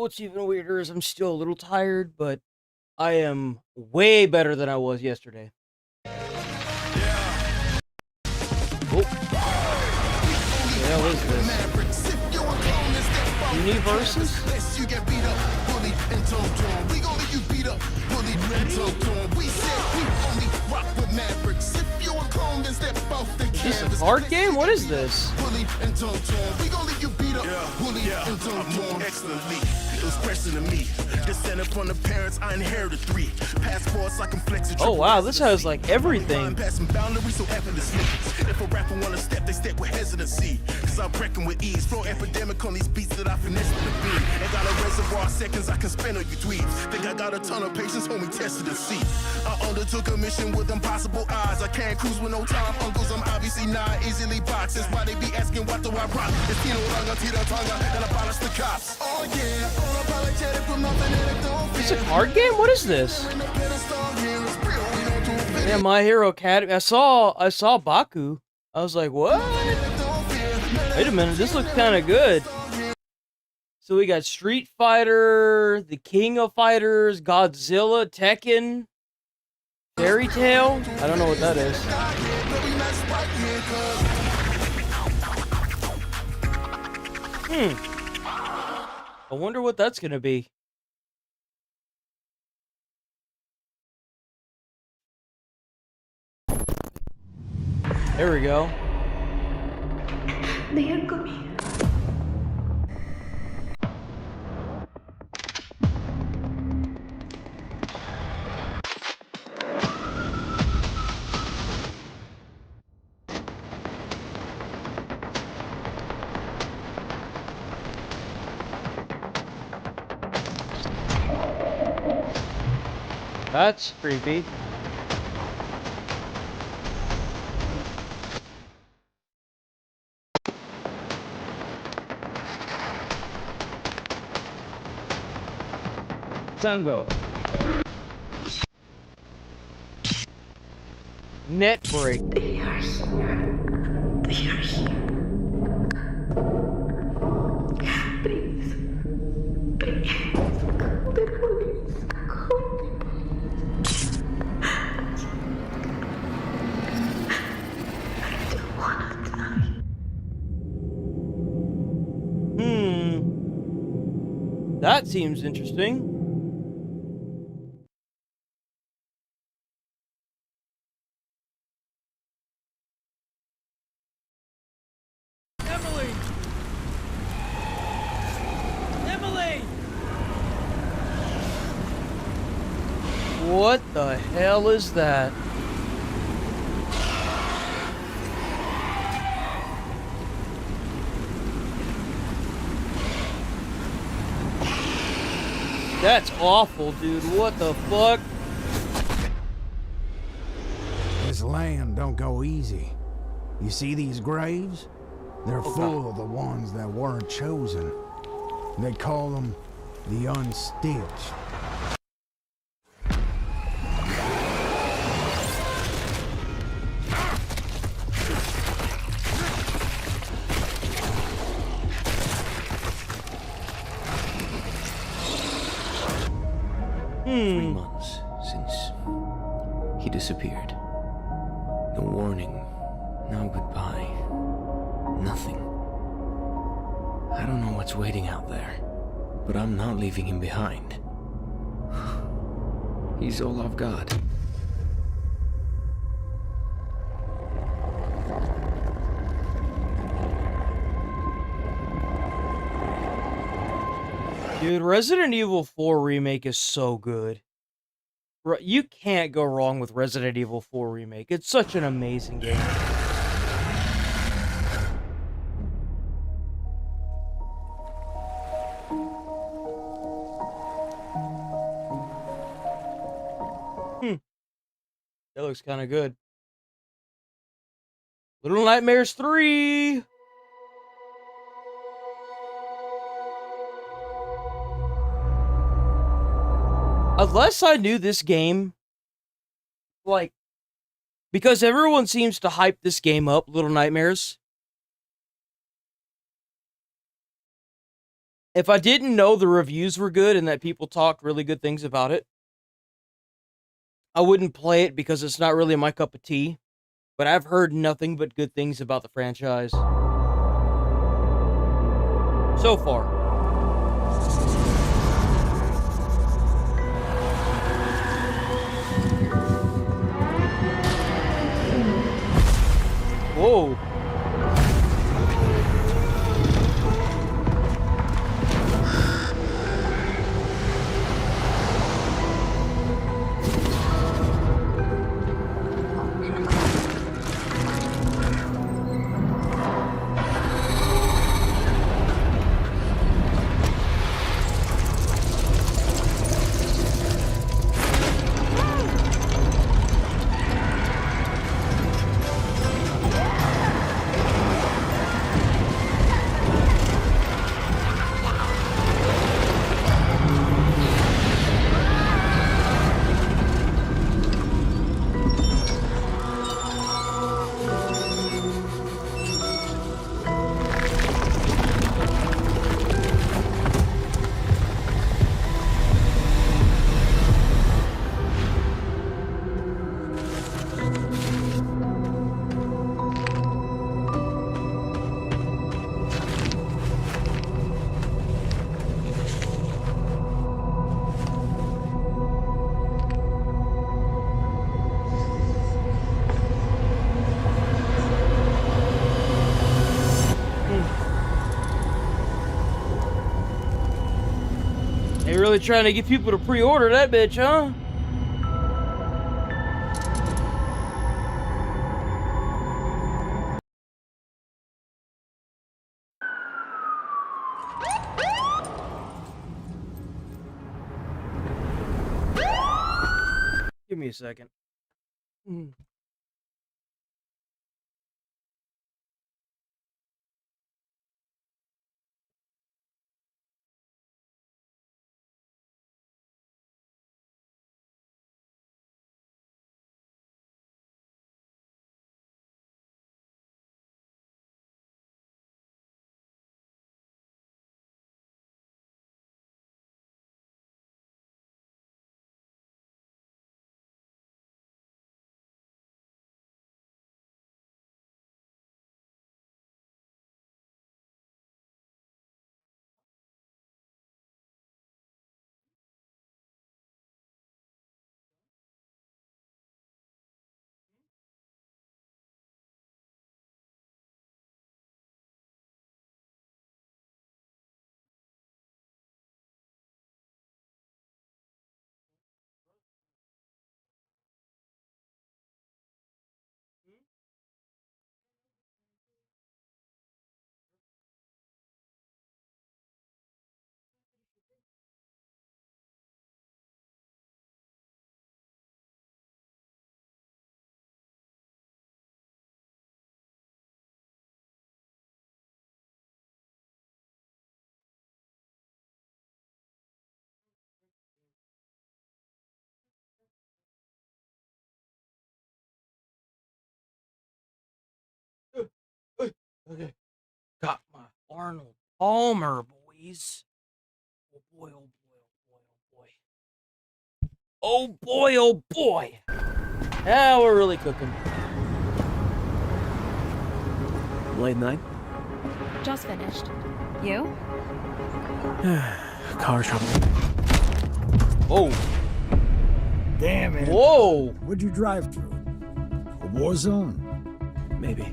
what's even weirder is I'm still a little tired, but I am way better than I was yesterday. Oh. What the hell is this? Universes? Is this a card game? What is this? Oh wow, this has like everything. If a rapper wanna step, they step with hesitancy. Cause I'm wrecking with ease. Flow epidemic on these beats that I finesse in the beat. And got a reservoir of seconds I can spend on you tweets. Think I got a ton of patience, homie, tested to see. I undertook a mission with impossible odds. I can't cruise with no time, uncles, I'm obviously not easily boxed. That's why they be asking what do I rock. It's Tino Ranga, Tito Tonga, and I abolish the cops. Oh yeah, unapologetic from nothing that I don't feel. It's a card game? What is this? Yeah, My Hero Academy. I saw Baku. I was like, what? Wait a minute, this looks kind of good. So we got Street Fighter, the King of Fighters, Godzilla, Tekken, Fairy Tail. I don't know what that is. I wonder what that's gonna be. There we go. That's creepy. Tango. Net break. They are here. They are here. Please. Please. Call the police. Call the police. I don't want to die. That seems interesting. What the hell is that? That's awful, dude. What the fuck? This land don't go easy. You see these graves? They're full of the ones that weren't chosen. They call them the unstitched. Three months since he disappeared. No warning, no goodbye, nothing. I don't know what's waiting out there, but I'm not leaving him behind. He's all I've got. Dude, Resident Evil 4 Remake is so good. You can't go wrong with Resident Evil 4 Remake. It's such an amazing game. That looks kind of good. Little Nightmares 3! Unless I knew this game, like, because everyone seems to hype this game up, Little Nightmares. If I didn't know the reviews were good and that people talked really good things about it, I wouldn't play it because it's not really my cup of tea. But I've heard nothing but good things about the franchise so far. Whoa. They really trying to get people to pre-order that bitch, huh? Give me a second. Okay. Got my Arnold Palmer, boys. Oh boy, oh boy, oh boy, oh boy. Oh boy, oh boy. Now we're really cooking. Late night? Just finished. You? Car trouble. Oh, Damn it. whoa. What'd you drive through? A war zone? Maybe.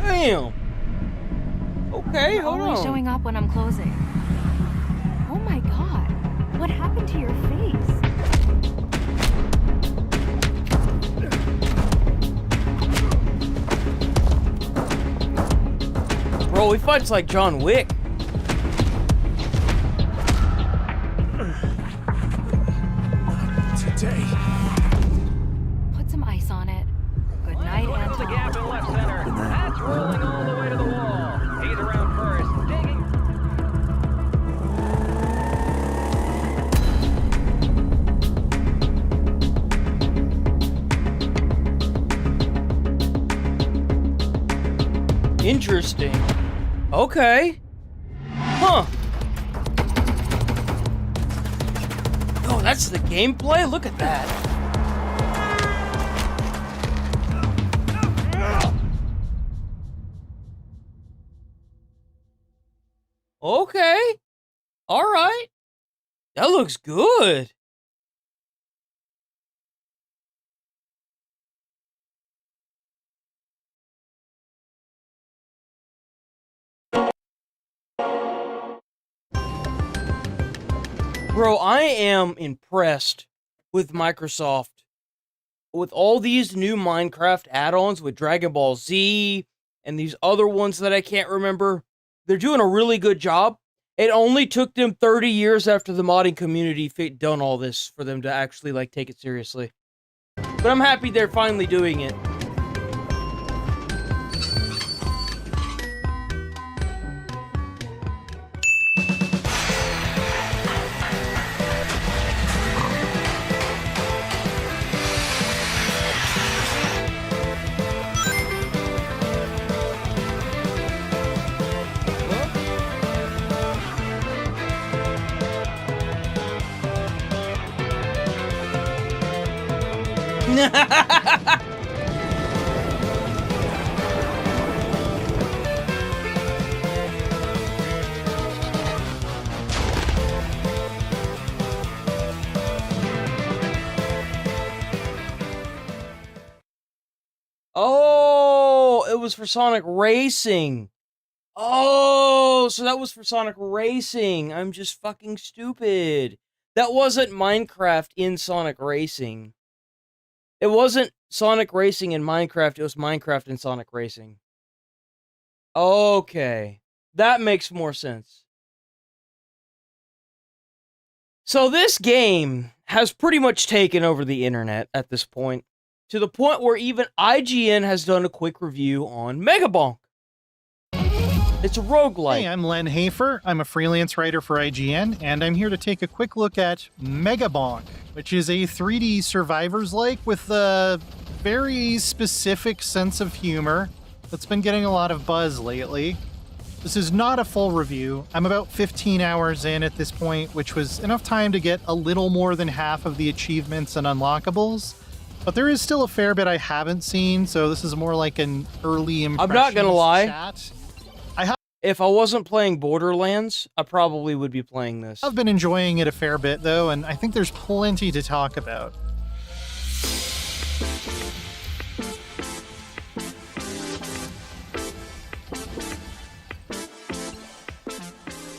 Damn. Okay, You're hold only on. showing up when I'm closing. Oh my god. What happened to your face? Bro, he fights like John Wick. Today. Put some ice on it. Good night, Going to the gap in left center. That's rolling all the way to the wall. He's around first, digging. Interesting. Okay. Huh. Oh, that's the gameplay? Look at that. Okay. Alright. That looks good. Bro, I am impressed with Microsoft. With all these new Minecraft add-ons with Dragon Ball Z and these other ones that I can't remember, they're doing a really good job. It only took them 30 years after the modding community done all this for them to actually, like, take it seriously. But I'm happy they're finally doing it. Oh, it was for Sonic Racing. Oh, so that was for Sonic Racing. I'm just fucking stupid. That wasn't Minecraft in Sonic Racing. It wasn't Sonic Racing in Minecraft, it was Minecraft in Sonic Racing. Okay. That makes more sense. So this game has pretty much taken over the internet at this point, to the point where even IGN has done a quick review on Megabonk. It's a roguelike. Hey, I'm Len Hafer. I'm a freelance writer for IGN, and I'm here to take a quick look at Megabonk, which is a 3D survivors-like with a very specific sense of humor that's been getting a lot of buzz lately. This is not a full review. I'm about 15 hours in at this point, which was enough time to get a little more than half of the achievements and unlockables. But there is still a fair bit I haven't seen, so this is more like an early impressions I'm not gonna lie. chat. If I wasn't playing Borderlands, I probably would be playing this. I've been enjoying it a fair bit, though, and I think there's plenty to talk about.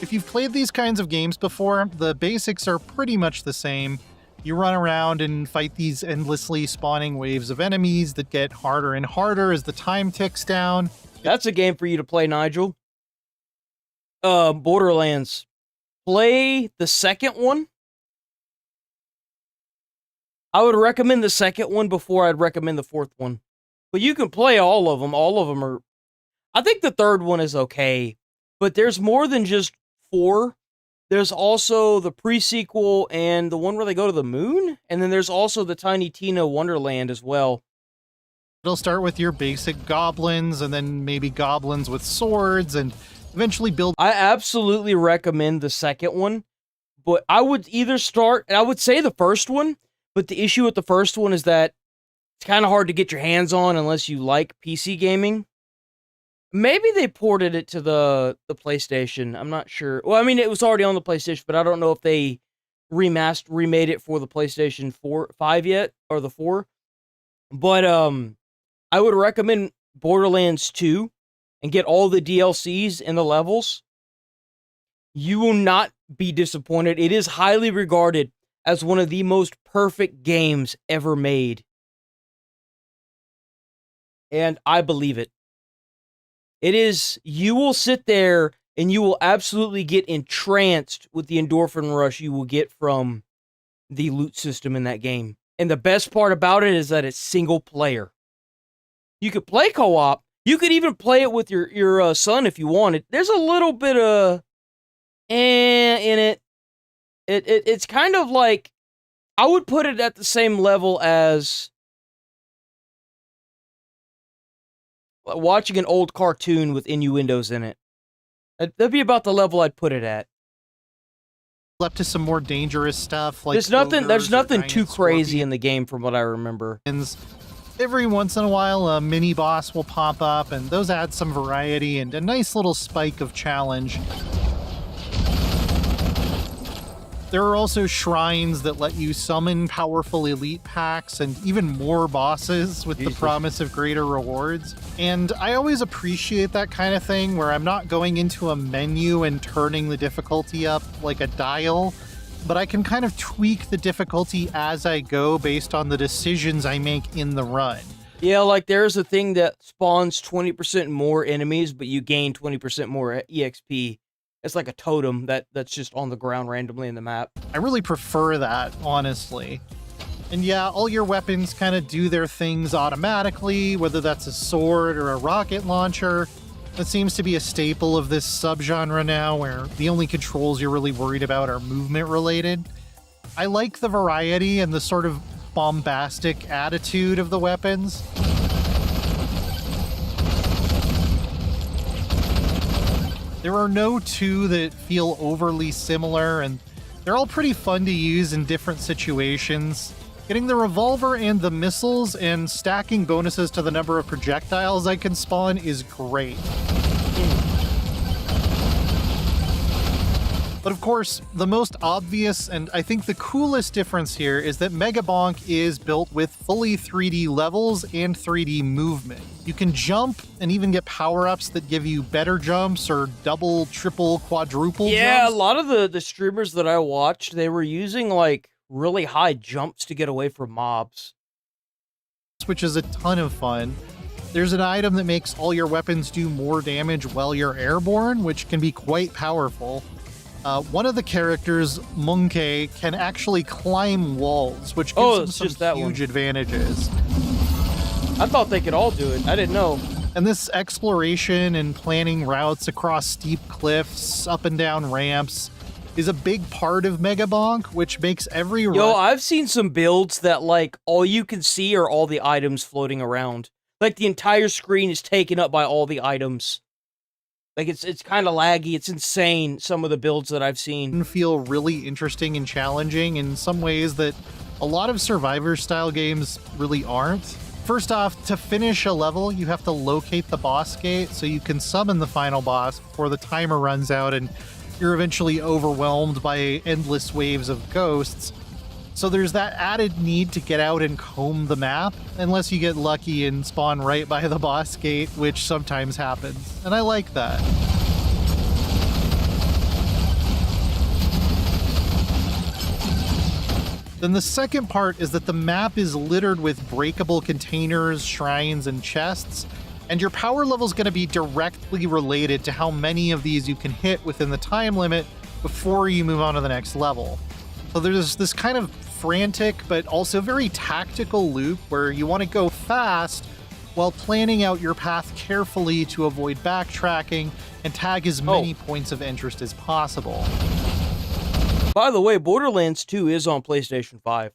If you've played these kinds of games before, the basics are pretty much the same. You run around and fight these endlessly spawning waves of enemies that get harder and harder as the time ticks down. That's a game for you to play, Nigel. Borderlands. Play the second one. I would recommend the second one before I'd recommend the fourth one. But you can play all of them. All of them are... I think the third one is okay. But there's more than just 4. There's also the pre-sequel and the one where they go to the moon. And then there's also the Tiny Tina Wonderland as well. It'll start with your basic goblins, and then maybe goblins with swords, and eventually build... I absolutely recommend the second one, but I would either start, and I would say the first one, but the issue with the first one is that it's kind of hard to get your hands on unless you like PC gaming. Maybe they ported it to the PlayStation, I'm not sure. Well, I mean, it was already on the PlayStation, but I don't know if they remade it for the PlayStation 5 yet, or the 4. But, I would recommend Borderlands 2, and get all the DLCs and the levels. You will not be disappointed. It is highly regarded as one of the most perfect games ever made. And I believe it. It is, you will sit there and you will absolutely get entranced with the endorphin rush you will get from the loot system in that game. And the best part about it is that it's single player. You could play co-op. You could even play it with your son if you wanted. There's a little bit of in it. It's kind of like, I would put it at the same level as Watching an old cartoon with innuendos in it. That'd be about the level I'd put it at. Up to some more dangerous stuff like there's nothing ogres or too giant crazy in the game from what I remember. scorpions. Every once in a while, a mini boss will pop up, and those add some variety and a nice little spike of challenge. There are also shrines that let you summon powerful elite packs and even more bosses with the promise of greater rewards. And I always appreciate that kind of thing where I'm not going into a menu and turning the difficulty up like a dial, but I can kind of tweak the difficulty as I go based on the decisions I make in the run. Yeah, like there's a thing that spawns 20% more enemies, but you gain 20% more EXP. It's like a totem that's just on the ground randomly in the map. I really prefer that, honestly. And yeah, all your weapons kind of do their things automatically, whether that's a sword or a rocket launcher. That seems to be a staple of this subgenre now, where the only controls you're really worried about are movement related. I like the variety and the sort of bombastic attitude of the weapons. There are no two that feel overly similar, and they're all pretty fun to use in different situations. Getting the revolver and the missiles and stacking bonuses to the number of projectiles I can spawn is great. But of course, the most obvious and I think the coolest difference here is that Mega Bonk is built with fully 3D levels and 3D movement. You can jump and even get power-ups that give you better jumps or double, triple, quadruple jumps. A lot of the streamers that I watched, they were using like really high jumps to get away from mobs. Which is a ton of fun. There's an item that makes all your weapons do more damage while you're airborne, which can be quite powerful. One of the characters, Monkey, can actually climb walls, which gives him some huge advantages. I thought they could all do it. I didn't know. And this exploration and planning routes across steep cliffs, up and down ramps, is a big part of Mega Bonk, which makes every run... Yo, I've seen some builds that, like, all you can see are all the items floating around. Like, the entire screen is taken up by all the items. Like, it's kind of laggy. It's insane, some of the builds that I've seen. Feel really interesting and challenging in some ways that a lot of Survivor-style games really aren't. First off, to finish a level, you have to locate the boss gate so you can summon the final boss before the timer runs out and you're eventually overwhelmed by endless waves of ghosts. So there's that added need to get out and comb the map, unless you get lucky and spawn right by the boss gate, which sometimes happens. And I like that. Then the second part is that the map is littered with breakable containers, shrines, and chests, and your power level is going to be directly related to how many of these you can hit within the time limit before you move on to the next level. So there's this kind of frantic but also very tactical loop where you want to go fast while planning out your path carefully to avoid backtracking and tag as many points of interest as possible. By the way, Borderlands 2 is on PlayStation 5.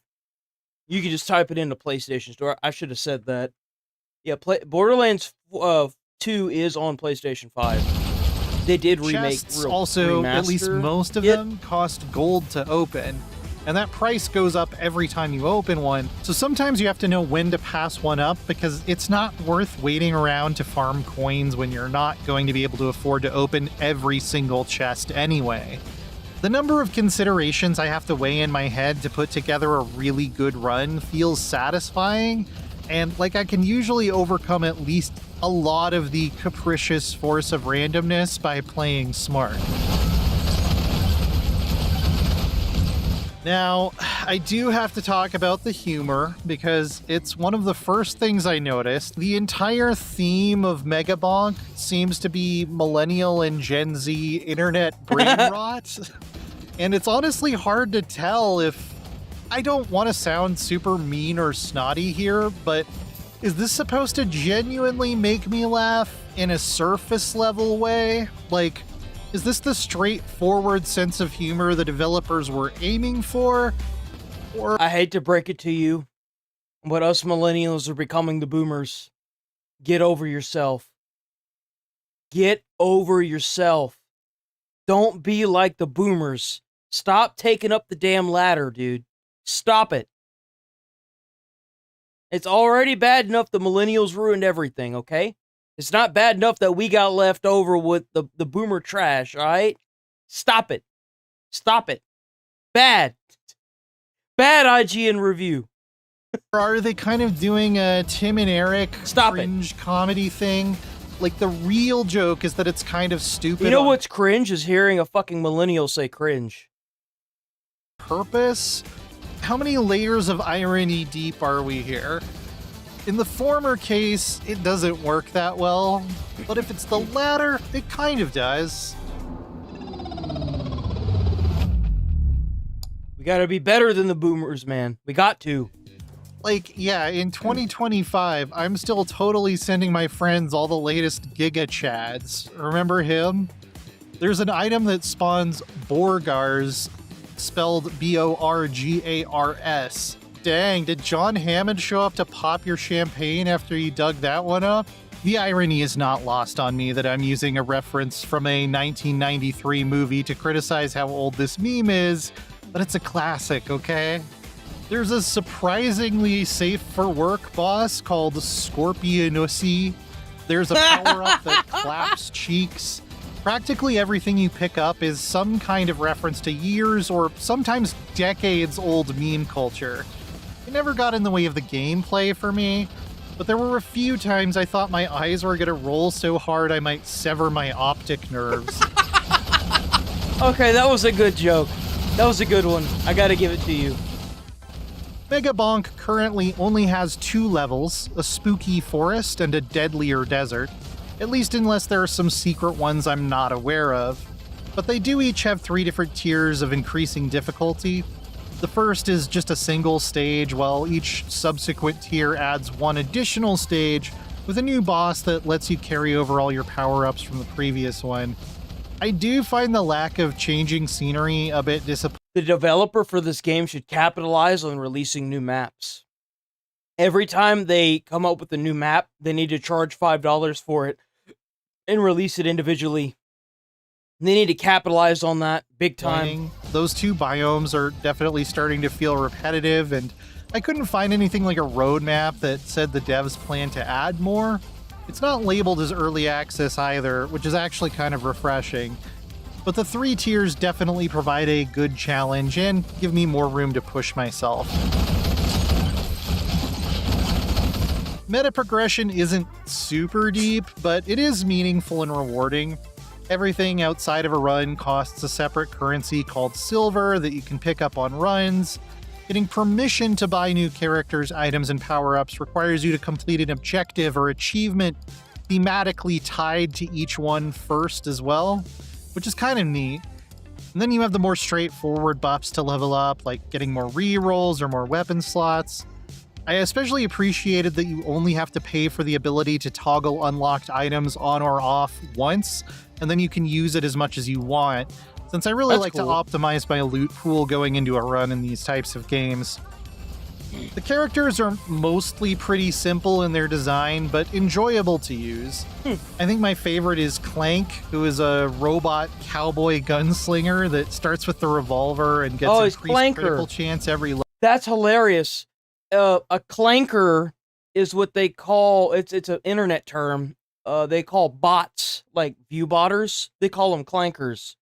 You can just type it into PlayStation Store. I should have said that. Yeah, Borderlands 2 is on PlayStation 5. They did remake. Chests also, remaster. at least most of them, cost gold to open. And that price goes up every time you open one. So sometimes you have to know when to pass one up because it's not worth waiting around to farm coins when you're not going to be able to afford to open every single chest anyway. The number of considerations I have to weigh in my head to put together a really good run feels satisfying, and like I can usually overcome at least a lot of the capricious force of randomness by playing smart. Now, I do have to talk about the humor, because it's one of the first things I noticed. The entire theme of Mega Bonk seems to be millennial and Gen Z internet brain rot. And it's honestly hard to tell if... I don't want to sound super mean or snotty here, but is this supposed to genuinely make me laugh in a surface level way? Like... is this the straightforward sense of humor the developers were aiming for? Or I hate to break it to you, but us millennials are becoming the boomers. Get over yourself. Get over yourself. Don't be like the boomers. Stop taking up the damn ladder, dude. Stop it. It's already bad enough the millennials ruined everything, okay? It's not bad enough that we got left over with the boomer trash, alright? Stop it. Stop it. Bad. Bad IGN review. Are they kind of doing a Tim and Eric cringe comedy thing? Like, the real joke is that it's kind of stupid. You know what's cringe is hearing a fucking millennial say cringe. Purpose? How many layers of irony deep are we here? In the former case, it doesn't work that well, but if it's the latter, it kind of does. We gotta be better than the boomers, man. We got to. Like, yeah, in 2025, I'm still totally sending my friends all the latest Giga Chads. Remember him? There's an item that spawns Borgars, spelled B-O-R-G-A-R-S. Dang, did John Hammond show up to pop your champagne after you dug that one up? The irony is not lost on me that I'm using a reference from a 1993 movie to criticize how old this meme is, but it's a classic, okay? There's a surprisingly safe for work boss called Scorpionussy. There's a power-up that claps cheeks. Practically everything you pick up is some kind of reference to years or sometimes decades old meme culture. It never got in the way of the gameplay for me, but there were a few times I thought my eyes were gonna roll so hard I might sever my optic nerves. Okay, that was a good joke. That was a good one. I gotta give it to you. Mega Bonk currently only has 2 levels, a spooky forest and a deadlier desert, at least unless there are some secret ones I'm not aware of. But they do each have 3 different tiers of increasing difficulty. The first is just a single stage, while each subsequent tier adds 1 additional stage with a new boss that lets you carry over all your power-ups from the previous one. I do find the lack of changing scenery a bit disappointing. The developer for this game should capitalize on releasing new maps. Every time they come up with a new map, they need to charge $5 for it and release it individually. They need to capitalize on that big time. Those 2 biomes are definitely starting to feel repetitive, and I couldn't find anything like a roadmap that said the devs plan to add more. It's not labeled as early access either, which is actually kind of refreshing. But the 3 tiers definitely provide a good challenge and give me more room to push myself. Meta progression isn't super deep, but it is meaningful and rewarding. Everything outside of a run costs a separate currency called silver that you can pick up on runs. Getting permission to buy new characters, items, and power-ups requires you to complete an objective or achievement thematically tied to each one first as well, which is kind of neat. And then you have the more straightforward buffs to level up, like getting more rerolls or more weapon slots. I especially appreciated that you only have to pay for the ability to toggle unlocked items on or off once, and then you can use it as much as you want, since I really like to optimize my loot pool going into a run in these types of games. The characters are mostly pretty simple in their design, but enjoyable to use. I think my favorite is Clank, who is a robot cowboy gunslinger that starts with the revolver and gets increased critical chance every level. That's hilarious. A clanker is what they call, it's an internet term. They call bots, like view botters. They call them clankers.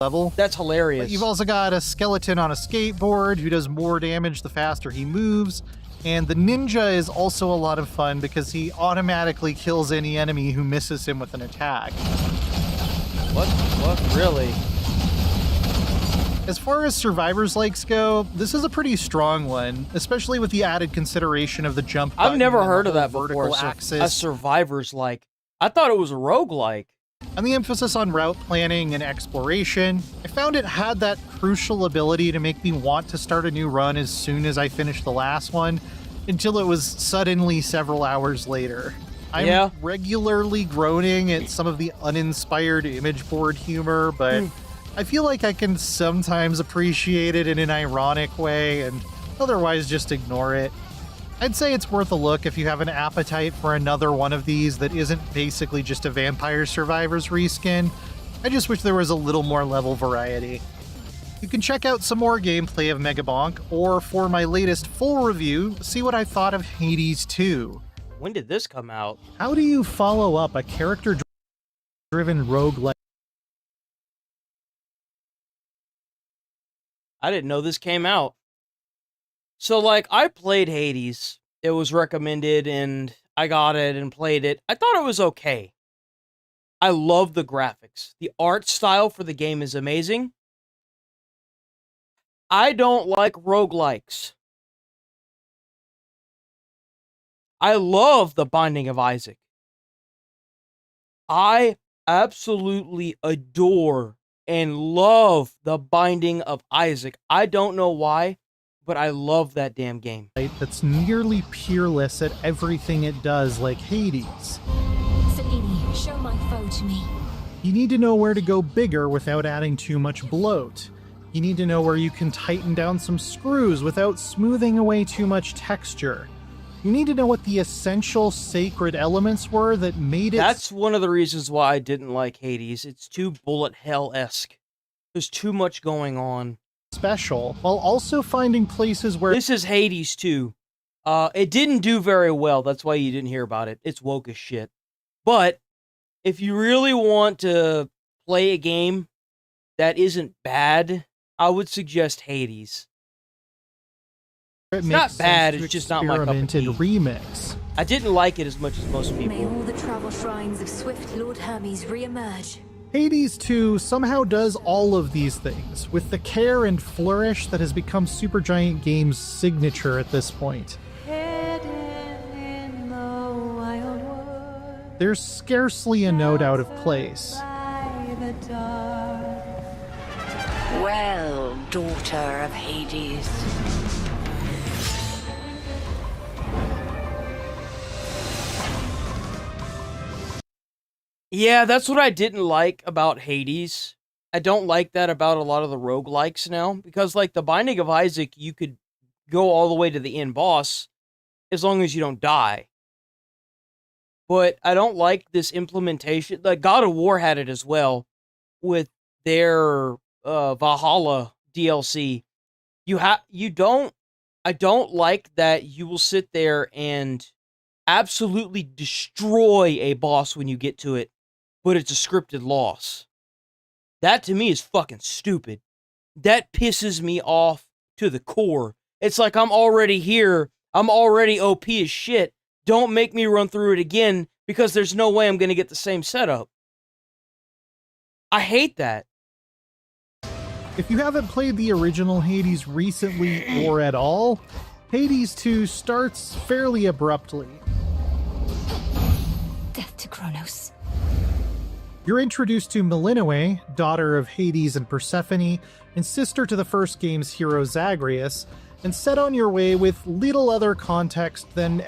Level. That's hilarious. But you've also got a skeleton on a skateboard who does more damage the faster he moves, and the ninja is also a lot of fun because he automatically kills any enemy who misses him with an attack. What? Really? As far as survivors likes go, this is a pretty strong one, especially with the added consideration of the jump button. I've never heard of that vertical before. axis. A survivor's like. I thought it was a roguelike. And the emphasis on route planning and exploration, I found it had that crucial ability to make me want to start a new run as soon as I finished the last one, until it was suddenly several hours later. I'm regularly groaning at some of the uninspired image board humor, but I feel like I can sometimes appreciate it in an ironic way and otherwise just ignore it. I'd say it's worth a look if you have an appetite for another one of these that isn't basically just a Vampire Survivors reskin. I just wish there was a little more level variety. You can check out some more gameplay of Megabonk, or for my latest full review, see what I thought of Hades 2. When did this come out? How do you follow up a character-driven roguelike? I didn't know this came out. So, like, I played Hades. It was recommended, and I got it and played it. I thought it was okay. I love the graphics. The art style for the game is amazing. I don't like roguelikes. I love The Binding of Isaac. I absolutely adore and love The Binding of Isaac. I don't know why, but I love that damn game. That's nearly peerless at everything it does, like Hades. Selene, show my foe to me. You need to know where to go bigger without adding too much bloat. You need to know where you can tighten down some screws without smoothing away too much texture. You need to know what the essential sacred elements were that made it... That's one of the reasons why I didn't like Hades. It's too bullet hell-esque. There's too much going on. Special, while also finding places where... This is Hades 2. It didn't do very well. That's why you didn't hear about it. It's woke as shit. But if you really want to play a game that isn't bad, I would suggest Hades. It's not bad, it's just not my cup of tea. Remix. I didn't like it as much as most people. May all the travel shrines of swift Lord Hermes re-emerge. Hades 2 somehow does all of these things, with the care and flourish that has become Supergiant Games' signature at this point. There's scarcely a note out of place. Well, daughter of Hades. Yeah, that's what I didn't like about Hades. I don't like that about a lot of the roguelikes now, because like The Binding of Isaac, you could go all the way to the end boss as long as you don't die. But I don't like this implementation. Like God of War had it as well with their Valhalla DLC. I don't like that you will sit there and absolutely destroy a boss when you get to it, but it's a scripted loss. That to me is fucking stupid. That pisses me off to the core. It's like I'm already here. I'm already OP as shit. Don't make me run through it again because there's no way I'm going to get the same setup. I hate that. If you haven't played the original Hades recently or at all, Hades 2 starts fairly abruptly. Death to Kronos. You're introduced to Melinoe, daughter of Hades and Persephone, and sister to the first game's hero Zagreus, and set on your way with little other context than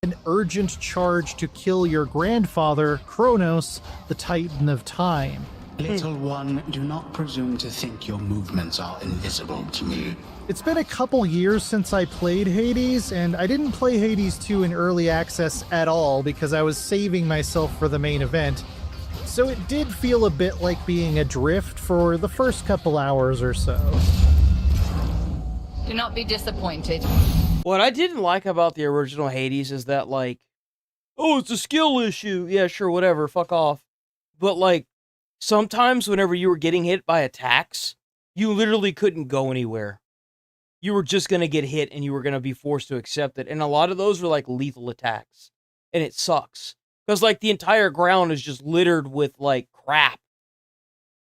an urgent charge to kill your grandfather, Kronos, the Titan of Time. Little one, do not presume to think your movements are invisible to me. It's been a couple years since I played Hades, and I didn't play Hades 2 in early access at all because I was saving myself for the main event. So it did feel a bit like being adrift for the first couple hours or so. Do not be disappointed. What I didn't like about the original Hades is that, like, oh, it's a skill issue. Yeah, sure, whatever, fuck off. But, like, sometimes whenever you were getting hit by attacks, you literally couldn't go anywhere. You were just going to get hit and you were going to be forced to accept it. And a lot of those were, like, lethal attacks. And it sucks. Because, like, the entire ground is just littered with, like, crap.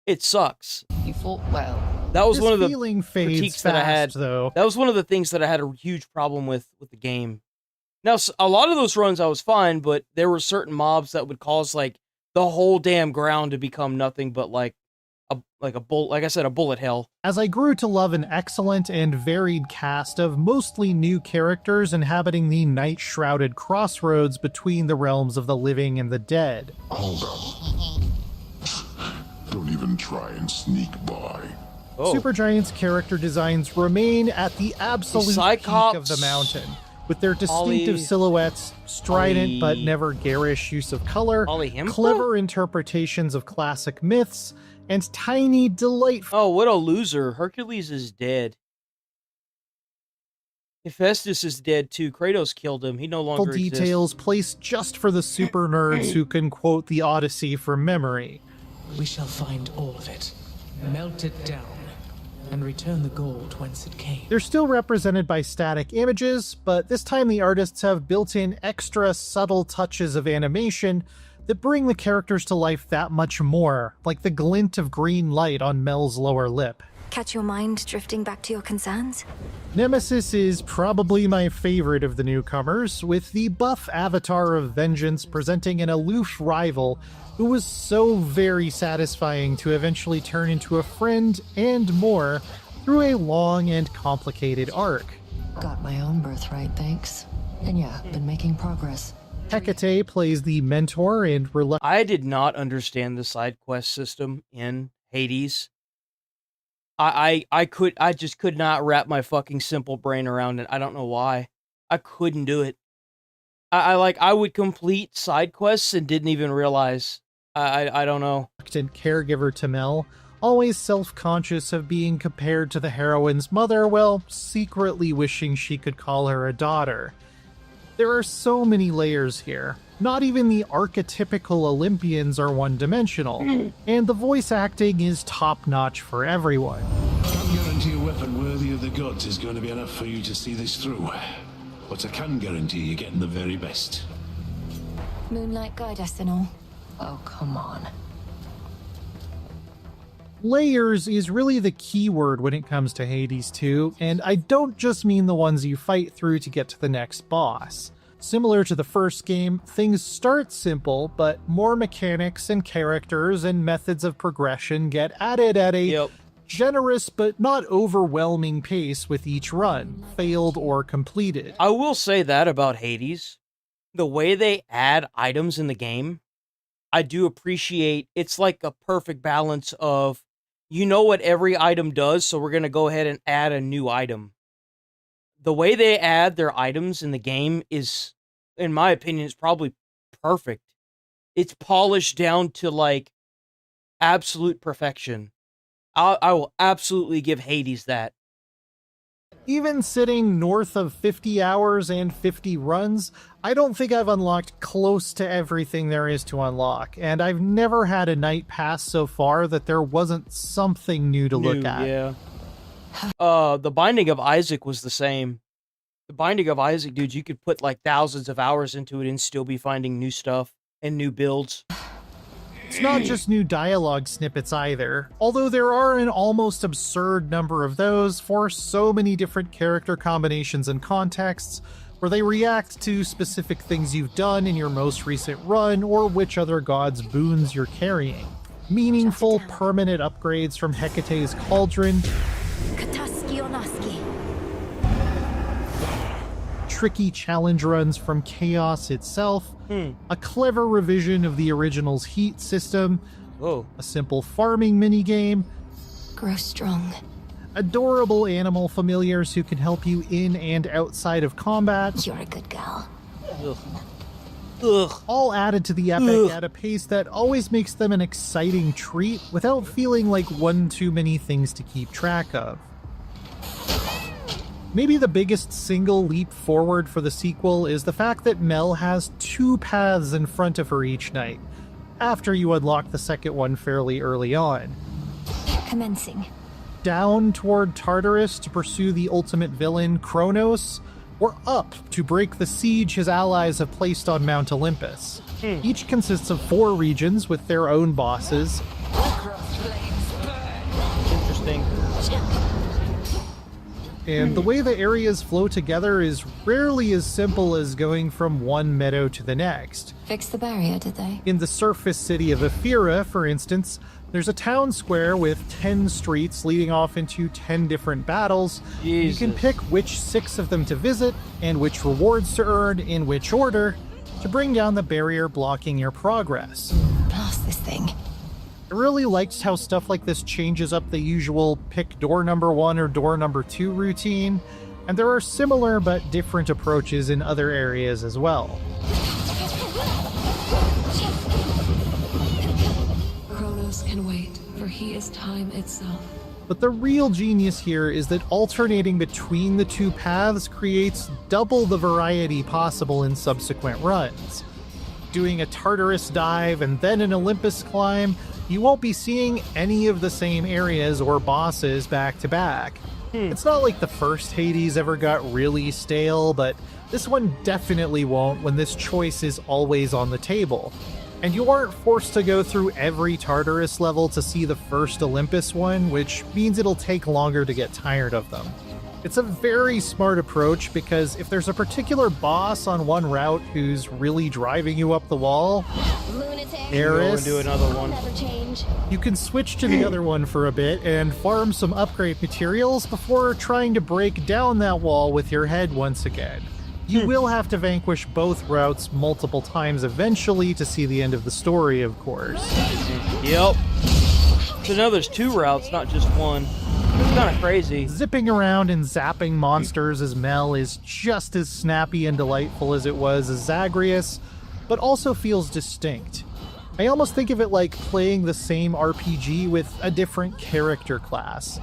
It sucks. You fought well. That was This one of the feeling fades critiques that I had. fast, though. That was one of the things that I had a huge problem with the game. Now, a lot of those runs I was fine, but there were certain mobs that would cause, like, the whole damn ground to become nothing but, like I said, a bullet hell. As I grew to love an excellent and varied cast of mostly new characters inhabiting the night-shrouded crossroads between the realms of the living and the dead. Hold up. Don't even try and sneak by. Supergiant's character designs remain at the absolute peak of the mountain, with their distinctive silhouettes, strident but never garish use of color, clever interpretations of classic myths, and tiny, delightful... Oh, what a loser. Hercules is dead. Hephaestus is dead too. Kratos killed him. He no longer details exists. placed just for the super nerds who can quote the Odyssey from memory. We shall find all of it, melt it down, and return the gold whence it came. They're still represented by static images, but this time the artists have built in extra subtle touches of animation that bring the characters to life that much more, like the glint of green light on Mel's lower lip. Catch your mind drifting back to your concerns? Nemesis is probably my favorite of the newcomers, with the buff avatar of Vengeance presenting an aloof rival who was so very satisfying to eventually turn into a friend and more through a long and complicated arc. Got my own birthright, thanks. And yeah, been making progress. Hecate plays the mentor and I did not understand the side quest system in Hades. I just could not wrap my fucking simple brain around it. I don't know why. I couldn't do it. I would complete side quests and didn't even realize. I don't know. And caregiver to Mel, always self-conscious of being compared to the heroine's mother, while secretly wishing she could call her a daughter. There are so many layers here. Not even the archetypical Olympians are one-dimensional, and the voice acting is top-notch for everyone. Can't guarantee a weapon worthy of the gods is going to be enough for you to see this through, but I can guarantee you're getting the very best. Moonlight guide us and all. Oh, come on. Layers is really the key word when it comes to Hades 2, and I don't just mean the ones you fight through to get to the next boss. Similar to the first game, things start simple, but more mechanics and characters and methods of progression get added at a generous but not overwhelming pace with each run, failed or completed. I will say that about Hades. The way they add items in the game, I do appreciate. It's like a perfect balance of, you know what every item does, so we're going to go ahead and add a new item. The way they add their items in the game is, in my opinion, is probably perfect. It's polished down to, like, absolute perfection. I will absolutely give Hades that. Even sitting north of 50 hours and 50 runs, I don't think I've unlocked close to everything there is to unlock, and I've never had a night pass so far that there wasn't something new to look at. Yeah. The Binding of Isaac was the same. The Binding of Isaac, dude, you could put like thousands of hours into it and still be finding new stuff and new builds. It's not just new dialogue snippets either, although there are an almost absurd number of those for so many different character combinations and contexts, where they react to specific things you've done in your most recent run or which other god's boons you're carrying. Meaningful, permanent upgrades from Hecate's Cauldron, tricky challenge runs from Chaos itself, a clever revision of the original's heat system, a simple farming minigame, grow strong, adorable animal familiars who can help you in and outside of combat. You're a good gal. All added to the epic at a pace that always makes them an exciting treat without feeling like one too many things to keep track of. Maybe the biggest single leap forward for the sequel is the fact that Mel has two paths in front of her each night, after you unlock the second one fairly early on. Commencing. Down toward Tartarus to pursue the ultimate villain, Kronos, or up to break the siege his allies have placed on Mount Olympus. Each consists of 4 regions with their own bosses. Interesting. And the way the areas flow together is rarely as simple as going from one meadow to the next. Fix the barrier, did they? In the surface city of Ephyra, for instance, there's a town square with 10 streets leading off into 10 different battles. Jesus. You can pick which 6 of them to visit and which rewards to earn in which order to bring down the barrier blocking your progress. Blast this thing. I really liked how stuff like this changes up the usual pick door number 1 or door number 2 routine, And there are similar but different approaches in other areas as well. Kronos can wait, for he is time itself. But the real genius here is that alternating between the two paths creates double the variety possible in subsequent runs. Doing a Tartarus dive and then an Olympus climb, you won't be seeing any of the same areas or bosses back to back. It's not like the first Hades ever got really stale, but this one definitely won't when this choice is always on the table. And you aren't forced to go through every Tartarus level to see the first Olympus one, which means it'll take longer to get tired of them. It's a very smart approach because if there's a particular boss on one route who's really driving you up the wall, Eris, do another one. You can switch to the other one for a bit and farm some upgrade materials before trying to break down that wall with your head once again. You will have to vanquish both routes multiple times eventually to see the end of the story, of course. Yep. So now there's 2 routes, not just one. It's kind of crazy. Zipping around and zapping monsters as Mel is just as snappy and delightful as it was as Zagreus, but also feels distinct. I almost think of it like playing the same RPG with a different character class.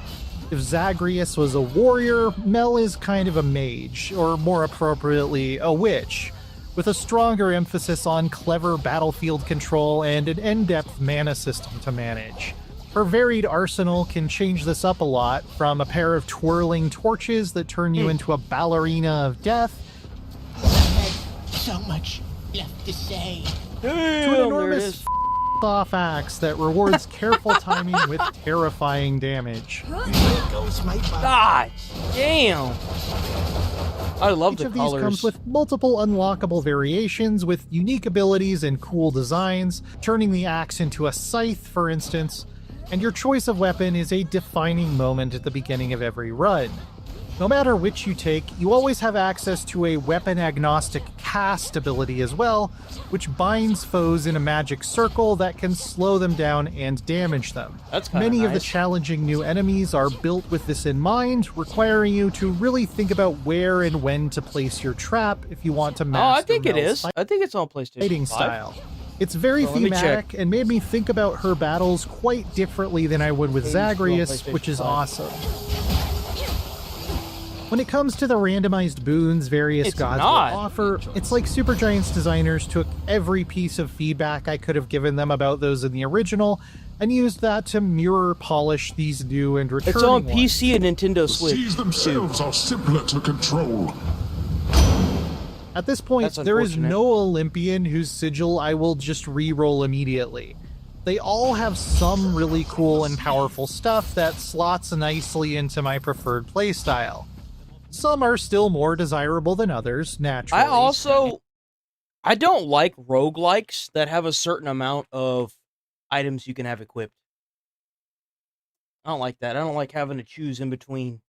If Zagreus was a warrior, Mel is kind of a mage, or more appropriately, a witch, with a stronger emphasis on clever battlefield control and an in-depth mana system to manage. Her varied arsenal can change this up a lot, from a pair of twirling torches that turn you into a ballerina of death, so much left to say. to an enormous off axe that rewards careful timing with terrifying damage. God damn! I love Each the of colors. these comes with multiple unlockable variations with unique abilities and cool designs, turning the axe into a scythe, for instance, and your choice of weapon is a defining moment at the beginning of every run. No matter which you take, you always have access to a weapon-agnostic cast ability as well, which binds foes in a magic circle that can slow them down and damage them. That's kinda Many nice. of the challenging new enemies are built with this in mind, requiring you to really think about where and when to place your trap if you want to master I think it Mel's is. I think it's on PlayStation fighting 5. style. It's very So let me check. thematic and made me think about her battles quite differently than I would with Hades is on Zagreus, PlayStation which is 5. awesome. When it comes to the randomized boons various It's gods not. will offer, it's like Supergiant's designers took every piece of feedback I could have given them about those in the original and used that to mirror polish these new and returning It's on ones. PC and Nintendo The Switch. seas themselves are simpler to control. At this point, That's there is unfortunate. no Olympian whose sigil I will just re-roll immediately. They all have some really cool and powerful stuff that slots nicely into my preferred playstyle. Some are still more desirable than others, naturally. I don't like roguelikes that have a certain amount of items you can have equipped. I don't like that. I don't like having to choose in between.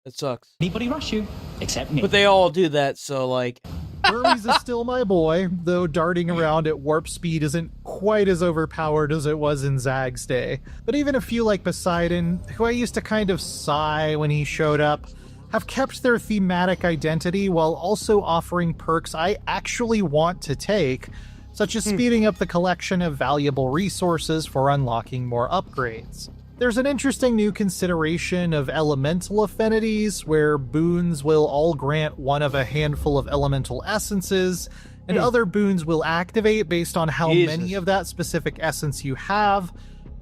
It sucks. Anybody rush you, except me. But they all do that, so like... Hermes is still my boy, though darting around at warp speed isn't quite as overpowered as it was in Zag's day. But even a few like Poseidon, who I used to kind of sigh when he showed up, have kept their thematic identity while also offering perks I actually want to take, such as speeding up the collection of valuable resources for unlocking more upgrades. There's an interesting new consideration of elemental affinities, where boons will all grant one of a handful of elemental essences, and other boons will activate based on how many of that specific essence you have,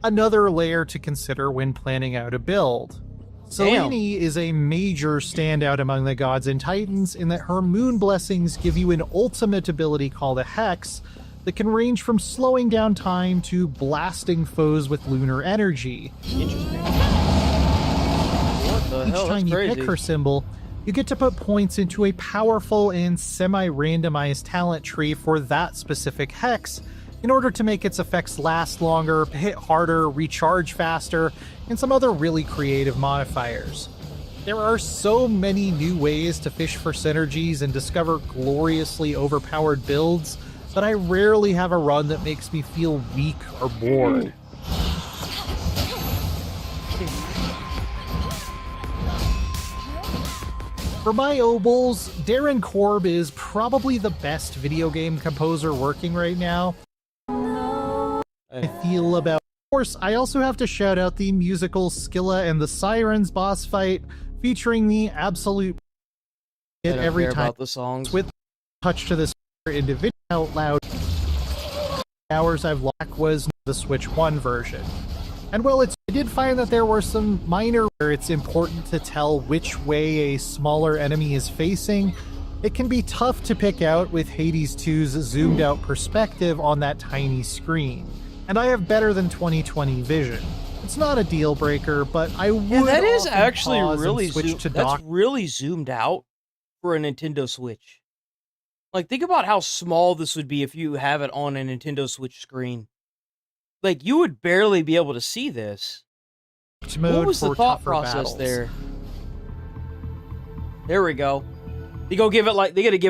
another layer to consider when planning out a build. Selene is a major standout among the gods and titans in that her moon blessings give you an ultimate ability called a Hex that can range from slowing down time to blasting foes with lunar energy. Interesting. What the Each hell? time That's you crazy. pick her symbol, you get to put points into a powerful and semi-randomized talent tree for that specific hex in order to make its effects last longer, hit harder, recharge faster, and some other really creative modifiers. There are so many new ways to fish for synergies and discover gloriously overpowered builds that I rarely have a run that makes me feel weak or bored. For my obols, Darren Korb is probably the best video game composer working right now. I feel about. Of course, I also have to shout out the musical Skilla and the Sirens boss fight, featuring the absolute hit every time the songs. with touch to this individual out loud. Hours I've locked was the Switch 1 version. And well, I did find that there were some minor where it's important to tell which way a smaller enemy is facing. It can be tough to pick out with Hades 2's zoomed out perspective on that tiny screen. And I have better than 20/20 vision. It's not a deal breaker, but I would that is often actually pause really and switch to that's dock. really zoomed out for a Nintendo Switch. Like, think about how small this would be if you have it on a Nintendo Switch screen. Like, you would barely be able to see this. What was the thought process there? There we go. They gotta give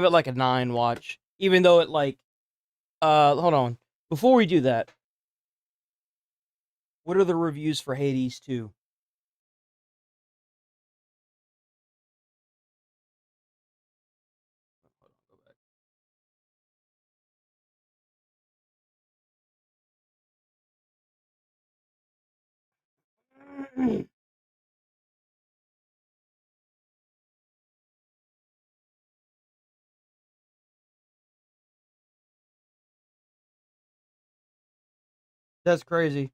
it like a 9, watch. Even though it like hold on. Before we do that, what are the reviews for Hades 2? That's crazy.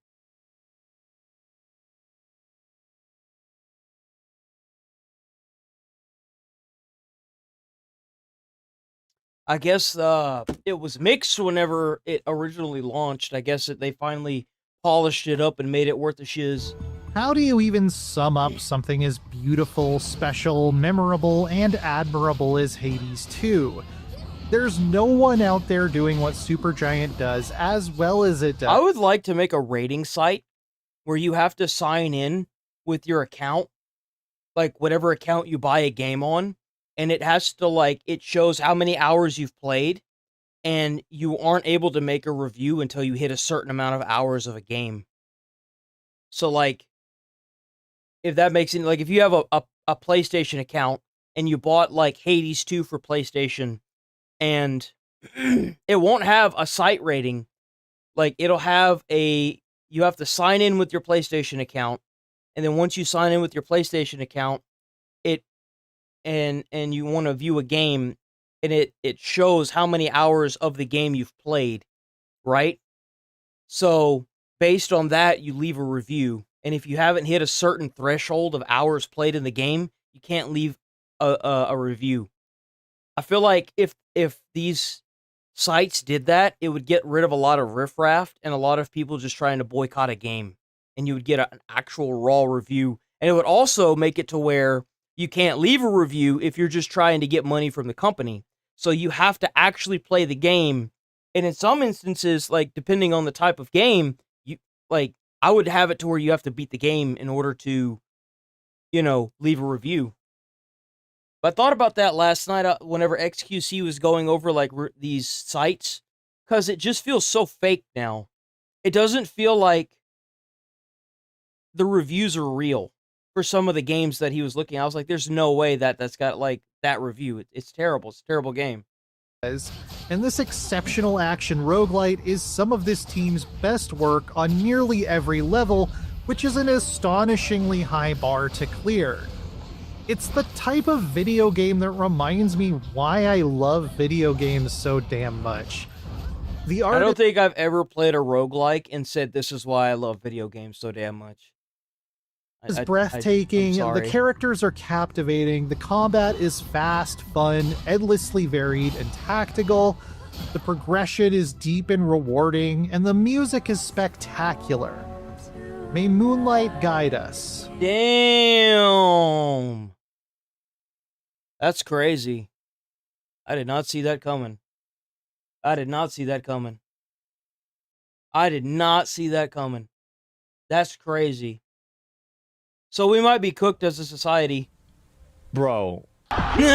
I guess it was mixed whenever it originally launched. I guess they finally polished it up and made it worth the shiz. How do you even sum up something as beautiful, special, memorable, and admirable as Hades 2? There's no one out there doing what Supergiant does as well as it does. I would like to make a rating site where you have to sign in with your account, like whatever account you buy a game on, and it has to, like, it shows how many hours you've played, and you aren't able to make a review until you hit a certain amount of hours of a game. So, like, if that makes it, like, if you have a PlayStation account and you bought, like, Hades 2 for PlayStation, and it won't have a site rating, like, it'll have you have to sign in with your PlayStation account, and then once you sign in with your PlayStation account, and you want to view a game, and it shows how many hours of the game you've played, right? So, based on that, you leave a review, and if you haven't hit a certain threshold of hours played in the game, you can't leave a review. I feel like if these sites did that, it would get rid of a lot of riffraff and a lot of people just trying to boycott a game, and you would get an actual raw review. And it would also make it to where you can't leave a review if you're just trying to get money from the company. So you have to actually play the game. And in some instances, like, depending on the type of game, I would have it to where you have to beat the game in order to, leave a review. But I thought about that last night whenever XQC was going over, like, these sites, because it just feels so fake now. It doesn't feel like the reviews are real for some of the games that he was looking at. I was like, there's no way that's got, like, that review. It's terrible. It's a terrible game. And this exceptional action roguelite is some of this team's best work on nearly every level, which is an astonishingly high bar to clear. It's the type of video game that reminds me why I love video games so damn much. I don't think I've ever played a roguelike and said this is why I love video games so damn much. Is breathtaking, the characters are captivating, the combat is fast, fun, endlessly varied, and tactical, the progression is deep and rewarding, and the music is spectacular. May Moonlight guide us. Damn! That's crazy. I did not see that coming. I did not see that coming. That's crazy. So we might be cooked as a society. Bro. His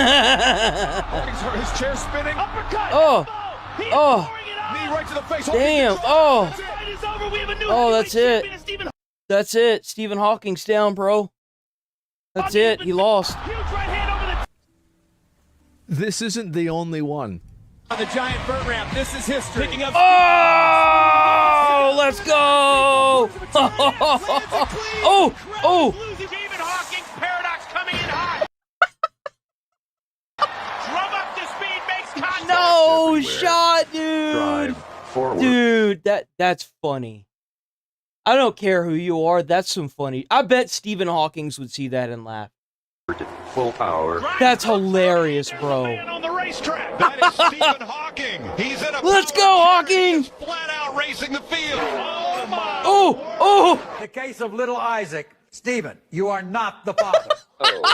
chair spinning. Uppercut. Oh. Knee right to the face. Damn. Oh. Oh, that's it. That's it. Stephen Hawking's down, bro. That's it. He lost. This isn't the only one. On the giant vert ramp, this is history. Picking up. Oh, let's go! Oh! Stephen Hawking's paradox coming in hot. Drum up the speed, makes contact. No shot, dude. Drive forward. Dude, that's funny. I don't care who you are. That's some funny. I bet Stephen Hawking's would see that and laugh. Full power. That's hilarious, bro. On the racetrack. That is Stephen Hawking. He's in a Let's go, Hawking! flat out racing the field. Oh my. Oh! The case of little Isaac. Stephen, you are not the father. I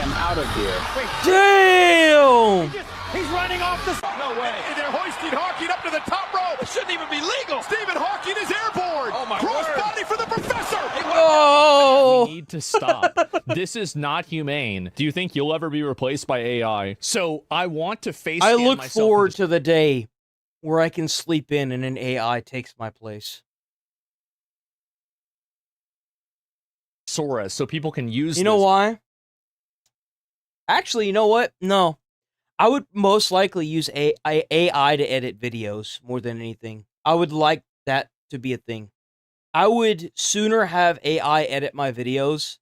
am out of here. Damn! He's running off the. No way. And they're hoisting Hawking up to the top rope. It shouldn't even be legal. Stephen Hawking is airborne. Oh my Cross body for the professor. Oh! We need to stop. This is not humane. Do you think you'll ever be replaced by AI? So I want to face. I look forward to the day where I can sleep in and an AI takes my place. Sora, so people can use. You know why? Actually, you know what? No. I would most likely use AI to edit videos more than anything. I would like that to be a thing. I would sooner have AI edit my videos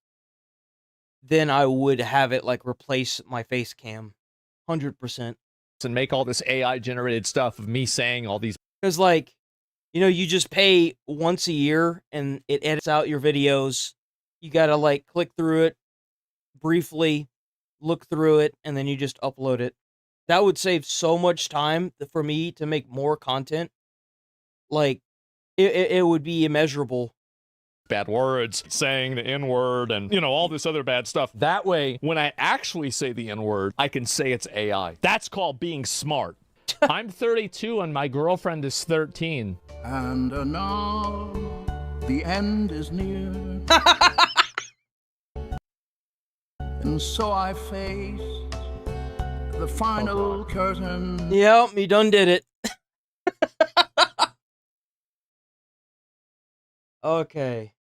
than I would have it like replace my face cam. 100%. And make all this AI generated stuff of me saying all these. Because like, you know, you just pay once a year and it edits out your videos. You gotta like click through it briefly, look through it, and then you just upload it. That would save so much time for me to make more content. Like, it would be immeasurable. Bad words, saying the N-word, and, you know, all this other bad stuff. That way, when I actually say the N-word, I can say it's AI. That's called being smart. I'm 32 and my girlfriend is 13. And now the end is near. And so I face the final curtain. Yep, he done did it. Okay.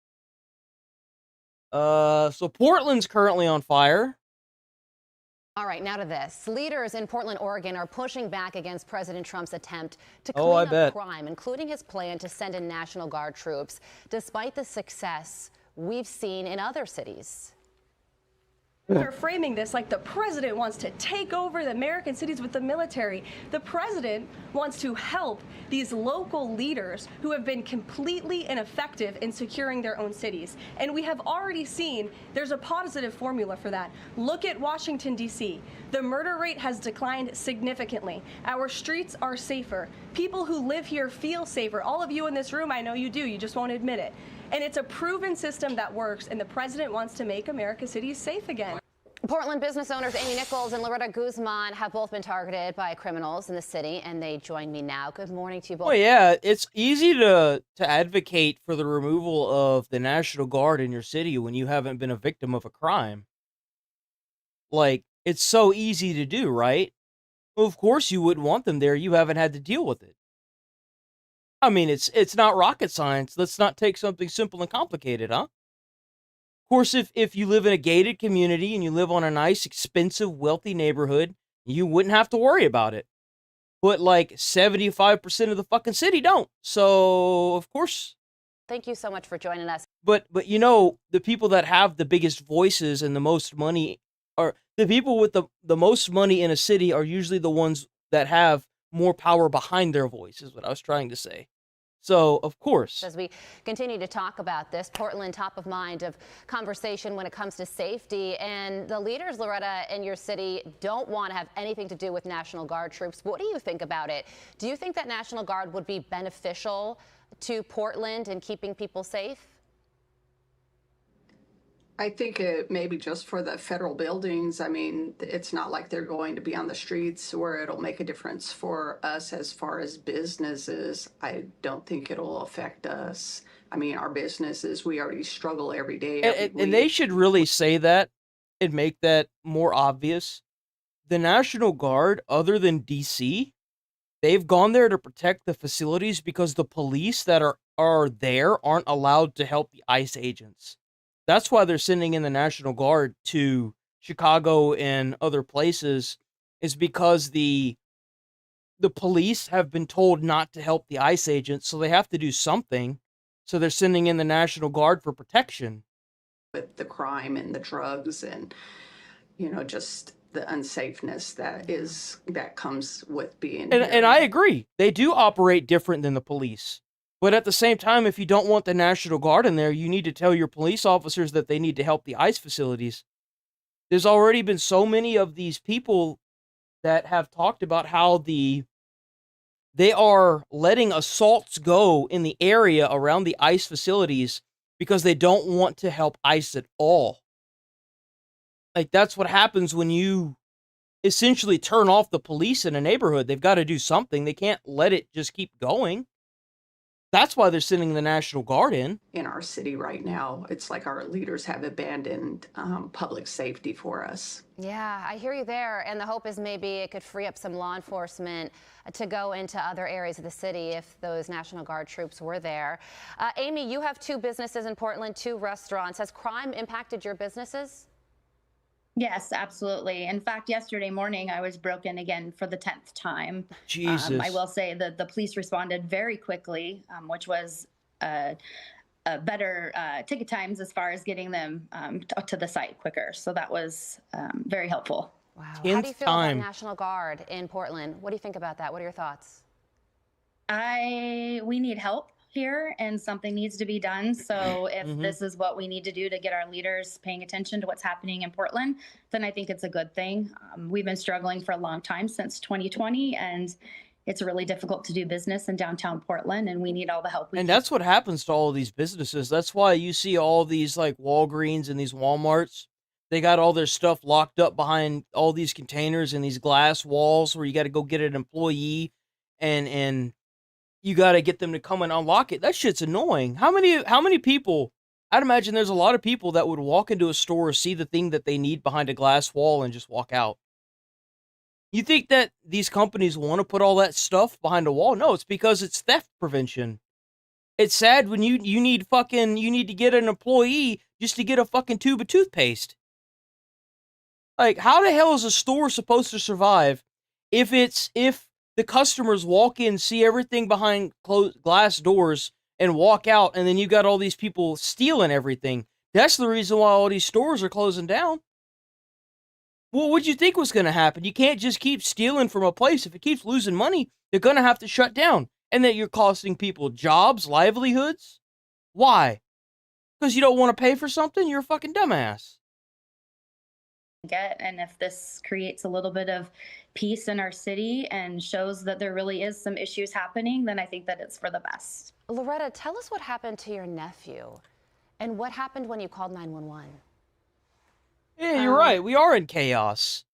So Portland's currently on fire. All right, now to this. Leaders in Portland, Oregon are pushing back against President Trump's attempt to clean up crime, including his plan to send in National Guard troops, despite the success we've seen in other cities. They're framing this like the president wants to take over the American cities with the military. The president wants to help these local leaders who have been completely ineffective in securing their own cities. And we have already seen there's a positive formula for that. Look at Washington, D.C. The murder rate has declined significantly. Our streets are safer. People who live here feel safer. All of you in this room, I know you do. You just won't admit it. And it's a proven system that works, and the president wants to make America's cities safe again. Portland business owners Amy Nichols and Loretta Guzman have both been targeted by criminals in the city, and they join me now. Good morning to you both. Well, yeah, it's easy to advocate for the removal of the National Guard in your city when you haven't been a victim of a crime. Like, it's so easy to do, right? Well, of course you wouldn't want them there. You haven't had to deal with it. I mean, it's not rocket science. Let's not take something simple and complicated, huh? Of course, if you live in a gated community and you live on a nice, expensive, wealthy neighborhood, you wouldn't have to worry about it. But like 75% of the fucking city don't. So, of course. Thank you so much for joining us. But you know, the people that have the biggest voices and the most money are the people with the most money in a city are usually the ones that have more power behind their voice, is what I was trying to say. So, of course. As we continue to talk about this, Portland top of mind of conversation when it comes to safety, and the leaders, Loretta, in your city don't want to have anything to do with National Guard troops. What do you think about it? Do you think that National Guard would be beneficial to Portland in keeping people safe? I think it maybe just for the federal buildings. I mean, it's not like they're going to be on the streets where it'll make a difference for us as far as businesses. I don't think it'll affect us. I mean, our businesses, we already struggle every day. And they should really say that and make that more obvious. The National Guard, other than DC, they've gone there to protect the facilities because the police that are there aren't allowed to help the ICE agents. That's why they're sending in the National Guard to Chicago and other places is because the police have been told not to help the ICE agents, so they have to do something. So they're sending in the National Guard for protection. With the crime and the drugs and, just the unsafeness that comes with being here. And I agree. They do operate different than the police. But at the same time, if you don't want the National Guard in there, you need to tell your police officers that they need to help the ICE facilities. There's already been so many of these people that have talked about how they are letting assaults go in the area around the ICE facilities because they don't want to help ICE at all. Like, that's what happens when you essentially turn off the police in a neighborhood. They've got to do something. They can't let it just keep going. That's why they're sending the National Guard in. In our city right now, it's like our leaders have abandoned public safety for us. Yeah, I hear you there. And the hope is maybe it could free up some law enforcement to go into other areas of the city if those National Guard troops were there. Amy, you have 2 businesses in Portland, 2 restaurants. Has crime impacted your businesses? Yes, absolutely. In fact, yesterday morning, I was broken again for the 10th time. Jesus. I will say that the police responded very quickly, which was better ticket times as far as getting them to the site quicker. So that was very helpful. Wow. How do you feel about National Guard in Portland? What do you think about that? What are your thoughts? We need help here and something needs to be done. So if this is what we need to do to get our leaders paying attention to what's happening in Portland, then I think it's a good thing. We've been struggling for a long time, since 2020, and it's really difficult to do business in downtown Portland, and we need all the help we can. And that's what happens to all of these businesses. That's why you see all these like Walgreens and these Walmarts. They got all their stuff locked up behind all these containers and these glass walls where you got to go get an employee and you got to get them to come and unlock it. That shit's annoying. How many people, I'd imagine there's a lot of people that would walk into a store, see the thing that they need behind a glass wall and just walk out. You think that these companies want to put all that stuff behind a wall? No, it's because it's theft prevention. It's sad when you need to get an employee just to get a fucking tube of toothpaste. Like, how the hell is a store supposed to survive if the customers walk in, see everything behind closed glass doors, and walk out, and then you got all these people stealing everything? That's the reason why all these stores are closing down. Well, what'd you think was going to happen? You can't just keep stealing from a place. If it keeps losing money, they're going to have to shut down. And that you're costing people jobs, livelihoods. Why? Because you don't want to pay for something? You're a fucking dumbass. And if this creates a little bit of peace in our city and shows that there really is some issues happening, then I think that it's for the best. Loretta, tell us what happened to your nephew and what happened when you called 911. Yeah, you're right. We are in chaos.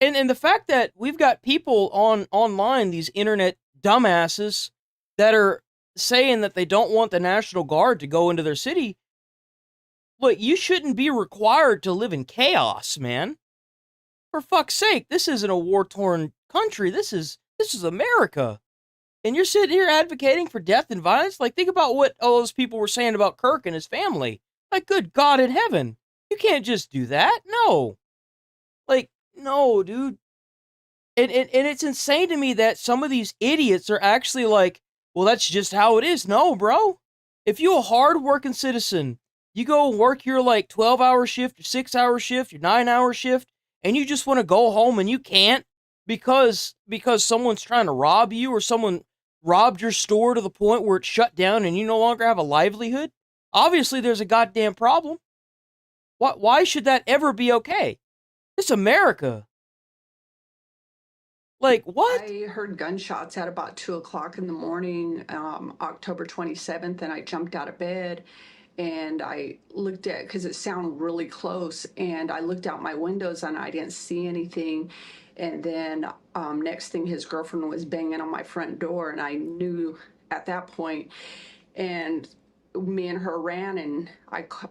And the fact that we've got people online, these internet dumbasses, that are saying that they don't want the National Guard to go into their city. Look, you shouldn't be required to live in chaos, man. For fuck's sake, this isn't a war-torn country. This is America. And you're sitting here advocating for death and violence? Like, think about what all those people were saying about Kirk and his family. Like, good God in heaven. You can't just do that. No. Like, no, dude. And it's insane to me that some of these idiots are actually like, well, that's just how it is. No, bro. If you're a hard-working citizen, you go work your, 12-hour shift, your 6-hour shift, your 9-hour shift, and you just want to go home and you can't because someone's trying to rob you or someone robbed your store to the point where it's shut down and you no longer have a livelihood, obviously there's a goddamn problem. Why should that ever be okay? It's America. Like, what? I heard gunshots at about 2 o'clock in the morning, October 27th, and I jumped out of bed. And I looked at, because it sounded really close, and I looked out my windows and I didn't see anything. And then next thing, his girlfriend was banging on my front door, and I knew at that point. And me and her ran, and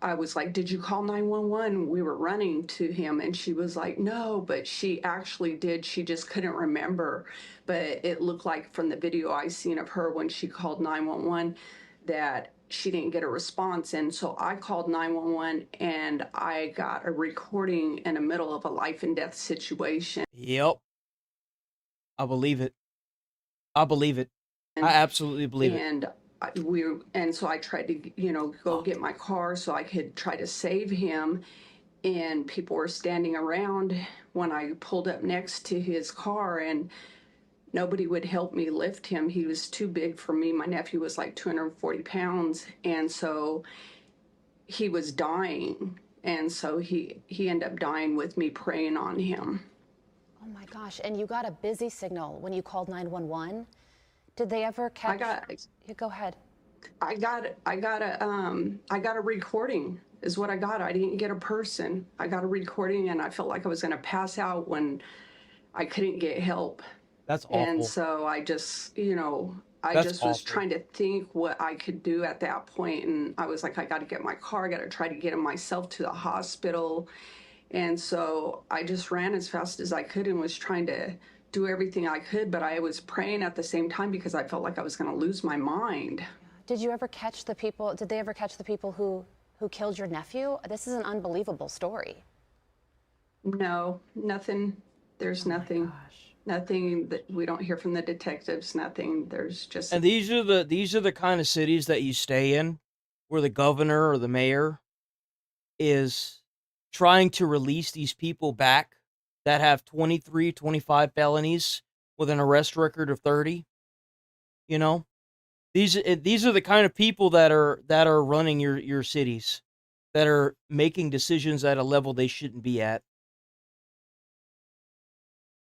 I was like, did you call 911? We were running to him, and she was like, no, but she actually did. She just couldn't remember. But it looked like from the video I seen of her when she called 911 that she didn't get a response. And so I called 911 and I got a recording in the middle of a life and death situation. Yep. I believe it. I believe it. I absolutely believe it. And so I tried to, go get my car so I could try to save him. And people were standing around when I pulled up next to his car, and nobody would help me lift him. He was too big for me. My nephew was like 240 pounds. And so he was dying. And so he ended up dying with me praying on him. Oh my gosh. And you got a busy signal when you called 911. Did they ever catch? Yeah, go ahead. I got a recording is what I got. I didn't get a person. I got a recording, and I felt like I was going to pass out when I couldn't get help. That's awful. And so I just, was trying to think what I could do at that point. And I was like, I got to get my car. I got to try to get him myself to the hospital. And so I just ran as fast as I could and was trying to do everything I could. But I was praying at the same time because I felt like I was going to lose my mind. Did you ever catch the people? Did they ever catch the people who killed your nephew? This is an unbelievable story. No, nothing. There's nothing. Nothing that we don't hear from the detectives. Nothing. There's just. And these are the kind of cities that you stay in, where the governor or the mayor is trying to release these people back that have 23, 25 felonies with an arrest record of 30. You know, these are the kind of people that are running your cities, that are making decisions at a level they shouldn't be at.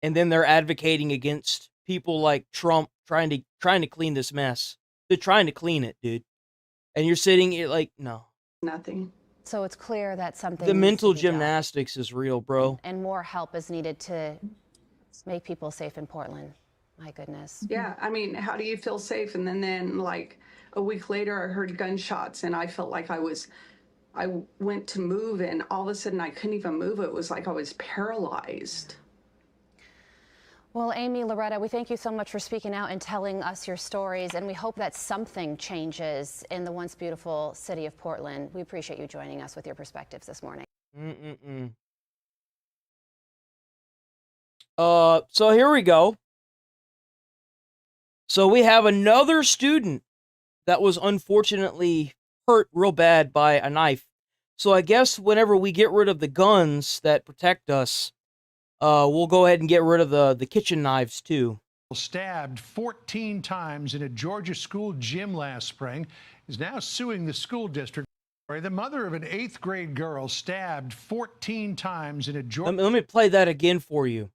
And then they're advocating against people like Trump trying to clean this mess. They're trying to clean it, dude. And you're sitting here like, no. Nothing. So it's clear that something. The needs mental to be done. gymnastics is real, bro. And more help is needed to make people safe in Portland. My goodness. Yeah, I mean, how do you feel safe? And then like a week later, I heard gunshots, and I felt like I went to move, and all of a sudden I couldn't even move. It was like I was paralyzed. Well, Amy, Loretta, we thank you so much for speaking out and telling us your stories, and we hope that something changes in the once beautiful city of Portland. We appreciate you joining us with your perspectives this morning. So here we go. So we have another student that was unfortunately hurt real bad by a knife. So I guess whenever we get rid of the guns that protect us, we'll go ahead and get rid of the kitchen knives too. Stabbed 14 times in a Georgia school gym last spring is now suing the school district. The mother of an 8th grade girl stabbed 14 times in a Georgia. Let me play that again for you.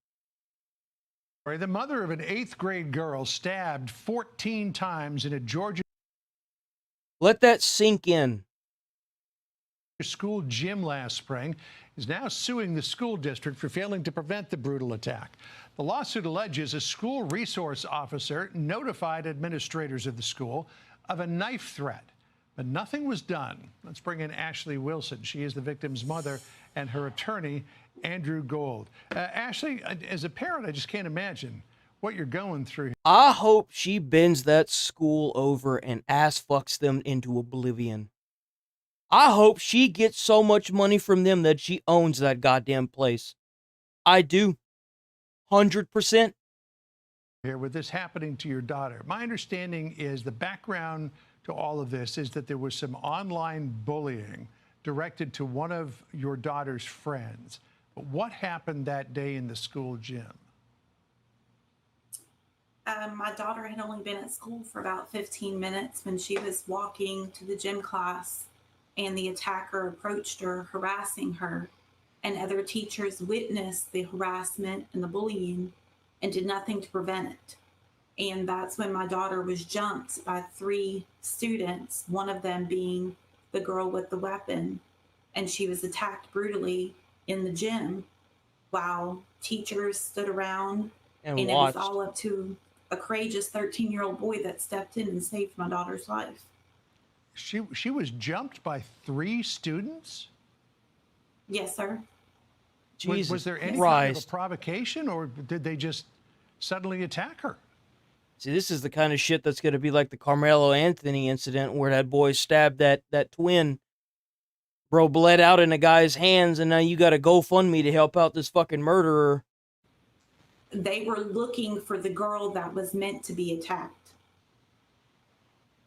The mother of an 8th grade girl stabbed 14 times in a Georgia. Let that sink in. School gym last spring is now suing the school district for failing to prevent the brutal attack. The lawsuit alleges a school resource officer notified administrators of the school of a knife threat, but nothing was done. Let's bring in Ashley Wilson. She is the victim's mother and her attorney, Andrew Gold. Ashley, as a parent, I just can't imagine what you're going through. I hope she bends that school over and ass fucks them into oblivion. I hope she gets so much money from them that she owns that goddamn place. I do. 100%. Here, with this happening to your daughter, my understanding is the background to all of this is that there was some online bullying directed to one of your daughter's friends. But what happened that day in the school gym? My daughter had only been at school for about 15 minutes when she was walking to the gym class, and the attacker approached her, harassing her, and other teachers witnessed the harassment and the bullying and did nothing to prevent it. And that's when my daughter was jumped by 3 students, one of them being the girl with the weapon, and she was attacked brutally in the gym while teachers stood around, and it was all up to a courageous 13-year-old boy that stepped in and saved my daughter's life. She was jumped by 3 students? Yes, sir. Was there any kind of a provocation, or did they just suddenly attack her? See, this is the kind of shit that's going to be like the Carmelo Anthony incident where that boy stabbed that twin. Bro bled out in a guy's hands, and now you got a GoFundMe to help out this fucking murderer. They were looking for the girl that was meant to be attacked.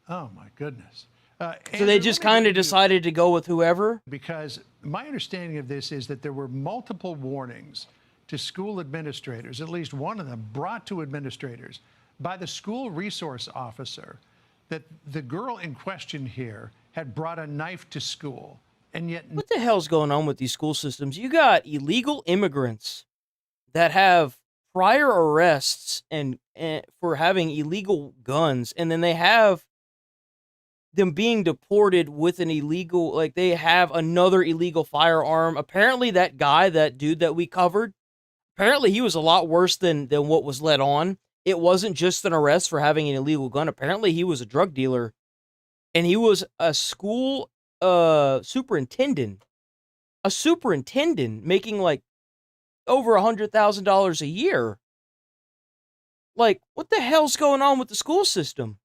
Oh, my goodness. So they just kind of decided to go with whoever? Because my understanding of this is that there were multiple warnings to school administrators, at least one of them brought to administrators by the school resource officer, that the girl in question here had brought a knife to school. And yet, what the hell's going on with these school systems? You got illegal immigrants that have prior arrests and for having illegal guns, and then they have them being deported with an illegal, like they have another illegal firearm. Apparently that guy, that dude that we covered, apparently he was a lot worse than what was let on. It wasn't just an arrest for having an illegal gun. Apparently he was a drug dealer, and he was a school superintendent making like over $100,000 a year. Like, what the hell's going on with the school system?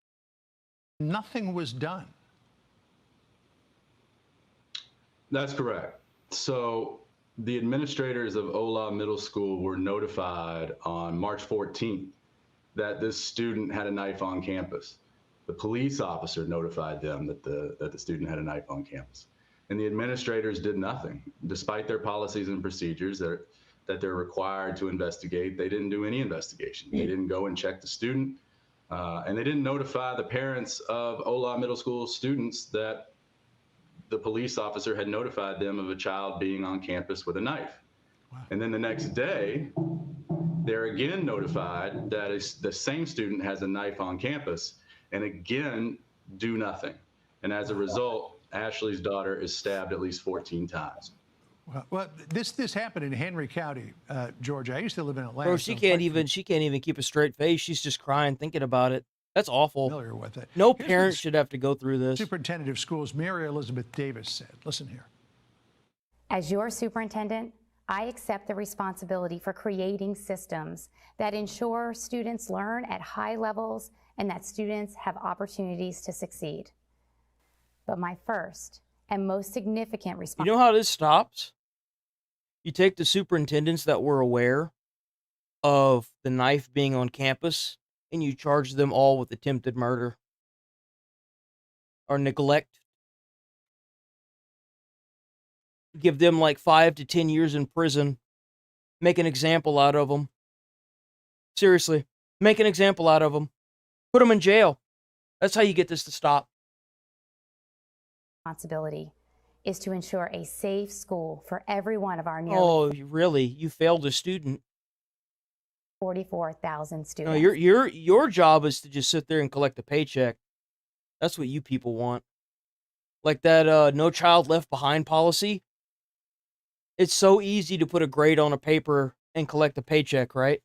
nothing was done. That's correct. So the administrators of Ola Middle School were notified on March 14th that this student had a knife on campus. The police officer notified them that the student had a knife on campus. And the administrators did nothing. Despite their policies and procedures that they're required to investigate, they didn't do any investigation. They didn't go and check the student. And they didn't notify the parents of Ola Middle School students that the police officer had notified them of a child being on campus with a knife. Wow. And then the next day, they're again notified that the same student has a knife on campus, and again, do nothing. And as a result, Ashley's daughter is stabbed at least 14 times. Well, this happened in Henry County, Georgia. I used to live in Atlanta. Bro, she can't even keep a straight face. She's just crying thinking about it. That's awful. Familiar with it. No parent should have to go through this. Superintendent of Schools Mary Elizabeth Davis said. Listen here. As your superintendent, I accept the responsibility for creating systems that ensure students learn at high levels and that students have opportunities to succeed. But my first and most significant You responsibility. know how this stops? You take the superintendents that were aware of the knife being on campus and you charge them all with attempted murder or neglect. Give them like 5 to 10 years in prison. Make an example out of them. Seriously, make an example out of them. Put them in jail. That's how you get this to stop. Responsibility is to ensure a safe school for every one of our nearly Oh, really? You failed a student. 44,000 No, students. your job is to just sit there and collect a paycheck. That's what you people want. Like that no child left behind policy. It's so easy to put a grade on a paper and collect a paycheck, right?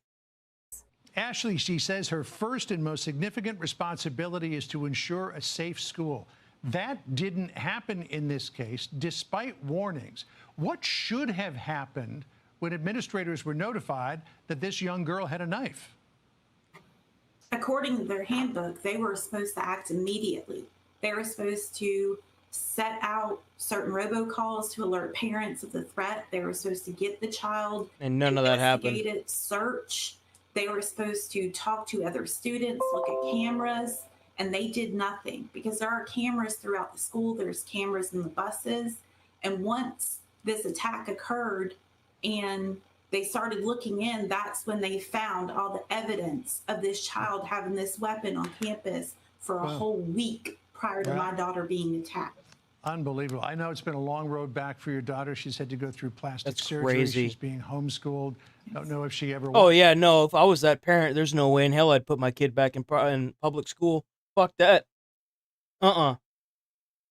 Ashley, she says her first and most significant responsibility is to ensure a safe school. That didn't happen in this case, despite warnings. What should have happened when administrators were notified that this young girl had a knife? According to their handbook, they were supposed to act immediately. They were supposed to set out certain robocalls to alert parents of the threat. They were supposed to get the child. And none of that happened. Investigated, search. They were supposed to talk to other students, look at cameras, and they did nothing because there are cameras throughout the school. There's cameras in the buses. And once this attack occurred and they started looking in, that's when they found all the evidence of this child having this weapon on campus for a whole week prior to my daughter being attacked. Unbelievable. I know it's been a long road back for your daughter. She's had to go through plastic surgery. Crazy. She's being homeschooled. Don't know if she ever Oh, yeah, no. If I was that parent, there's no way in hell I'd put my kid back in public school. Fuck that. The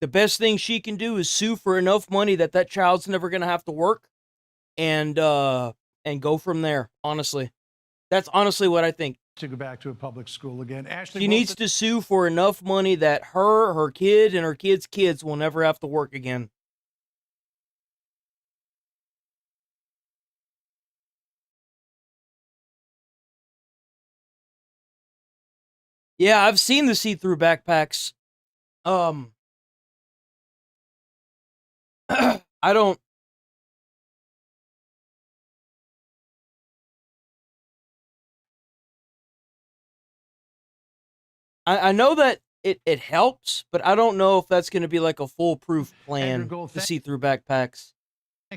best thing she can do is sue for enough money that child's never going to have to work and go from there, honestly. That's honestly what I think. To go back to a public school again. Ashley, She needs to sue for enough money that her kid, and her kid's kids will never have to work again. Yeah, I've seen the see-through backpacks. I don't. I know that it helps, but I don't know if that's going to be like a foolproof plan to see through backpacks.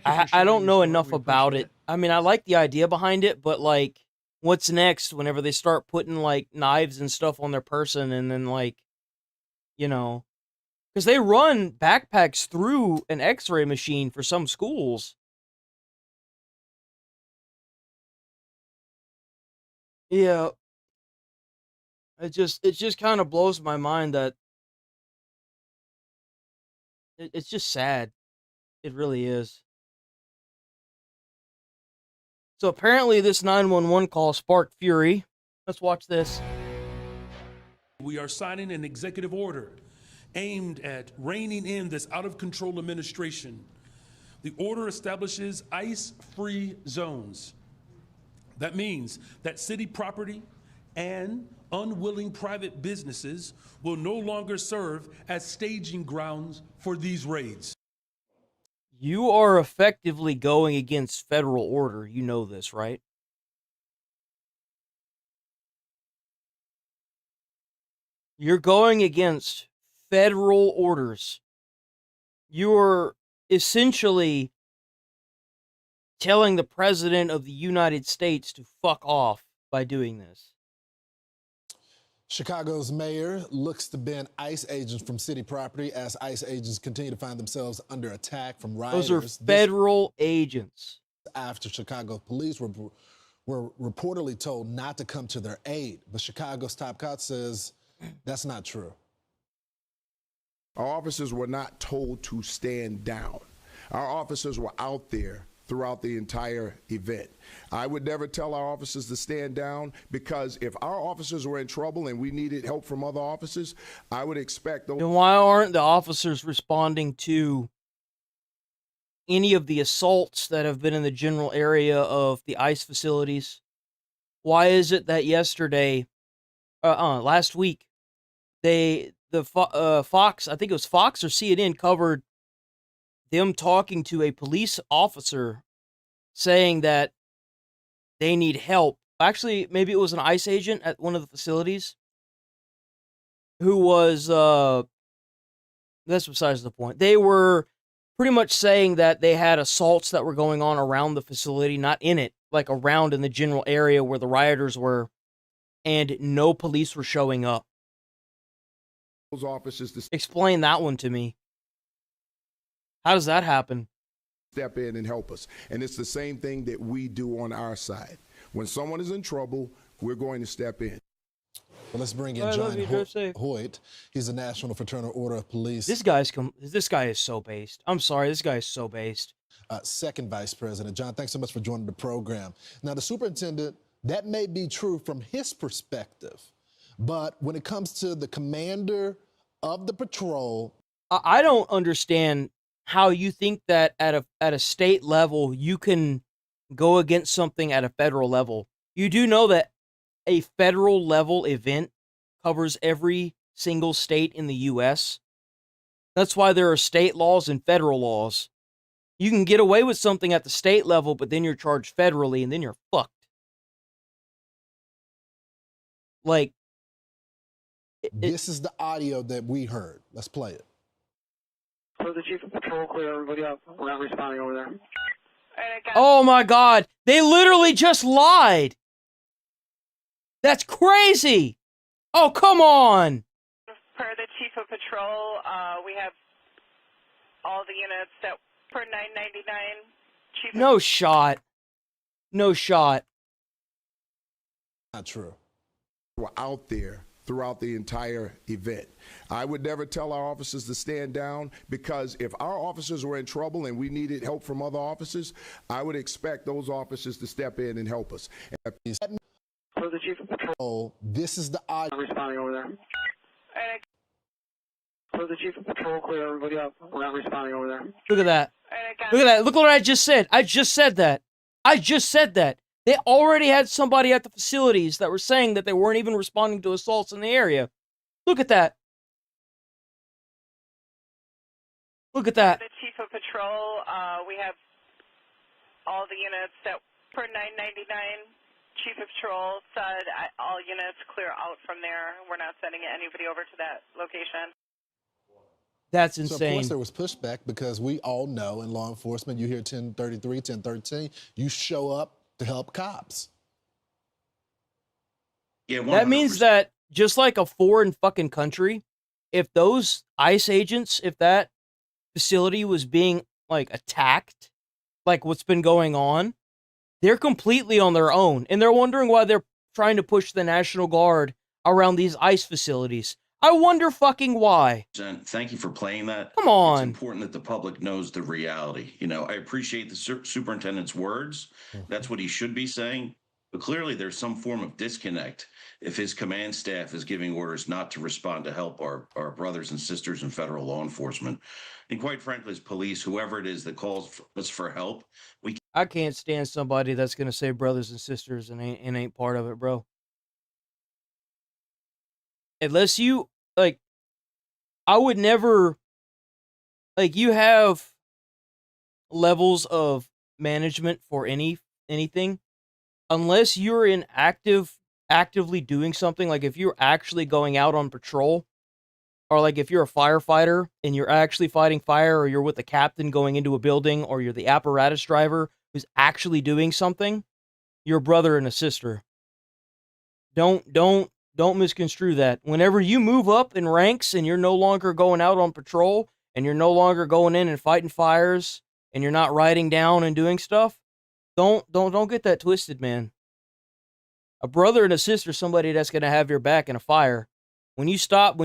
I don't know enough about it. I mean, I like the idea behind it, but like, what's next whenever they start putting like knives and stuff on their person and then like, you know, because they run backpacks through an x-ray machine for some schools. Yeah. It just kind of blows my mind that it's just sad. It really is. So apparently this 911 call sparked fury. Let's watch this. We are signing an executive order aimed at reining in this out-of-control administration. The order establishes ICE-free zones. That means that city property and unwilling private businesses will no longer serve as staging grounds for these raids. You are effectively going against federal order. You know this, right? You're going against federal orders. You're essentially telling the president of the United States to fuck off by doing this. Chicago's mayor looks to ban ICE agents from city property as ICE agents continue to find themselves under attack from rioters. Those are federal agents. After Chicago police were reportedly told not to come to their aid, but Chicago's top cop says that's not true. Our officers were not told to stand down. Our officers were out there throughout the entire event. I would never tell our officers to stand down, because if our officers were in trouble and we needed help from other officers, I would expect those. Then why aren't the officers responding to any of the assaults that have been in the general area of the ICE facilities? Why is it that last week, Fox, I think it was Fox or CNN, covered them talking to a police officer saying that they need help. Actually, maybe it was an ICE agent at one of the facilities who was, that's besides the point. They were pretty much saying that they had assaults that were going on around the facility, not in it, like around in the general area where the rioters were, and no police were showing up. Those officers to explain that one to me. How does that happen? Step in and help us. And it's the same thing that we do on our side. When someone is in trouble, we're going to step in. Well, let's bring in John Hoyt. He's the National Fraternal Order of Police. This guy is so based. I'm sorry, this guy is so based. Second Vice President. John, thanks so much for joining the program. Now, the superintendent, that may be true from his perspective, but when it comes to the commander of the patrol, I don't understand how you think that at a state level you can go against something at a federal level. You do know that a federal level event covers every single state in the U.S. That's why there are state laws and federal laws. You can get away with something at the state level, but then you're charged federally, and then you're fucked. Like, this is the audio that we heard. Let's play it. So the chief of patrol, clear everybody up. We're not responding over there. Oh my God, they literally just lied. That's crazy. Oh, come on. Per the chief of patrol, we have all the units that for 999. No shot. No shot. Not true. We're out there throughout the entire event. I would never tell our officers to stand down, because if our officers were in trouble and we needed help from other officers, I would expect those officers to step in and help us. So the chief of patrol. This is the audio. Not responding over there. So the chief of patrol, clear everybody up. We're not responding over there. Look at that. Look at that. Look what I just said. I just said that. They already had somebody at the facilities that were saying that they weren't even responding to assaults in the area. Look at that. Look at that. The Chief of Patrol, we have all the units that for 999. Chief of Patrol said all units clear out from there. We're not sending anybody over to that location. That's So, of insane. course, there was pushback because we all know in law enforcement, you hear 1033, 1013, you show up to help cops. Yeah, That means that just like a foreign fucking country, if those ICE agents, if that facility was being like attacked, like what's been going on, they're completely on their own, and they're wondering why they're trying to push the National Guard around these ICE facilities. I wonder fucking why. Thank you for playing that. Come on. It's important that the public knows the reality. You know, I appreciate the superintendent's words. That's what he should be saying. But clearly there's some form of disconnect if his command staff is giving orders not to respond to help our brothers and sisters in federal law enforcement. And quite frankly, as police, whoever it is that calls us for help, I can't stand somebody that's going to say brothers and sisters and ain't part of it, bro. Unless you, like, I would never, like, you have levels of management for anything. Unless you're in actively doing something, like if you're actually going out on patrol, or like if you're a firefighter and you're actually fighting fire, or you're with the captain going into a building, or you're the apparatus driver who's actually doing something, you're a brother and a sister. Don't misconstrue that. Whenever you move up in ranks and you're no longer going out on patrol, and you're no longer going in and fighting fires, and you're not riding down and doing stuff, don't get that twisted, man. A brother and a sister is somebody that's gonna have your back in a fire. When you stop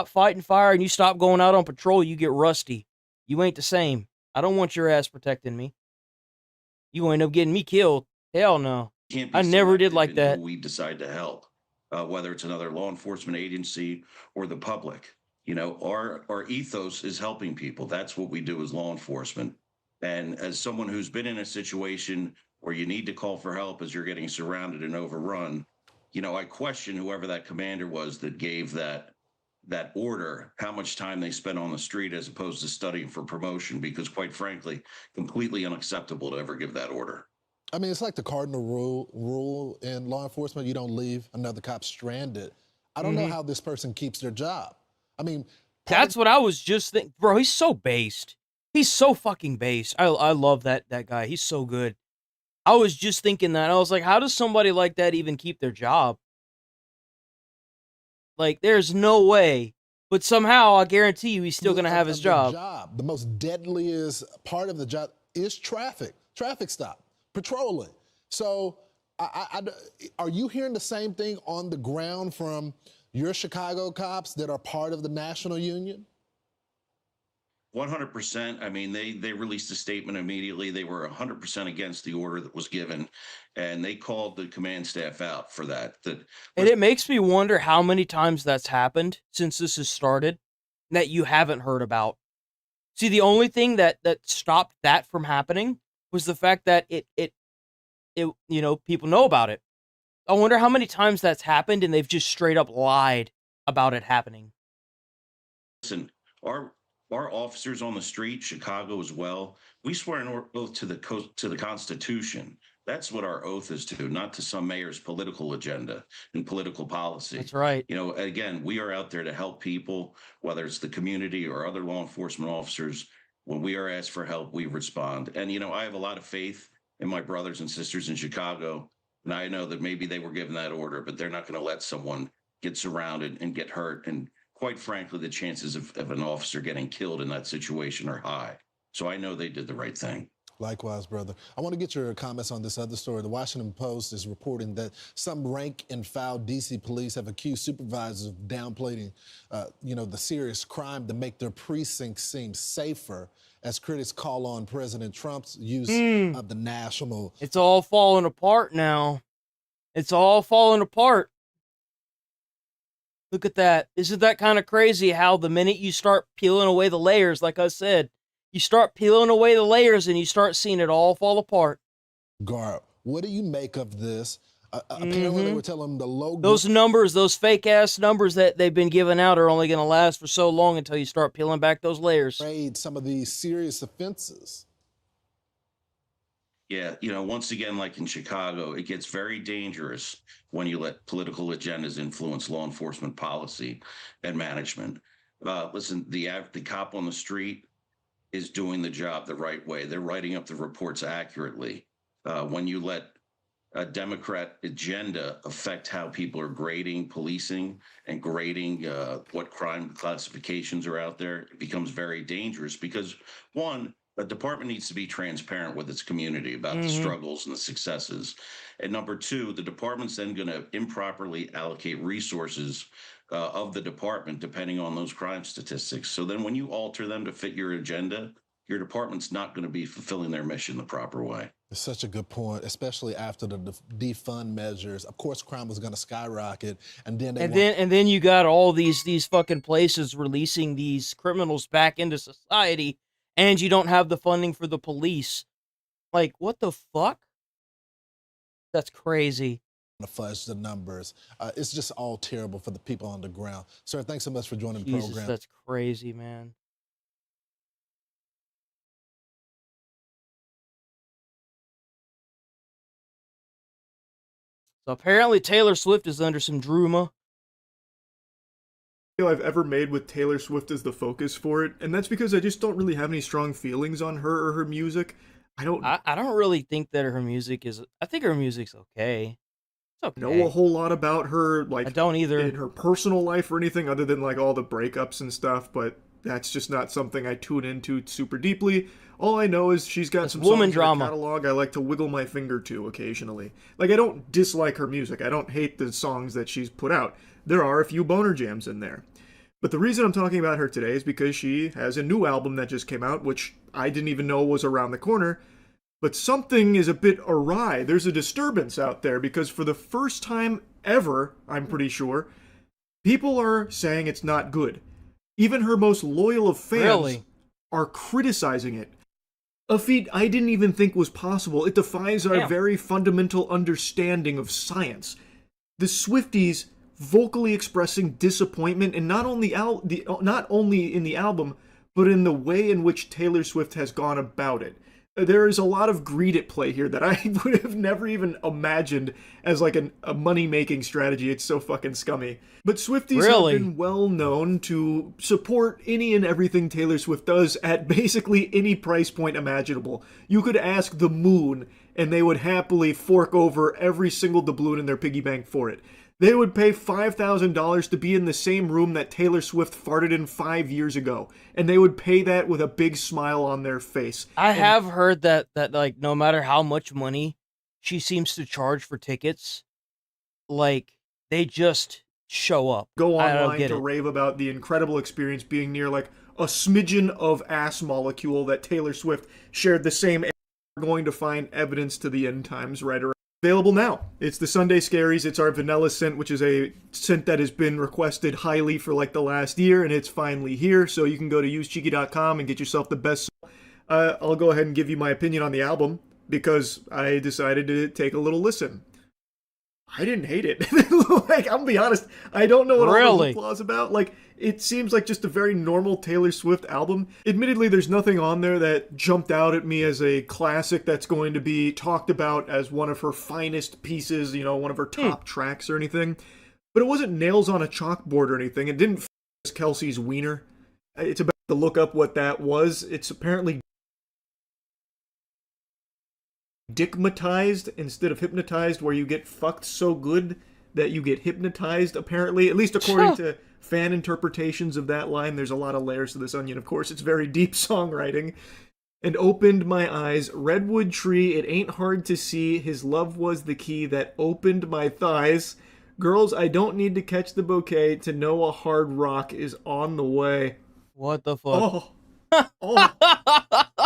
fighting fire and you stop going out on patrol, you get rusty. You ain't the same. I don't want your ass protecting me. You end up getting me killed. Hell no. I never did like that. we decide to help, whether it's another law enforcement agency or the public. You know, our ethos is helping people. That's what we do as law enforcement. And as someone who's been in a situation where you need to call for help as you're getting surrounded and overrun, you know, I question whoever that commander was that gave that order, how much time they spent on the street as opposed to studying for promotion, because quite frankly, completely unacceptable to ever give that order. I mean, it's like the cardinal rule in law enforcement. You don't leave another cop stranded. I don't know how this person keeps their job. I mean, that's what I was just thinking. Bro, he's so based. He's so fucking based. I love that guy. He's so good. I was just thinking that. I was like, how does somebody like that even keep their job? Like, there's no way. But somehow, I guarantee you, he's still going to have his job. The most deadliest part of the job is traffic stop, patrolling. So, are you hearing the same thing on the ground from your Chicago cops that are part of the national union? 100%. I mean, they released a statement immediately. They were 100% against the order that was given, and they called the command staff out for that. And it makes me wonder how many times that's happened since this has started that you haven't heard about. See, the only thing that stopped that from happening was the fact that it you know, people know about it. I wonder how many times that's happened and they've just straight up lied about it happening. Listen, our officers on the street, Chicago as well, we swear an oath to the Constitution. That's what our oath is to, not to some mayor's political agenda and political policy. That's right. You know, again, we are out there to help people, whether it's the community or other law enforcement officers. When we are asked for help, we respond. And, you know, I have a lot of faith in my brothers and sisters in Chicago. And I know that maybe they were given that order, but they're not going to let someone get surrounded and get hurt. And quite frankly, the chances of an officer getting killed in that situation are high. So I know they did the right thing. Likewise, brother. I want to get your comments on this other story. The Washington Post is reporting that some rank and file D.C. police have accused supervisors of downplaying, the serious crime to make their precincts seem safer, as critics call on President Trump's use of the national. It's all falling apart now. It's all falling apart. Look at that. Isn't that kind of crazy how the minute you start peeling away the layers, like I said, you start peeling away the layers and you start seeing it all fall apart. Gar, What do you make of this? Apparently, they were telling them the low. Those numbers, those fake ass numbers that they've been giving out, are only going to last for so long until you start peeling back those layers. Some of these serious offenses. Yeah, once again, like in Chicago, it gets very dangerous when you let political agendas influence law enforcement policy and management. Listen, the cop on the street is doing the job the right way. They're writing up the reports accurately. When you let a Democrat agenda affect how people are grading policing and grading what crime classifications are out there, it becomes very dangerous because, one, a department needs to be transparent with its community about the struggles and the successes. And number two, the department's then going to improperly allocate resources of the department depending on those crime statistics. So then when you alter them to fit your agenda, your department's not going to be fulfilling their mission the proper way. It's such a good point, especially after the defund measures. Of course, crime was going to skyrocket, and then you got all these fucking places releasing these criminals back into society, and you don't have the funding for the police. Like, what the fuck? That's crazy. To fudge the numbers. It's just all terrible for the people on the ground. Sir, thanks so much for joining the program. That's crazy, man. So apparently Taylor Swift is under some drama. I've ever made with Taylor Swift as the focus for it, and that's because I just don't really have any strong feelings on her or her music. I don't really think that her music is. I think her music's okay. It's okay. Know a whole lot about her, like I don't either in her personal life or anything other than like all the breakups and stuff. But that's just not something I tune into super deeply. All I know is she's got some woman songs drama in her catalog I like to wiggle my finger to occasionally. Like, I don't dislike her music. I don't hate the songs that she's put out. There are a few boner jams in there. But the reason I'm talking about her today is because she has a new album that just came out, which I didn't even know was around the corner. But something is a bit awry. There's a disturbance out there because for the first time ever, I'm pretty sure, people are saying it's not good. Even her most loyal of fans are criticizing it. A feat I didn't even think was possible. It defies our very fundamental understanding of science. The Swifties vocally expressing disappointment, and not only in the album, but in the way in which Taylor Swift has gone about it. There is a lot of greed at play here that I would have never even imagined as like a money-making strategy. It's so fucking scummy. But Swifties have been well known to support any and everything Taylor Swift does at basically any price point imaginable. You could ask the moon, and they would happily fork over every single doubloon in their piggy bank for it. They would pay $5,000 to be in the same room that Taylor Swift farted in 5 years ago, and they would pay that with a big smile on their face. I have heard that like no matter how much money she seems to charge for tickets, like they just show up. Go online to rave about the incredible experience being near like a smidgen of ass molecule that Taylor Swift shared the same. We're going to find evidence to the end times right around. Available now. It's the Sunday Scaries. It's our vanilla scent, which is a scent that has been requested highly for like the last year, and it's finally here. So you can go to usecheeky.com and get yourself the best. I'll go ahead and give you my opinion on the album because I decided to take a little listen. I didn't hate it. Like, I'm gonna be honest, I don't know what all those applause about. Like, it seems like just a very normal Taylor Swift album. Admittedly, there's nothing on there that jumped out at me as a classic that's going to be talked about as one of her finest pieces, you know, one of her top tracks or anything. But it wasn't nails on a chalkboard or anything. It didn't Kelsey's wiener. It's about to look up what that was. It's apparently dickmatized instead of hypnotized, where you get fucked so good that you get hypnotized, apparently, at least according to fan interpretations of that line. There's a lot of layers to this onion, of course. It's very deep songwriting. And opened my eyes, redwood tree, it ain't hard to see, his love was the key that opened my thighs. Girls, I don't need to catch the bouquet to know a hard rock is on the way. What the fuck?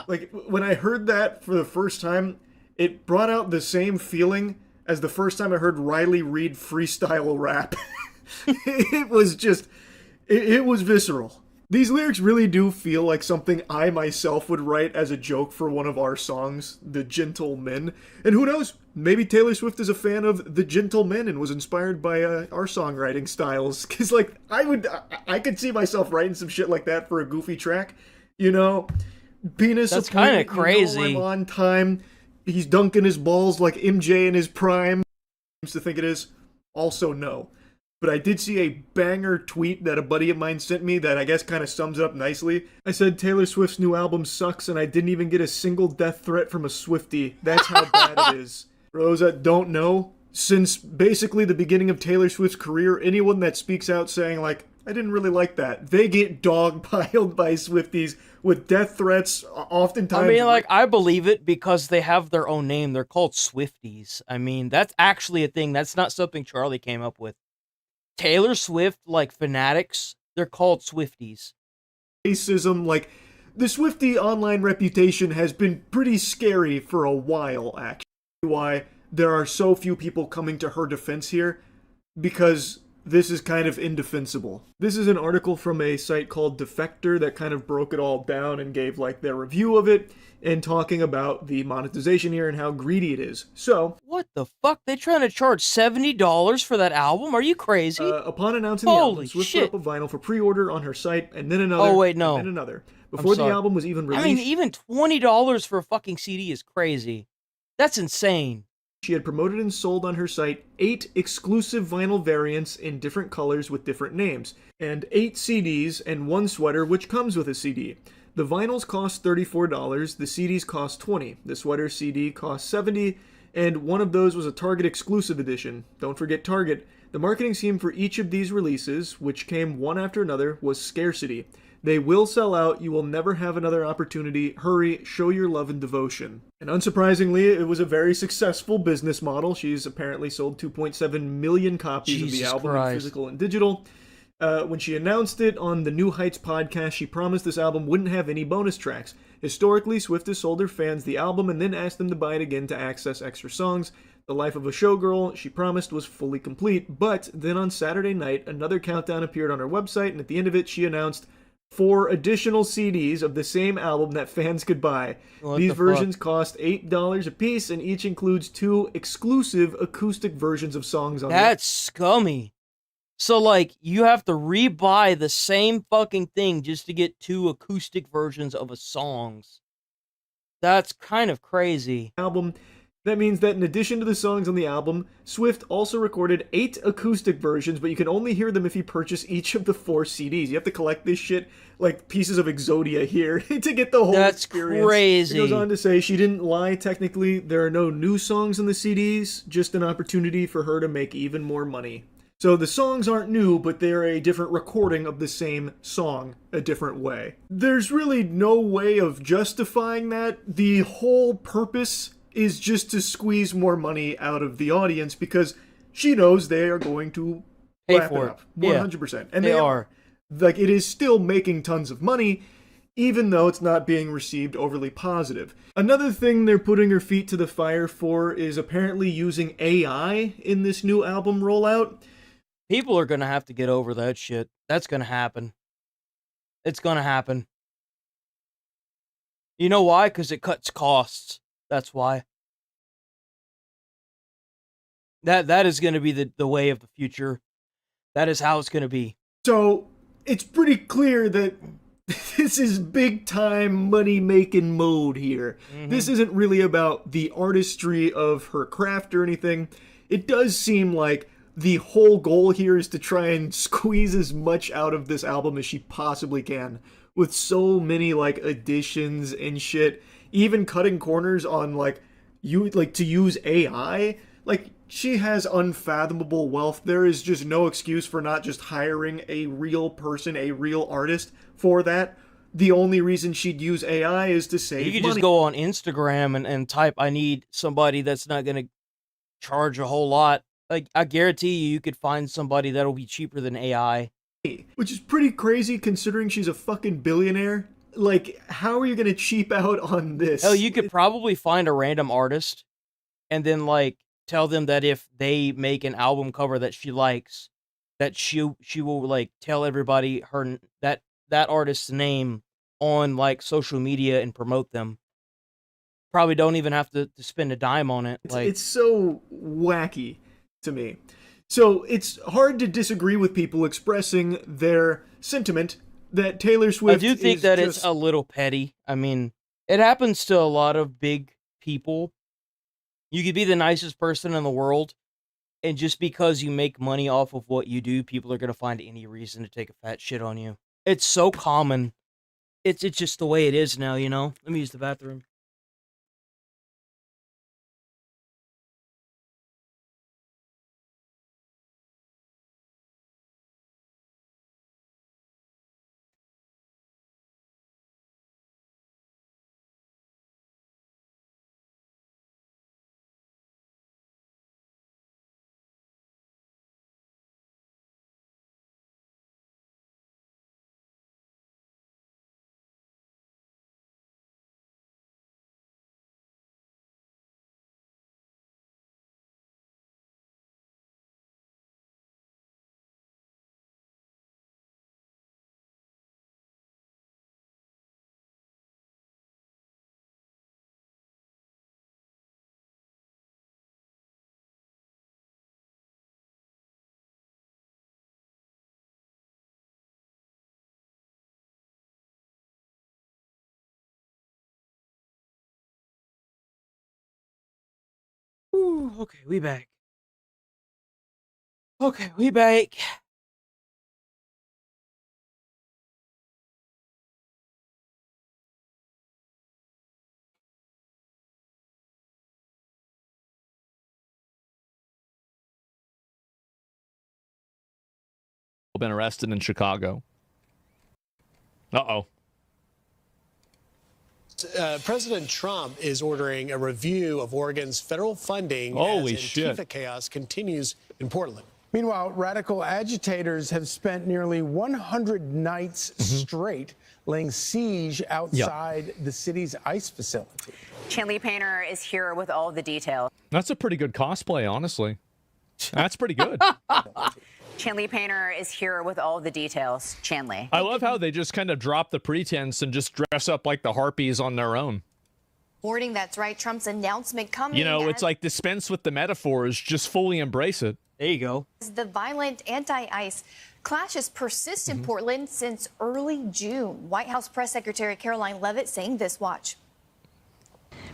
Like, when I heard that for the first time, it brought out the same feeling as the first time I heard Riley Reid freestyle rap. It was just, it was visceral. These lyrics really do feel like something I myself would write as a joke for one of our songs, The Gentlemen. And who knows, maybe Taylor Swift is a fan of The Gentlemen and was inspired by our songwriting styles. Because, like, I could see myself writing some shit like that for a goofy track. You know, penis. That's kind of crazy. You know, I'm on time. He's dunking his balls like MJ in his prime. Seems to think it is. Also, no. But I did see a banger tweet that a buddy of mine sent me that I guess kind of sums it up nicely. I said, Taylor Swift's new album sucks, and I didn't even get a single death threat from a Swiftie. That's how bad it is. For those that don't know, since basically the beginning of Taylor Swift's career, anyone that speaks out saying, like, I didn't really like that, they get dogpiled by Swifties with death threats, oftentimes. I mean, like, I believe it because they have their own name. They're called Swifties. I mean, that's actually a thing. That's not something Charlie came up with. Taylor Swift, like, fanatics, they're called Swifties. Racism, like, the Swiftie online reputation has been pretty scary for a while, actually. Why there are so few people coming to her defense here, because this is kind of indefensible. This is an article from a site called Defector that kind of broke it all down and gave, like, their review of it, and talking about the monetization here and how greedy it is. So, what the fuck? They trying to charge $70 for that album? Are you crazy? Upon announcing the album, Swift put up a vinyl for pre-order on her site, and then another, and then another. Before the album was even released. I mean, even $20 for a fucking CD is crazy. That's insane. She had promoted and sold on her site 8 exclusive vinyl variants in different colors with different names, and 8 CDs and 1 sweater which comes with a CD. The vinyls cost $34, the CDs cost $20, the sweater CD cost $70, and one of those was a Target exclusive edition. Don't forget Target. The marketing scheme for each of these releases, which came one after another, was scarcity. They will sell out, you will never have another opportunity, hurry, show your love and devotion. And unsurprisingly, it was a very successful business model. She's apparently sold 2.7 million copies of the album in physical and digital. When she announced it on the New Heights podcast, she promised this album wouldn't have any bonus tracks. Historically, Swift has sold her fans the album and then asked them to buy it again to access extra songs. The Life of a Showgirl, she promised, was fully complete, but then on Saturday night, another countdown appeared on her website, and at the end of it, she announced 4 additional CDs of the same album that fans could buy. These versions cost $8 a piece, and each includes 2 exclusive acoustic versions of songs on That's scummy. So, like, you have to re-buy the same fucking thing just to get 2 acoustic versions of a songs. That's kind of crazy. Album. That means that in addition to the songs on the album, Swift also recorded 8 acoustic versions, but you can only hear them if you purchase each of the 4 CDs. You have to collect this shit like pieces of Exodia here to get the whole experience. That's crazy. It goes on to say she didn't lie technically. There are no new songs on the CDs, just an opportunity for her to make even more money. So the songs aren't new, but they're a different recording of the same song, a different way. There's really no way of justifying that. The whole purpose is just to squeeze more money out of the audience because she knows they are going to pay wrap for it up 100%. Yeah, And they are. Like, it is still making tons of money, even though it's not being received overly positive. Another thing they're putting her feet to the fire for is apparently using AI in this new album rollout. People are going to have to get over that shit. That's going to happen. It's going to happen. You know why? Because it cuts costs. That's why. That is going to be the way of the future. That is how it's going to be. So, it's pretty clear that this is big time money making mode here. Mm-hmm. This isn't really about the artistry of her craft or anything. It does seem like the whole goal here is to try and squeeze as much out of this album as she possibly can, with so many like additions and shit, even cutting corners on to use AI. Like, she has unfathomable wealth. There is just no excuse for not just hiring a real person, a real artist for that. The only reason she'd use AI is to save money. You could just go on Instagram and type, I need somebody that's not going to charge a whole lot. Like, I guarantee you could find somebody that'll be cheaper than AI. Which is pretty crazy considering she's a fucking billionaire. Like, how are you going to cheap out on this? Hell, you could probably find a random artist and then, like, tell them that if they make an album cover that she likes, that she will, like, tell everybody that that artist's name on like social media and promote them. Probably don't even have to spend a dime on it. It's so wacky to me. So it's hard to disagree with people expressing their sentiment that Taylor Swift I do think that it's a little petty. I mean, it happens to a lot of big people. You could be the nicest person in the world, and just because you make money off of what you do, people are going to find any reason to take a fat shit on you. It's so common. It's just the way it is now, you know? Let me use the bathroom. Ooh, okay, we back. Okay, we back. Been arrested in Chicago. Uh-oh. President Trump is ordering a review of Oregon's federal funding Holy as shit. Antifa chaos continues in Portland. Meanwhile, radical agitators have spent nearly 100 nights straight laying siege outside the city's ICE facility. Chandler Painter is here with all the details. That's a pretty good cosplay, honestly. That's pretty good. Chandler Painter is here with all the details. Chandler. I love how they just kind of drop the pretense and just dress up like the Harpies on their own. Morning, that's right. Trump's announcement coming. You know, it's like dispense with the metaphors, just fully embrace it. There you go. The violent anti-ICE clashes persist in Portland since early June. White House Press Secretary Caroline Leavitt saying this, watch.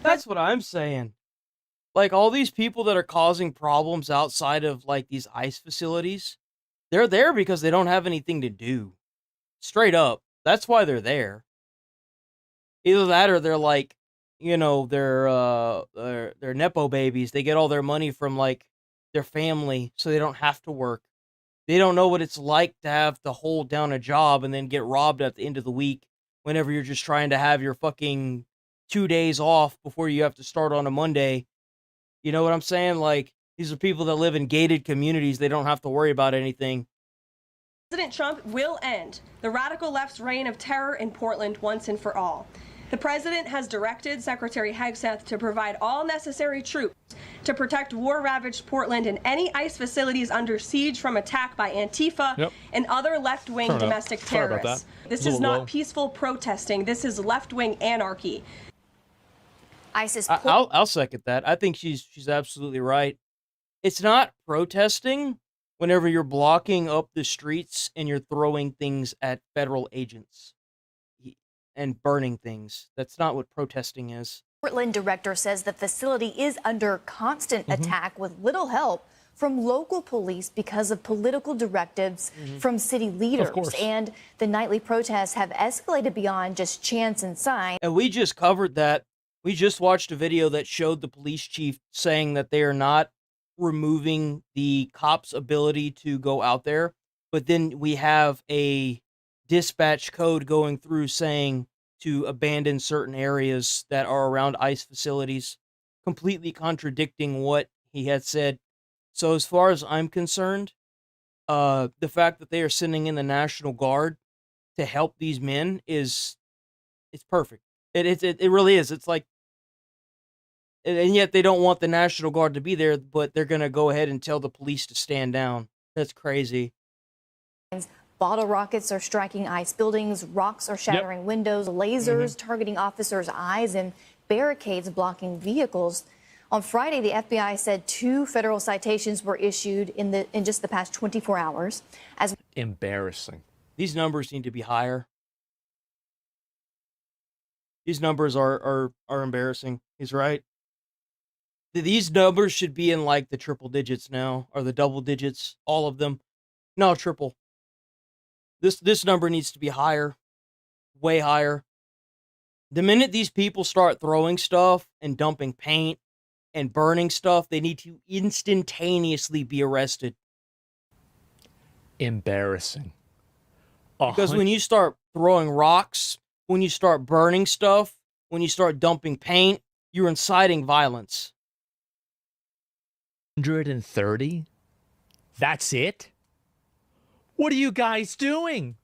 That's what I'm saying. Like, all these people that are causing problems outside of, like, these ICE facilities, they're there because they don't have anything to do. Straight up. That's why they're there. Either that or they're, like, you know, they're Nepo babies. They get all their money from, like, their family, so they don't have to work. They don't know what it's like to have to hold down a job and then get robbed at the end of the week whenever you're just trying to have your fucking 2 days off before you have to start on a Monday. You know what I'm saying? Like, these are people that live in gated communities. They don't have to worry about anything. President Trump will end the radical left's reign of terror in Portland once and for all. The president has directed Secretary Hegseth to provide all necessary troops to protect war-ravaged Portland and any ICE facilities under siege from attack by Antifa and other left-wing domestic terrorists. This is not peaceful protesting. This is left-wing anarchy. ISIS. I'll second that. I think she's absolutely right. It's not protesting whenever you're blocking up the streets and you're throwing things at federal agents and burning things. That's not what protesting is. Portland director says the facility is under constant attack with little help from local police because of political directives from city leaders. And the nightly protests have escalated beyond just chants and signs. And we just covered that. We just watched a video that showed the police chief saying that they are not removing the cops' ability to go out there. But then we have a dispatch code going through saying to abandon certain areas that are around ICE facilities, completely contradicting what he had said. So as far as I'm concerned, the fact that they are sending in the National Guard to help these men it's perfect. It really is. It's like, and yet they don't want the National Guard to be there, but they're going to go ahead and tell the police to stand down. That's crazy. Bottle rockets are striking ICE buildings, rocks are shattering windows, lasers targeting officers' eyes, and barricades blocking vehicles. On Friday, the FBI said 2 federal citations were issued in just the past 24 hours. As Embarrassing. These numbers need to be higher. These numbers are embarrassing. He's right. These numbers should be in like the triple digits now, or the double digits, all of them. No, triple. This number needs to be higher, way higher. The minute these people start throwing stuff and dumping paint and burning stuff, they need to instantaneously be arrested. Embarrassing. Because when you start throwing rocks, when you start burning stuff, when you start dumping paint, you're inciting violence. 130? That's it? What are you guys doing?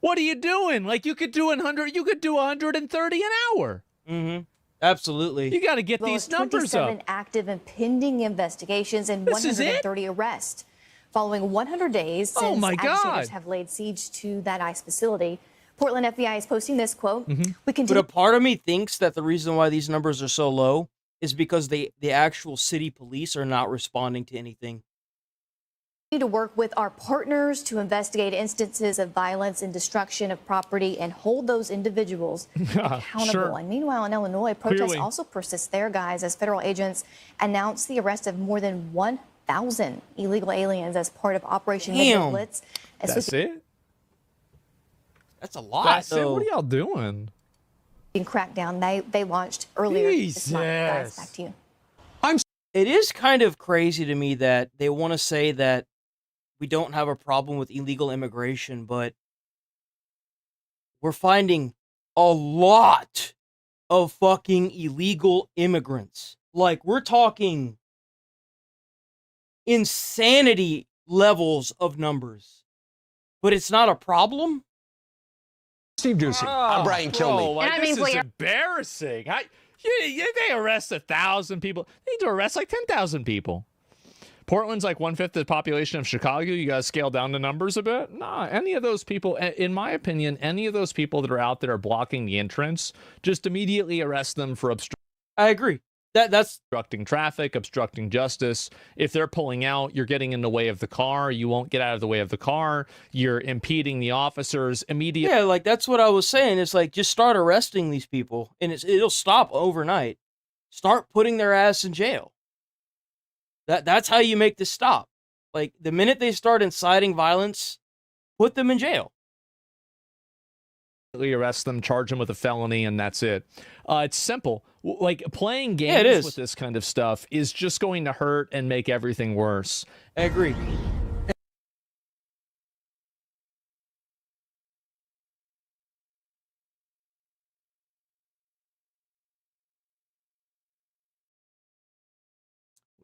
What are you doing? Like, you could do 100, you could do 130 an hour. Mm-hmm. Absolutely. You got to get these numbers up. 27 active and pending investigations and 130 arrests. Following 100 days since agitators have laid siege to that ICE facility. Portland FBI is posting this quote. We continue. But a part of me thinks that the reason why these numbers are so low is because the actual city police are not responding to anything. We need to work with our partners to investigate instances of violence and destruction of property and hold those individuals accountable. And meanwhile, in Illinois, protests also persist there, guys, as federal agents announced the arrest of more than 1,000 illegal aliens as part of Operation Midnight Blitz. That's it? That's a lot, That's it? What are y'all doing? Crackdown they launched earlier this month. Guys, back to you. It is kind of crazy to me that they want to say that we don't have a problem with illegal immigration, but we're finding a lot of fucking illegal immigrants. Like, we're talking insanity levels of numbers, but it's not a problem. Steve Ducey. I'm Brian Kilmeade. Like, this is embarrassing. They arrest 1,000 people. They need to arrest like 10,000 people. Portland's like 1/5 the population of Chicago. You got to scale down the numbers a bit. Nah, any of those people, in my opinion, any of those people that are out there blocking the entrance, just immediately arrest them for obstruction. I agree. That's obstructing traffic, obstructing justice. If they're pulling out, you're getting in the way of the car. You won't get out of the way of the car. You're impeding the officers immediately. Yeah, like that's what I was saying. It's like, just start arresting these people and it'll stop overnight. Start putting their ass in jail. That's how you make this stop. Like, the minute they start inciting violence, put them in jail. Arrest them, charge them with a felony, and that's it. It's simple. Like, playing games with this kind of stuff is just going to hurt and make everything worse. I agree.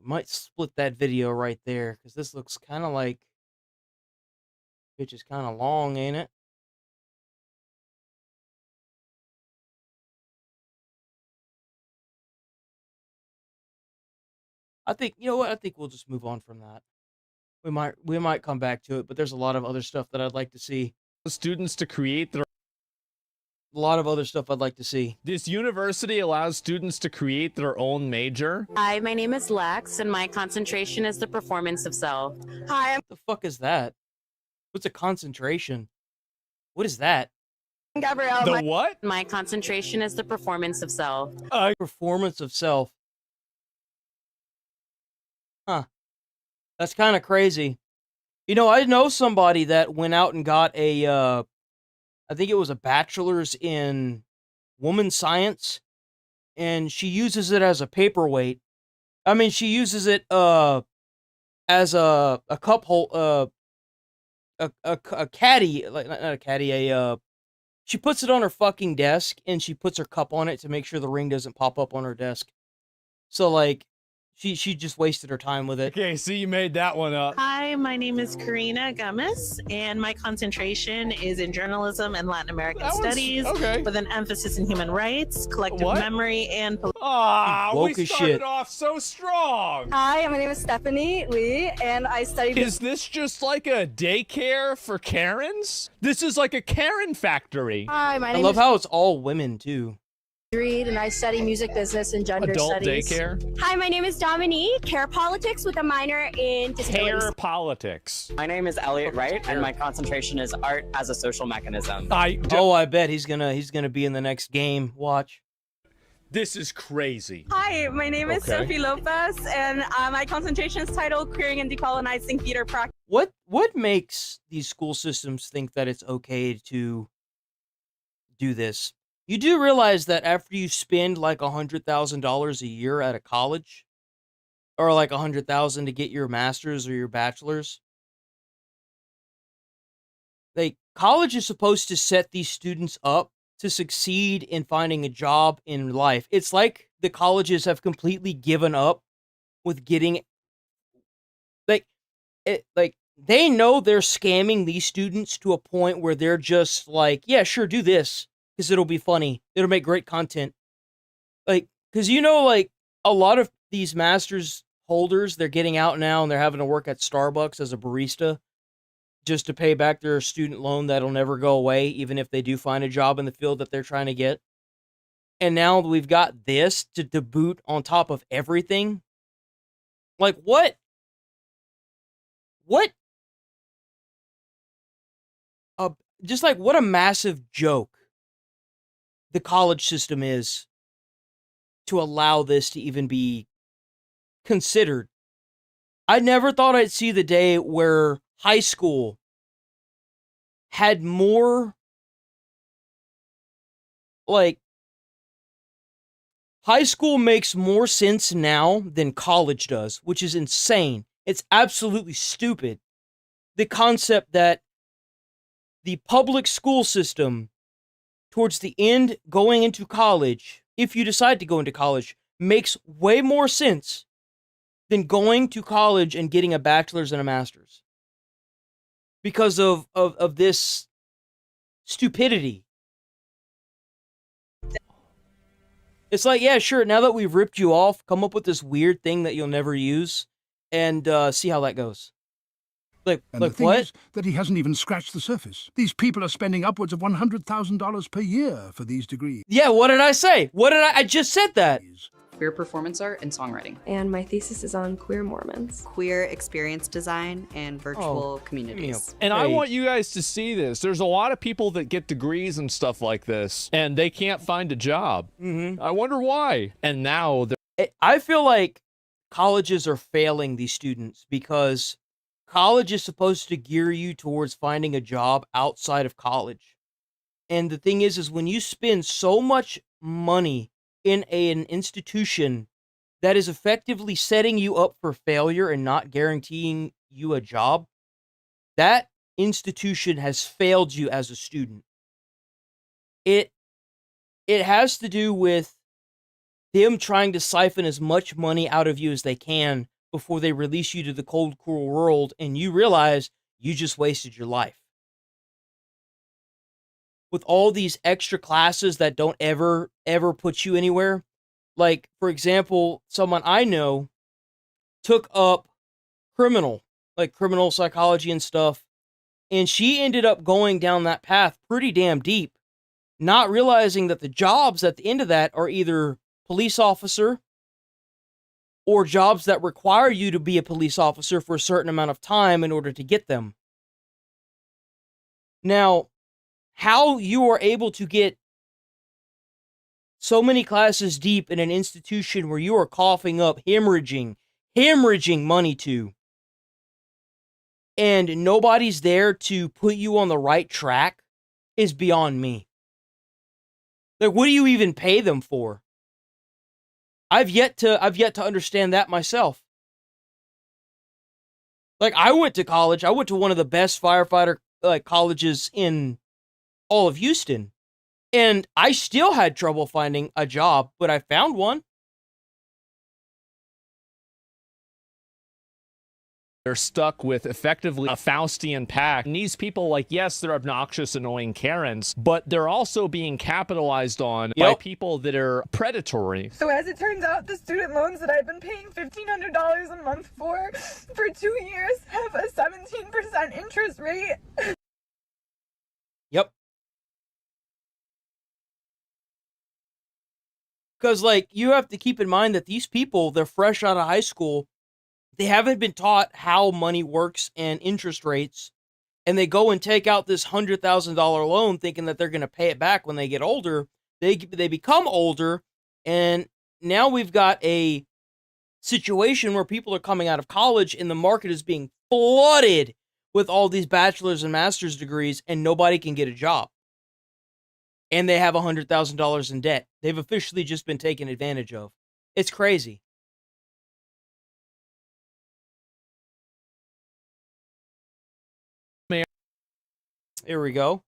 Might split that video right there, because this looks kind of like, bitch is kind of long, ain't it? I think, you know what? I think we'll just move on from that. We might come back to it, but there's a lot of other stuff that I'd like to see. Students to create their a lot of other stuff I'd like to see. This university allows students to create their own major. Hi, my name is Lex, and my concentration is the performance of self. Hi, What the fuck is that? What's a concentration? What is that? I'm Gabrielle. The what? My concentration is the performance of self. Performance of self. Huh. That's kind of crazy. You know, I know somebody that went out and got a, I think it was a bachelor's in woman science, and she uses it as a paperweight. I mean, she uses it as a cup hole, a caddy, like not a caddy, she puts it on her fucking desk, and she puts her cup on it to make sure the ring doesn't pop up on her desk. So, like, She just wasted her time with it. Okay, so you made that one up. Hi, my name is Karina Gomez, and my concentration is in journalism and Latin American studies, with an emphasis in human rights, collective memory, and We started off so strong. Hi, my name is Stephanie Lee, and I studied. Is this just like a daycare for Karens? This is like a Karen factory. Hi, my I name love is how it's all women too. Reed, and I study music business and gender Adult studies. daycare? Hi, my name is Dominique, care politics with a minor in disabilities. Hair politics. My name is Elliot Wright, and my concentration is art as a social mechanism. I bet he's gonna be in the next game. Watch. This is crazy. Hi, my name is Okay. Sophie Lopez, and my concentration is titled Queering and Decolonizing Theater Practice. What makes these school systems think that it's okay to do this? You do realize that after you spend like $100,000 a year at a college, or like $100,000 to get your master's or your bachelor's, like college is supposed to set these students up to succeed in finding a job in life. It's like the colleges have completely given up with getting like they know they're scamming these students to a point where they're just like, yeah, sure, do this because it'll be funny. It'll make great content. Like, because like a lot of these master's holders, they're getting out now and they're having to work at Starbucks as a barista just to pay back their student loan that'll never go away, even if they do find a job in the field that they're trying to get. And now we've got this to boot on top of everything. Like, what? Just like what a massive joke the college system is to allow this to even be considered. I never thought I'd see the day where high school had more, like, high school makes more sense now than college does, which is insane. It's absolutely stupid. The concept that the public school system, towards the end going into college, if you decide to go into college, makes way more sense than going to college and getting a bachelor's and a master's. Because of this stupidity. It's like, yeah, sure, now that we've ripped you off, come up with this weird thing that you'll never use and see how that goes. And like the thing what? is that he hasn't even scratched the surface. These people are spending upwards of $100,000 per year for these degrees. Yeah, what did I say? I just said that. Queer performance art and songwriting. And my thesis is on queer Mormons. Queer experience design and virtual communities. And I want you guys to see this. There's a lot of people that get degrees and stuff like this, and they can't find a job. Mm-hmm. I wonder why. And now I feel like colleges are failing these students because college is supposed to gear you towards finding a job outside of college. And the thing is when you spend so much money in an institution that is effectively setting you up for failure and not guaranteeing you a job, that institution has failed you as a student. It has to do with them trying to siphon as much money out of you as they can before they release you to the cold, cruel world, and you realize you just wasted your life. With all these extra classes that don't ever put you anywhere. Like, for example, someone I know took up criminal psychology and stuff, and she ended up going down that path pretty damn deep, not realizing that the jobs at the end of that are either police officer or jobs that require you to be a police officer for a certain amount of time in order to get them. Now, how you are able to get so many classes deep in an institution where you are coughing up, hemorrhaging money to, and nobody's there to put you on the right track is beyond me. Like, what do you even pay them for? I've yet to understand that myself. Like, I went to college. I went to one of the best firefighter colleges in all of Houston, and I still had trouble finding a job, but I found one. They're stuck with effectively a Faustian pact. And these people, like, yes, they're obnoxious, annoying Karens, but they're also being capitalized on by people that are predatory. So as it turns out, the student loans that I've been paying $1,500 a month for 2 years have a 17% interest rate. Yep. Because, like, you have to keep in mind that these people, they're fresh out of high school. They haven't been taught how money works and interest rates, and they go and take out this $100,000 loan thinking that they're going to pay it back when they get older. They become older, and now we've got a situation where people are coming out of college and the market is being flooded with all these bachelor's and master's degrees, and nobody can get a job. And they have $100,000 in debt. They've officially just been taken advantage of. It's crazy. Here we go.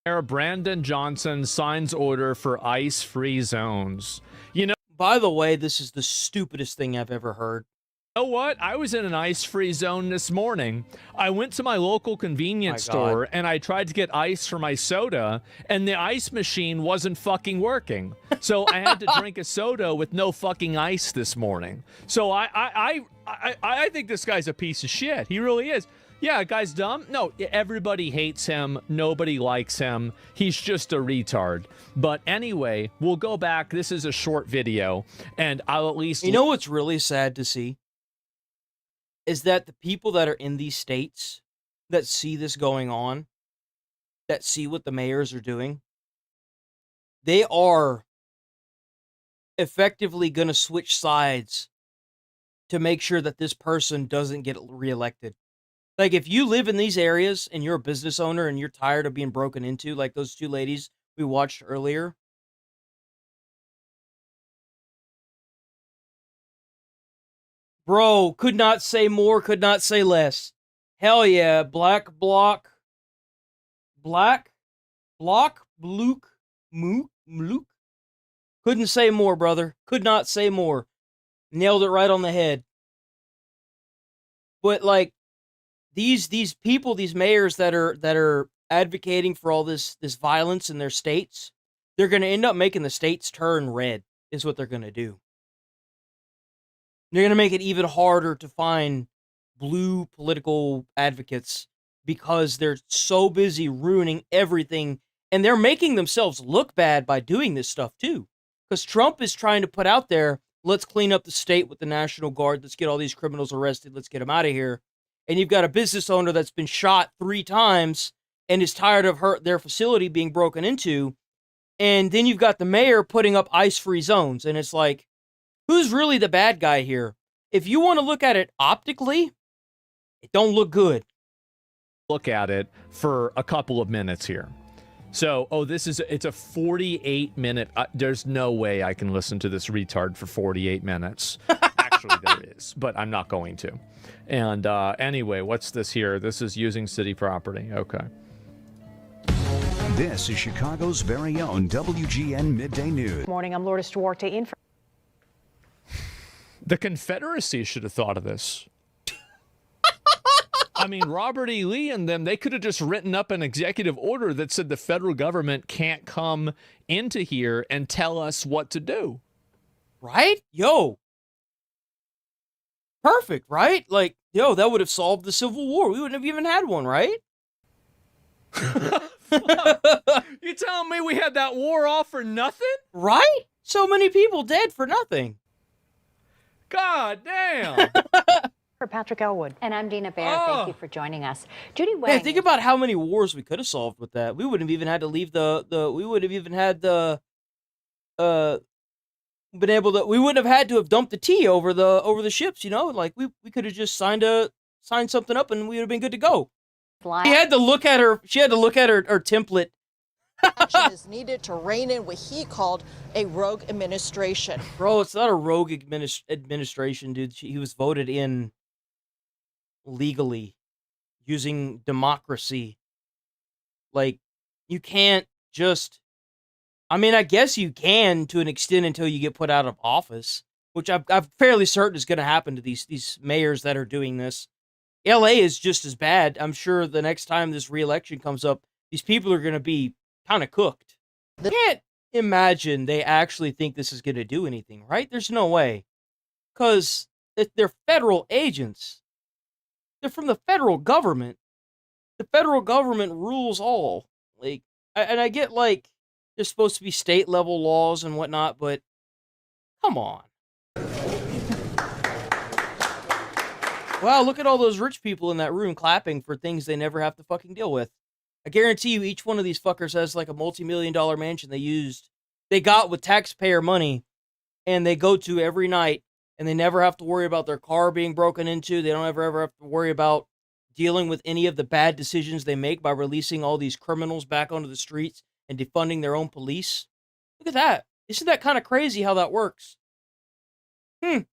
Mayor Brandon Johnson signs order for ice-free zones. You know, by the way, this is the stupidest thing I've ever heard. You know what? I was in an ice-free zone this morning. I went to my local convenience store and I tried to get ice for my soda, and the ice machine wasn't fucking working. So I had to drink a soda with no fucking ice this morning. So I think this guy's a piece of shit. He really is. Yeah, guy's dumb. No, everybody hates him. Nobody likes him. He's just a retard. But anyway, we'll go back. This is a short video, and I'll at least... You know what's really sad to see? Is that the people that are in these states that see this going on, that see what the mayors are doing, they are effectively going to switch sides to make sure that this person doesn't get reelected. Like, if you live in these areas and you're a business owner and you're tired of being broken into, like those two ladies we watched earlier, bro, could not say more, could not say less. Hell yeah, Black Block, Mluke. Couldn't say more, brother. Could not say more. Nailed it right on the head. But, like, these people, these mayors that are advocating for all this violence in their states, they're going to end up making the states turn red, is what they're going to do. They're going to make it even harder to find blue political advocates because they're so busy ruining everything, and they're making themselves look bad by doing this stuff too. Because Trump is trying to put out there, let's clean up the state with the National Guard, let's get all these criminals arrested, let's get them out of here. And you've got a business owner that's been shot 3 times and is tired of their facility being broken into. And then you've got the mayor putting up ice-free zones. And it's like, who's really the bad guy here? If you want to look at it optically, it don't look good. Look at it for a couple of minutes here. So, it's a 48-minute... there's no way I can listen to this retard for 48 minutes. Actually, there is, but I'm not going to. And anyway, what's this here? This is using city property. Okay. This is Chicago's very own WGN Midday News. Morning, I'm Lourdes Duarte in for... The Confederacy should have thought of this. I mean, Robert E. Lee and them, they could have just written up an executive order that said the federal government can't come into here and tell us what to do. Right? Yo. Perfect, right? Like, yo, that would have solved the Civil War. We wouldn't have even had one, right? You telling me we had that war all for nothing? Right? So many people dead for nothing. God damn. For Patrick Elwood. And I'm Dina Bair. Thank you for joining us. Judy Wang. Yeah, think about how many wars we could have solved with that. We wouldn't have even had to leave we would have even had we wouldn't have had to have dumped the tea over the ships, you know? Like we could have just signed something up and we would have been good to go. She had to look at her template. Action is needed to rein in what he called a rogue administration. Bro, it's not a rogue administration, dude. He was voted in legally using democracy. Like, you can't just... I mean, I guess you can to an extent until you get put out of office, which I'm fairly certain is going to happen to these mayors that are doing this. LA is just as bad. I'm sure the next time this re-election comes up, these people are going to be kind of cooked. Can't imagine they actually think this is going to do anything, right? There's no way. Because they're federal agents. They're from the federal government. The federal government rules all. Like, and I get, like, there's supposed to be state level laws and whatnot, but come on. Wow, look at all those rich people in that room clapping for things they never have to fucking deal with. I guarantee you each one of these fuckers has like a multi-million-dollar mansion they got with taxpayer money, and they go to every night, and they never have to worry about their car being broken into. They don't ever have to worry about dealing with any of the bad decisions they make by releasing all these criminals back onto the streets and defunding their own police. Look at that. Isn't that kind of crazy how that works? Look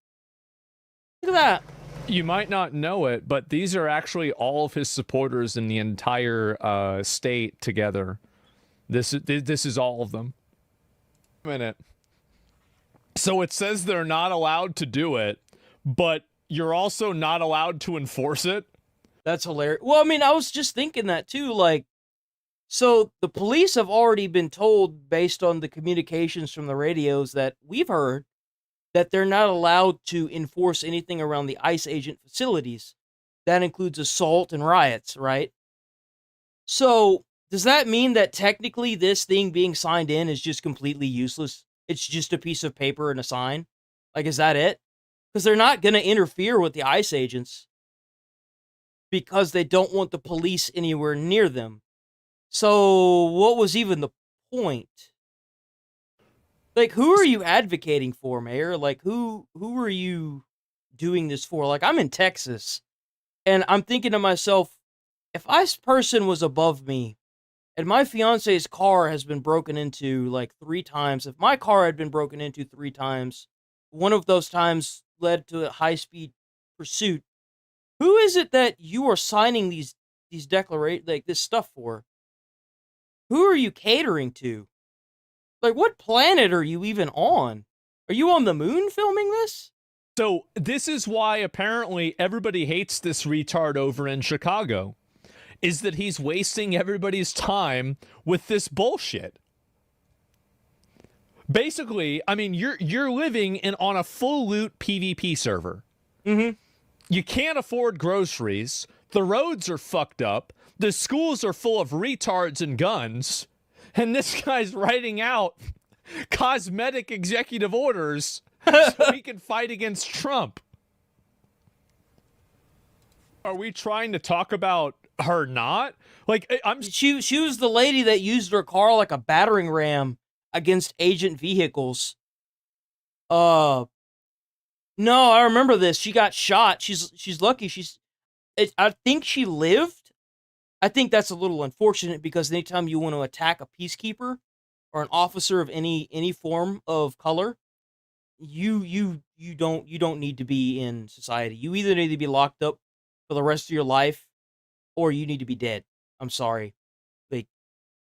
at that. You might not know it, but these are actually all of his supporters in the entire state together. This is all of them. A minute. So it says they're not allowed to do it, but you're also not allowed to enforce it? That's hilarious. Well, I mean, I was just thinking that too. Like, so the police have already been told, based on the communications from the radios that we've heard, that they're not allowed to enforce anything around the ICE agent facilities. That includes assault and riots, right? So, does that mean that technically this thing being signed in is just completely useless? It's just a piece of paper and a sign? Like, is that it? Because they're not going to interfere with the ICE agents because they don't want the police anywhere near them. So, what was even the point? Like, who are you advocating for, Mayor? Like, who are you doing this for? Like, I'm in Texas, and I'm thinking to myself, if this person was above me, and my fiance's car has been broken into, like, 3 times, if my car had been broken into 3 times, one of those times led to a high-speed pursuit, who is it that you are signing these declarations, like, this stuff for? Who are you catering to? Like, what planet are you even on? Are you on the moon filming this? So, this is why apparently everybody hates this retard over in Chicago, is that he's wasting everybody's time with this bullshit. Basically, I mean, you're living on a full loot PvP server. Mm-hmm. You can't afford groceries. The roads are fucked up. The schools are full of retards and guns. And this guy's writing out cosmetic executive orders so he can fight against Trump. Are we trying to talk about her not? Like, She was the lady that used her car like a battering ram against agent vehicles. No, I remember this. She got shot. She's lucky. I think she lived. I think that's a little unfortunate because anytime you want to attack a peacekeeper or an officer of any form of color, you don't need to be in society. You either need to be locked up for the rest of your life or you need to be dead. I'm sorry. Like,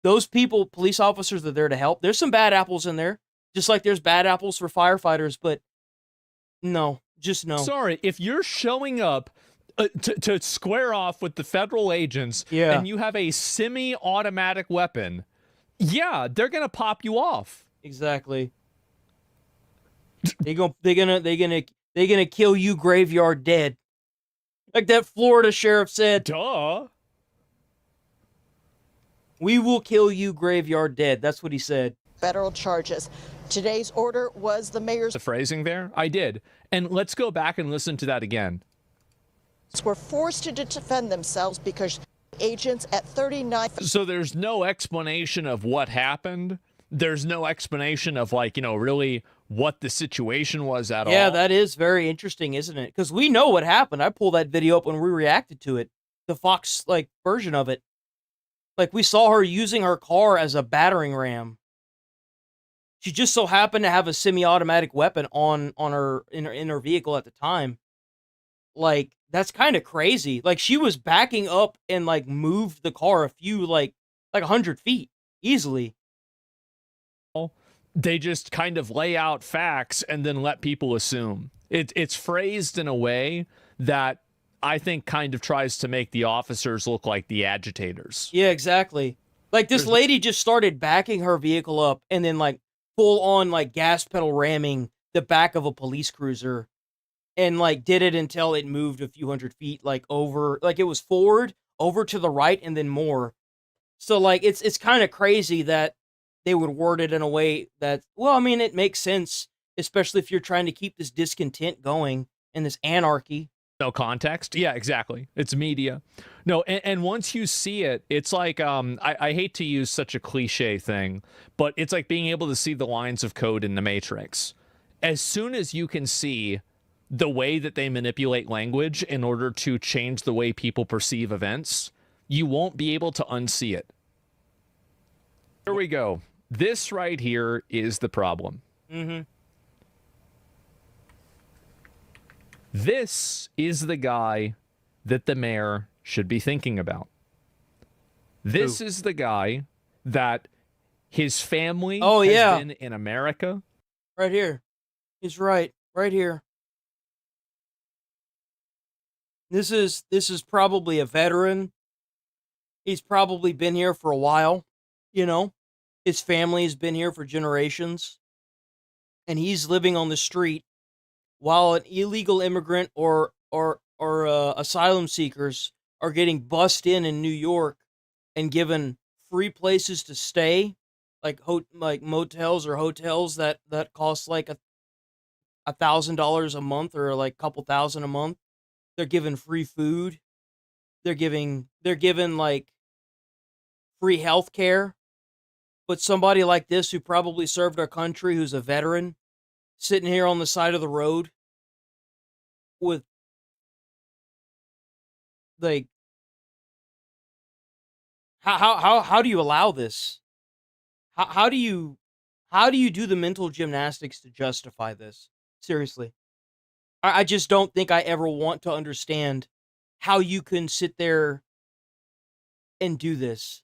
those people, police officers, are there to help. There's some bad apples in there, just like there's bad apples for firefighters, but no, just no. Sorry, if you're showing up to square off with the federal agents, and you have a semi-automatic weapon, yeah, they're gonna pop you off. Exactly. They're gonna kill you graveyard dead, like that Florida sheriff said. Duh. We will kill you graveyard dead. That's what he said. Federal charges. Today's order was the mayor's. The phrasing there, I did, and let's go back and listen to that again. Were forced to defend themselves because agents at 39. So there's no explanation of what happened. There's no explanation of, like, really what the situation was at all. Yeah, that is very interesting, isn't it? Because we know what happened. I pulled that video up when we reacted to it. The Fox, version of it. Like, we saw her using her car as a battering ram. She just so happened to have a semi-automatic weapon in her vehicle at the time. Like, that's kind of crazy. Like, she was backing up and, moved the car a few, 100 feet easily. They just kind of lay out facts and then let people assume. It's phrased in a way that I think kind of tries to make the officers look like the agitators. Yeah, exactly. Like, this lady just started backing her vehicle up and then, like, full on, like, gas pedal ramming the back of a police cruiser, and, like, did it until it moved a few hundred feet, like, over, like, it was forward, over to the right, and then more. So, like, it's kind of crazy that they would word it in a way that, well, I mean, it makes sense, especially if you're trying to keep this discontent going and this anarchy. No context. Yeah, exactly. It's media. No, and once you see it, it's like, I hate to use such a cliche thing, but it's like being able to see the lines of code in the Matrix. As soon as you can see the way that they manipulate language in order to change the way people perceive events, you won't be able to unsee it. Here we go. This right here is the problem. Mm-hmm. This is the guy that the mayor should be thinking about. This is the guy that his family has been in America. Right here. He's right here. This is probably a veteran. He's probably been here for a while, you know. His family's been here for generations. And he's living on the street while an illegal immigrant or asylum seekers are getting bussed in New York and given free places to stay, like motels or hotels that cost like $1,000 a month or like a couple thousand a month. They're given free food. They're given like free health care. But somebody like this who probably served our country, who's a veteran, sitting here on the side of the road with, like, how do you allow this? How do you do the mental gymnastics to justify this? Seriously. I just don't think I ever want to understand how you can sit there and do this.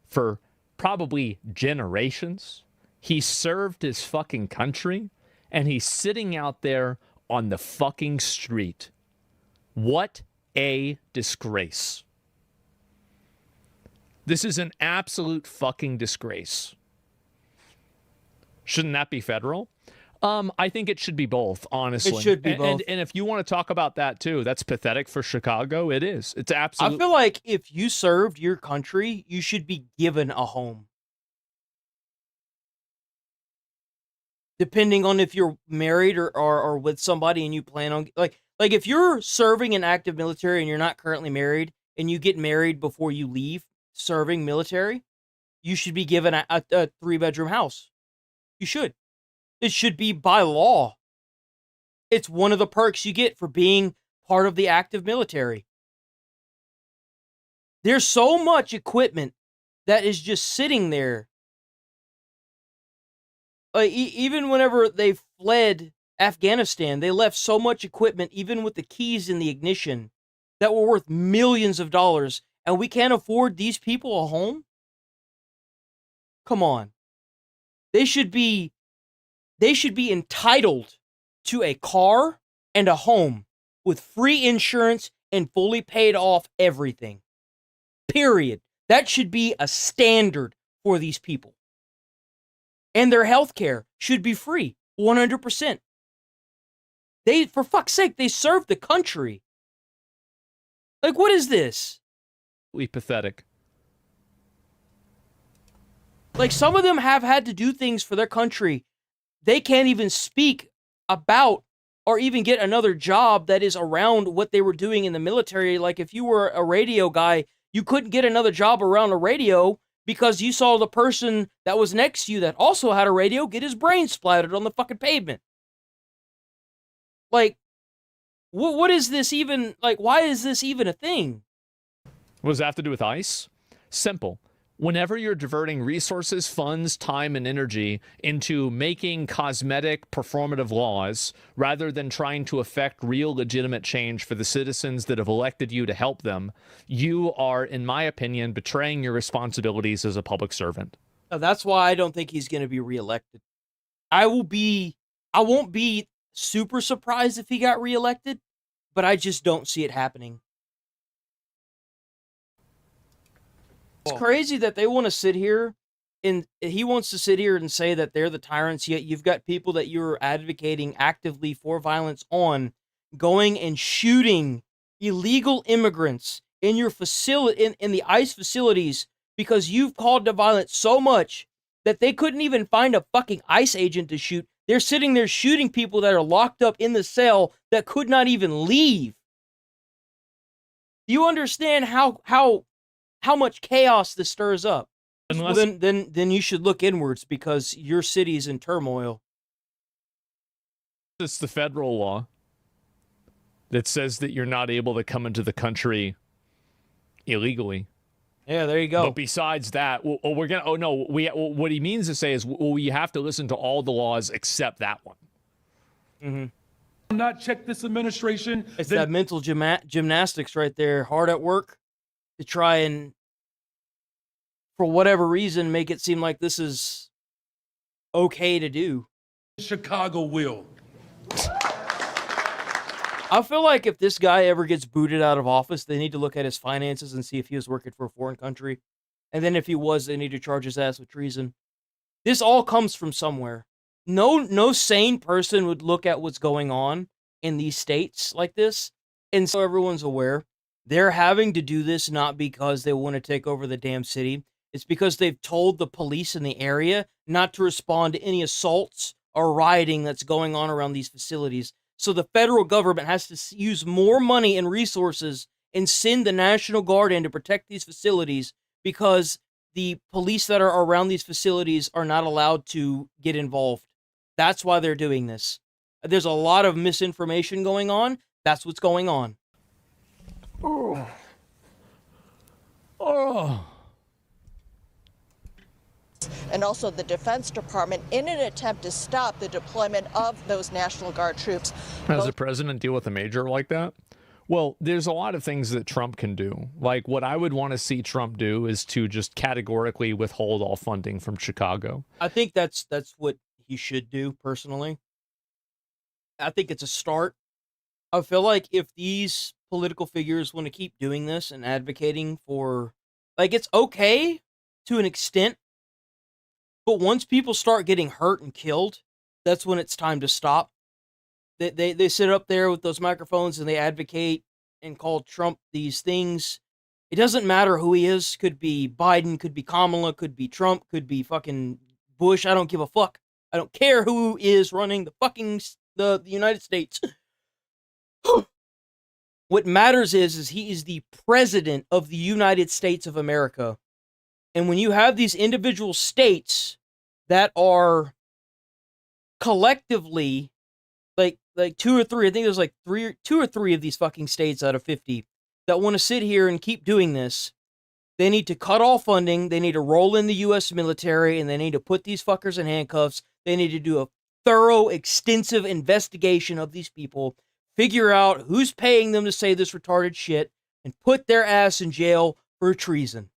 For probably generations, he served his fucking country, and he's sitting out there on the fucking street. What a disgrace. This is an absolute fucking disgrace. Shouldn't that be federal? I think it should be both, honestly. It should be both. And if you want to talk about that too, that's pathetic for Chicago. It is. It's absolutely. I feel like if you served your country, you should be given a home. Depending on if you're married or with somebody and you plan on, like if you're serving in active military and you're not currently married and you get married before you leave serving military, you should be given a 3-bedroom house. You should. It should be by law. It's one of the perks you get for being part of the active military. There's so much equipment that is just sitting there. Even whenever they fled Afghanistan, they left so much equipment, even with the keys in the ignition, that were worth millions of dollars, and we can't afford these people a home? Come on. They should be entitled to a car and a home with free insurance and fully paid off everything. Period. That should be a standard for these people. And their health care should be free, 100%. For fuck's sake, they serve the country. Like, what is this? Pathetic. Like, some of them have had to do things for their country they can't even speak about or even get another job that is around what they were doing in the military. Like, if you were a radio guy, you couldn't get another job around a radio because you saw the person that was next to you that also had a radio get his brain splattered on the fucking pavement. Like, what is this even, like, why is this even a thing? What does that have to do with ICE? Simple. Whenever you're diverting resources, funds, time, and energy into making cosmetic, performative laws, rather than trying to affect real legitimate change for the citizens that have elected you to help them, you are, in my opinion, betraying your responsibilities as a public servant. That's why I don't think he's going to be reelected. I won't be super surprised if he got reelected, but I just don't see it happening. It's crazy that they want to sit here and he wants to sit here and say that they're the tyrants, yet you've got people that you're advocating actively for violence on going and shooting illegal immigrants in your facility, in the ICE facilities, because you've called to violence so much that they couldn't even find a fucking ICE agent to shoot. They're sitting there shooting people that are locked up in the cell that could not even leave. Do you understand how much chaos this stirs up? Well, then you should look inwards because your city is in turmoil. It's the federal law that says that you're not able to come into the country illegally. Yeah, there you go. But besides that, what he means to say is, we have to listen to all the laws except that one. Mm-hmm. Not check this administration. It's that mental gymnastics right there, hard at work to try and, for whatever reason, make it seem like this is okay to do. Chicago will. I feel like if this guy ever gets booted out of office, they need to look at his finances and see if he was working for a foreign country. And then if he was, they need to charge his ass with treason. This all comes from somewhere. No sane person would look at what's going on in these states like this. And so everyone's aware. They're having to do this not because they want to take over the damn city. It's because they've told the police in the area not to respond to any assaults or rioting that's going on around these facilities. So the federal government has to use more money and resources and send the National Guard in to protect these facilities because the police that are around these facilities are not allowed to get involved. That's why they're doing this. There's a lot of misinformation going on. That's what's going on. And also the Defense Department in an attempt to stop the deployment of those National Guard troops. Does the president deal with a major like that? Well, there's a lot of things that Trump can do. Like, what I would want to see Trump do is to just categorically withhold all funding from Chicago. I think that's what he should do, personally. I think it's a start. I feel like if these political figures want to keep doing this and advocating for, like, it's okay to an extent, but once people start getting hurt and killed, that's when it's time to stop. They sit up there with those microphones and they advocate and call Trump these things. It doesn't matter who he is. Could be Biden, could be Kamala, could be Trump, could be fucking Bush. I don't give a fuck. I don't care who is running the United States. What matters is he is the president of the United States of America. And when you have these individual states that are collectively like 2 or 3, I think there's like 2 or 3 of these fucking states out of 50 that want to sit here and keep doing this, they need to cut all funding, they need to roll in the US military, and they need to put these fuckers in handcuffs. They need to do a thorough, extensive investigation of these people, figure out who's paying them to say this retarded shit, and put their ass in jail for treason.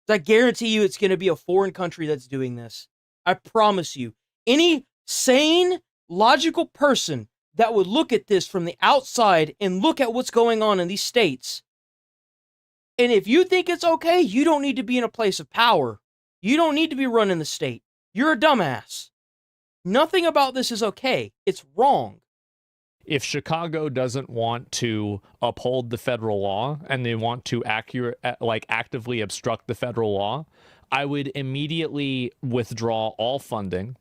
I guarantee you it's going to be a foreign country that's doing this. I promise you. Any sane, logical person that would look at this from the outside and look at what's going on in these states, and if you think it's okay, you don't need to be in a place of power. You don't need to be running the state. You're a dumbass. Nothing about this is okay. It's wrong. If Chicago doesn't want to uphold the federal law and they want to actively obstruct the federal law, I would immediately withdraw all funding,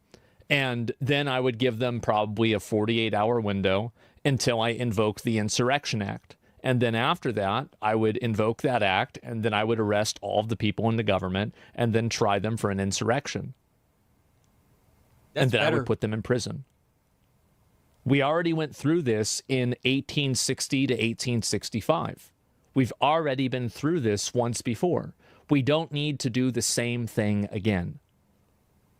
and then I would give them probably a 48-hour window until I invoke the Insurrection Act. And then after that, I would invoke that act, and then I would arrest all of the people in the government and then try them for an insurrection. And then I would put them in prison. We already went through this in 1860 to 1865. We've already been through this once before. We don't need to do the same thing again.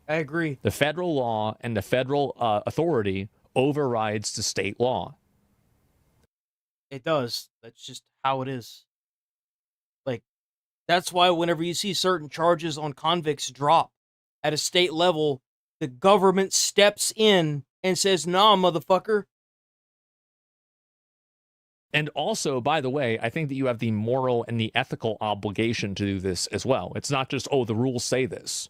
I agree. The federal law and the federal authority overrides the state law. It does. That's just how it is. Like, that's why whenever you see certain charges on convicts drop, at a state level, the government steps in and says, nah, motherfucker. And also, by the way, I think that you have the moral and the ethical obligation to do this as well. It's not just, oh, the rules say this.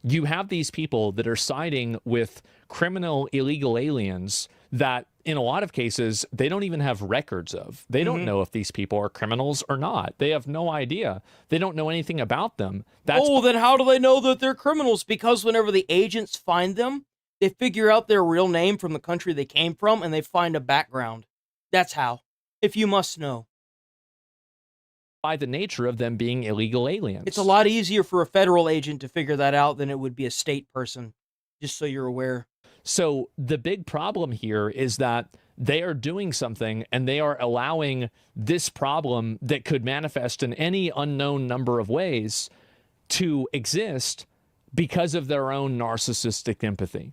You have these people that are siding with criminal illegal aliens that, in a lot of cases, they don't even have records of. They don't know if these people are criminals or not. They have no idea. They don't know anything about them. Then how do they know that they're criminals? Because whenever the agents find them, they figure out their real name from the country they came from, and they find a background. That's how, if you must know. By the nature of them being illegal aliens. It's a lot easier for a federal agent to figure that out than it would be a state person, just so you're aware. So the big problem here is that they are doing something and they are allowing this problem that could manifest in any unknown number of ways to exist because of their own narcissistic empathy.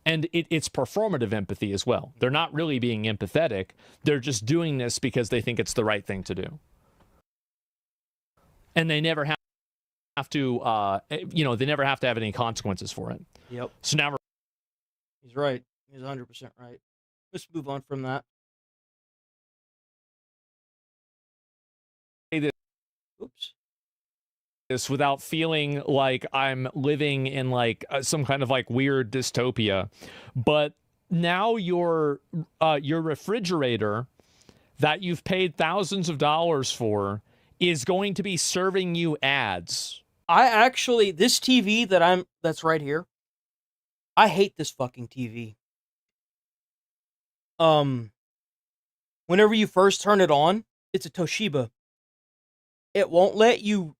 And it's performative empathy as well. They're not really being empathetic. They're just doing this because they think it's the right thing to do. And they never have to, they never have to have any consequences for it. Yep. So now he's right. He's 100% right. Let's move on from that. Oops. This without feeling like I'm living in like some kind of like weird dystopia, but now your refrigerator that you've paid thousands of dollars for is going to be serving you ads. This TV that's right here, I hate this fucking TV. Whenever you first turn it on, it's a Toshiba. It won't let you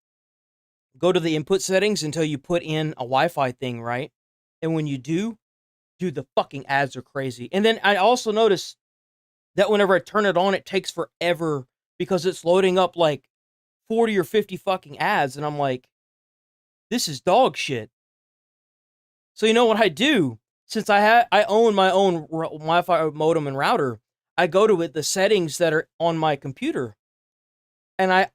go to the input settings until you put in a Wi-Fi thing, right? And when you do, dude, the fucking ads are crazy. And then I also notice that whenever I turn it on, it takes forever because it's loading up like 40 or 50 fucking ads, and I'm like, this is dog shit. So you know what I do? Since I own my own Wi-Fi modem and router, I go to the settings that are on my computer, and I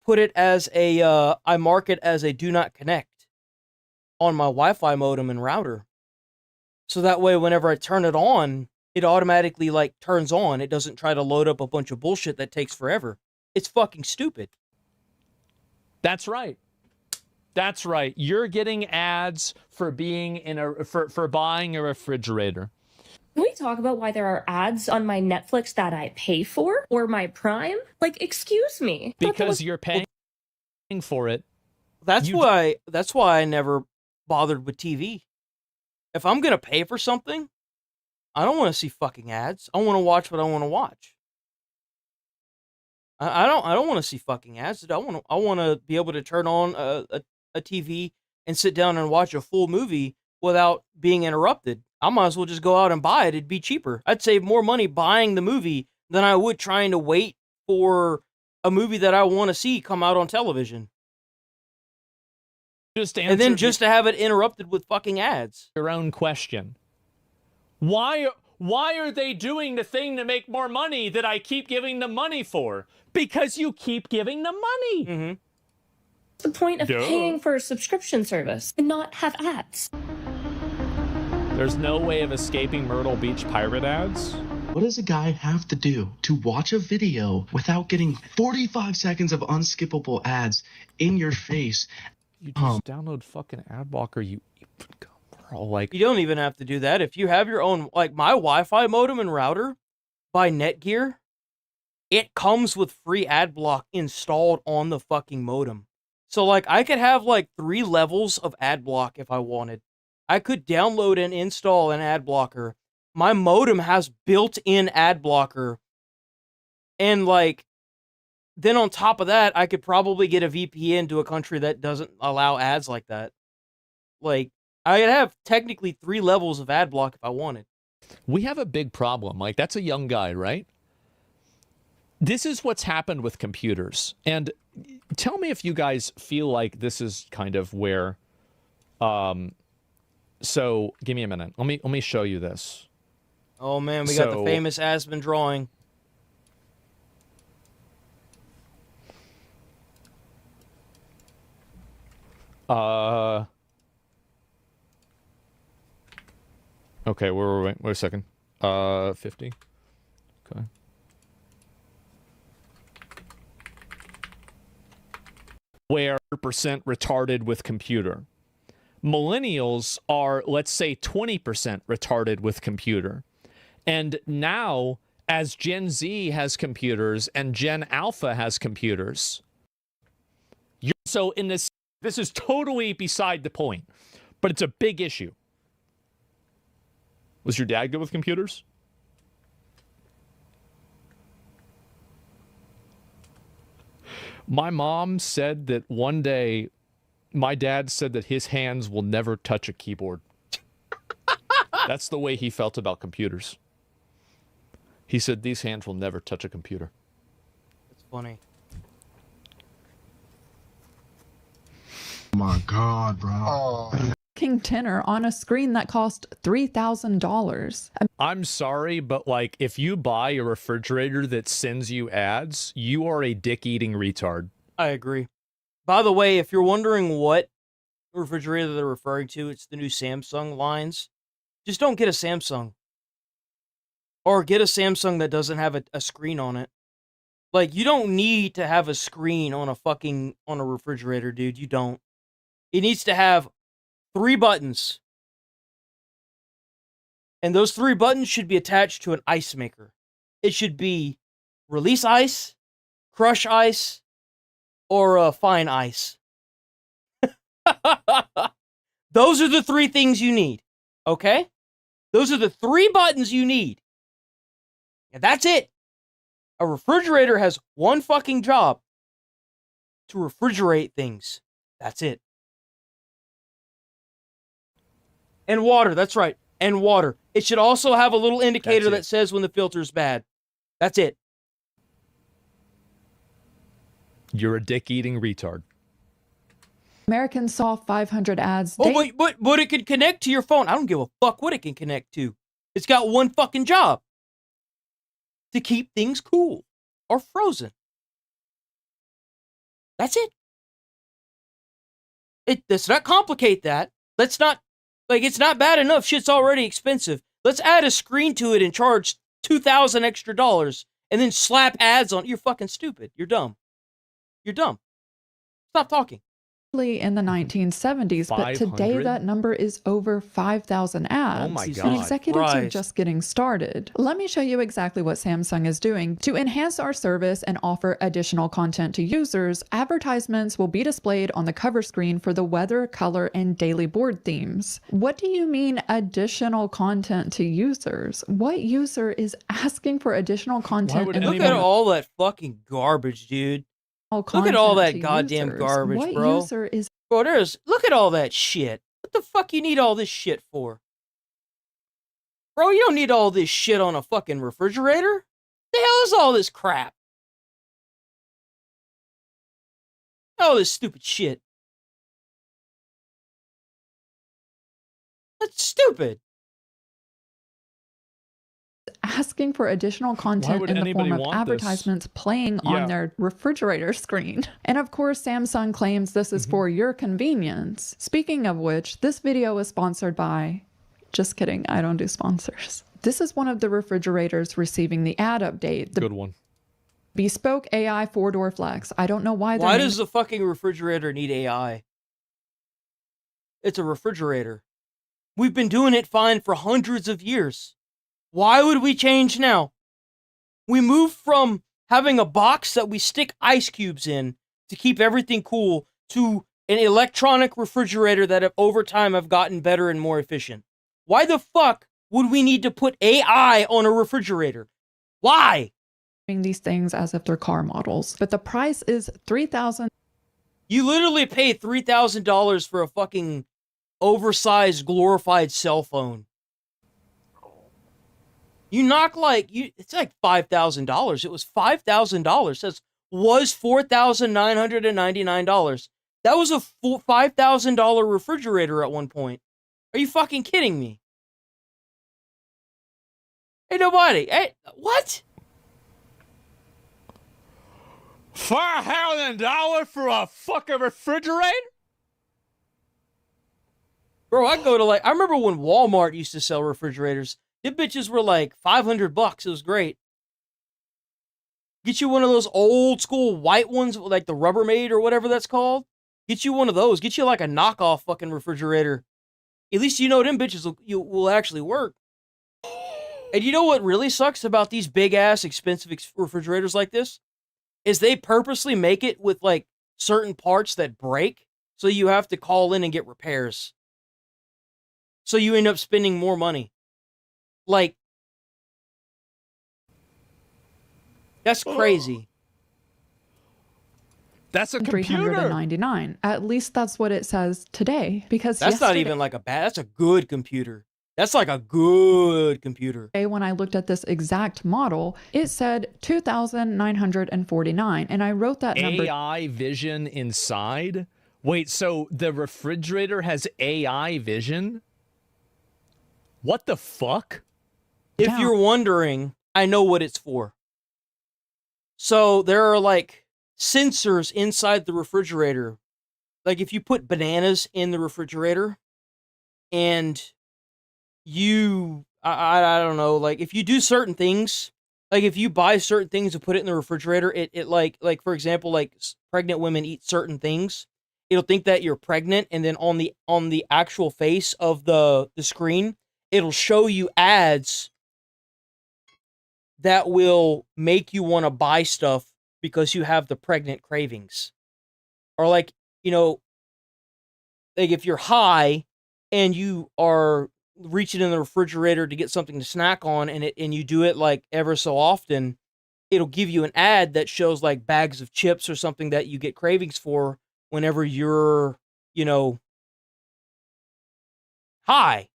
put it as I mark it as a do not connect on my Wi-Fi modem and router. So that way, whenever I turn it on, it automatically like turns on. It doesn't try to load up a bunch of bullshit that takes forever. It's fucking stupid. That's right. That's right. You're getting ads for being for buying a refrigerator. Can we talk about why there are ads on my Netflix that I pay for or my Prime? Like, excuse me. Because you're paying for it. That's why I never bothered with TV. If I'm gonna pay for something, I don't want to see fucking ads. I want to watch what I want to watch. I don't want to see fucking ads. I want to be able to turn on a TV and sit down and watch a full movie without being interrupted. I might as well just go out and buy it. It'd be cheaper. I'd save more money buying the movie than I would trying to wait for a movie that I want to see come out on television. And then just to have it interrupted with fucking ads. Your own question. Why are they doing the thing to make more money that I keep giving them money for? Because you keep giving them money. Mm-hmm. The point of paying for a subscription service and not have ads. There's no way of escaping Myrtle Beach pirate ads? What does a guy have to do to watch a video without getting 45 seconds of unskippable ads in your face? You just download fucking ad blocker, you girl. Like, you don't even have to do that. If you have your own, like my Wi-Fi modem and router by Netgear, it comes with free ad block installed on the fucking modem. So like I could have like 3 levels of ad block if I wanted. I could download and install an ad blocker. My modem has built-in ad blocker. And like, then on top of that, I could probably get a VPN to a country that doesn't allow ads like that. Like, I could have technically 3 levels of ad block if I wanted. We have a big problem. Like, that's a young guy, right? This is what's happened with computers. And tell me if you guys feel like this is kind of where... So, give me a minute. Let me show you this. Oh man, we got the famous Asmon drawing. Okay, where were we? Wait a second. 50. Okay. Where percent retarded with computer. Millennials are, let's say, 20% retarded with computer. And now, as Gen Z has computers and Gen Alpha has computers, so in this is totally beside the point, but it's a big issue. Was your dad good with computers? My mom said that one day, my dad said that his hands will never touch a keyboard. That's the way he felt about computers. He said these hands will never touch a computer. That's funny. Oh my God, bro. King tenor on a screen that cost $3,000. I'm sorry, but like, if you buy a refrigerator that sends you ads, you are a dick-eating retard. I agree. By the way, if you're wondering what refrigerator they're referring to, it's the new Samsung lines. Just don't get a Samsung. Or get a Samsung that doesn't have a screen on it. Like, you don't need to have a screen on a refrigerator, dude. You don't. It needs to have 3 buttons. And those 3 buttons should be attached to an ice maker. It should be release ice, crush ice, or fine ice. Those are the 3 things you need. Okay? Those are the 3 buttons you need. And that's it. A refrigerator has one fucking job. To refrigerate things. That's it. And water, that's right. And water. It should also have a little indicator that says when the filter's bad. That's it. You're a dick-eating retard. Americans saw 500 ads. Oh, but it can connect to your phone. I don't give a fuck what it can connect to. It's got one fucking job. To keep things cool. Or frozen. That's it. Let's not complicate that. Let's not, like, it's not bad enough. Shit's already expensive. Let's add a screen to it and charge $2,000 extra and then slap ads on. You're fucking stupid. You're dumb. You're dumb. Stop talking. In the 1970s, but today that number is over 5,000 ads. Oh my God. And executives are just getting started. Let me show you exactly what Samsung is doing. To enhance our service and offer additional content to users, advertisements will be displayed on the cover screen for the weather, color, and daily board themes. What do you mean additional content to users? What user is asking for additional content? Look at all that fucking garbage, dude. Look at all that goddamn garbage, bro. Look at all that shit. What the fuck you need all this shit for? Bro, you don't need all this shit on a fucking refrigerator. The hell is all this crap? All this stupid shit. That's stupid. Asking for additional content in the form of advertisements playing on their refrigerator screen. And of course, Samsung claims this is for your convenience. Speaking of which, this video is sponsored by... Just kidding, I don't do sponsors. This is one of the refrigerators receiving the ad update. The good one. Bespoke AI 4-door flex. I don't know why they're... Why does the fucking refrigerator need AI? It's a refrigerator. We've been doing it fine for hundreds of years. Why would we change now? We moved from having a box that we stick ice cubes in to keep everything cool to an electronic refrigerator that over time have gotten better and more efficient. Why the fuck would we need to put AI on a refrigerator? Why? These things as if they're car models, but the price is $3,000. You literally pay $3,000 for a fucking oversized, glorified cell phone. You knock it's like $5,000. It was $5,000. That was $4,999. That was a $5,000 refrigerator at one point. Are you fucking kidding me? Hey, nobody. Hey, what? $4,000 for a fucking refrigerator? Bro, I go to I remember when Walmart used to sell refrigerators. The bitches were like $500. It was great. Get you one of those old school white ones, like the Rubbermaid or whatever that's called. Get you one of those. Get you like a knockoff fucking refrigerator. At least you know them bitches will actually work. And you know what really sucks about these big ass expensive refrigerators like this? Is they purposely make it with like certain parts that break, so you have to call in and get repairs. So you end up spending more money. Like, that's crazy. That's a computer. $399. At least that's what it says today. Because that's not even like a bad. That's a good computer. That's like a good computer. When I looked at this exact model, it said $2,949, and I wrote that number. AI vision inside? Wait, so the refrigerator has AI vision? What the fuck? If you're wondering, I know what it's for. So there are like sensors inside the refrigerator. Like if you put bananas in the refrigerator and I don't know, like if you do certain things, like if you buy certain things and put it in the refrigerator, it like for example, like pregnant women eat certain things, it'll think that you're pregnant, and then on the actual face of the screen, it'll show you ads that will make you want to buy stuff because you have the pregnant cravings. Or like, you know, like if you're high and you are reaching in the refrigerator to get something to snack on, and you do it like ever so often, it'll give you an ad that shows like bags of chips or something that you get cravings for whenever you're, you know, high.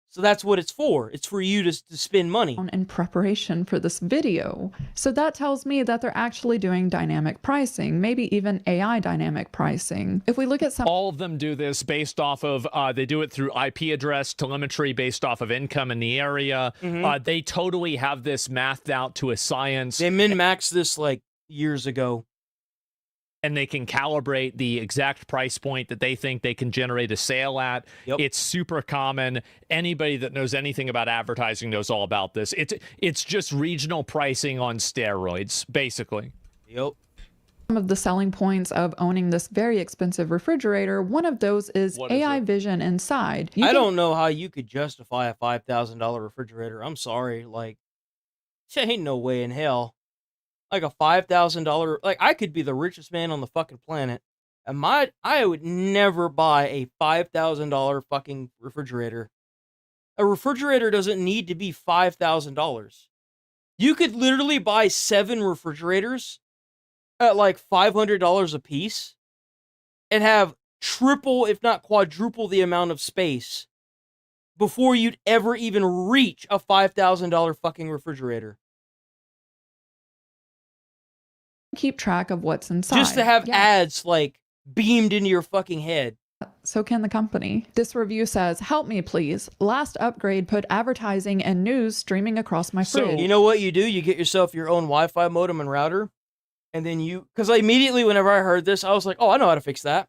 So that's what it's for. It's for you to spend money. In preparation for this video. So that tells me that they're actually doing dynamic pricing, maybe even AI dynamic pricing. If we look at some... All of them do this based off of, they do it through IP address, telemetry based off of income in the area. They totally have this mathed out to a science. They min-maxed this like years ago. And they can calibrate the exact price point that they think they can generate a sale at. Yep. It's super common. Anybody that knows anything about advertising knows all about this. It's just regional pricing on steroids, basically. Yep. Some of the selling points of owning this very expensive refrigerator, one of those is AI vision inside. I don't know how you could justify a $5,000 refrigerator. I'm sorry. Like, there ain't no way in hell. Like a $5,000, like I could be the richest man on the fucking planet, and I would never buy a $5,000 fucking refrigerator. A refrigerator doesn't need to be $5,000. You could literally buy 7 refrigerators at like $500 a piece and have triple, if not quadruple, the amount of space before you'd ever even reach a $5,000 fucking refrigerator. Keep track of what's inside. Just to have ads like beamed into your fucking head. So can the company. This review says, "Help me please. Last upgrade put advertising and news streaming across my fridge." So you know what you do? You get yourself your own Wi-Fi modem and router, and then because immediately whenever I heard this, I was like, oh, I know how to fix that.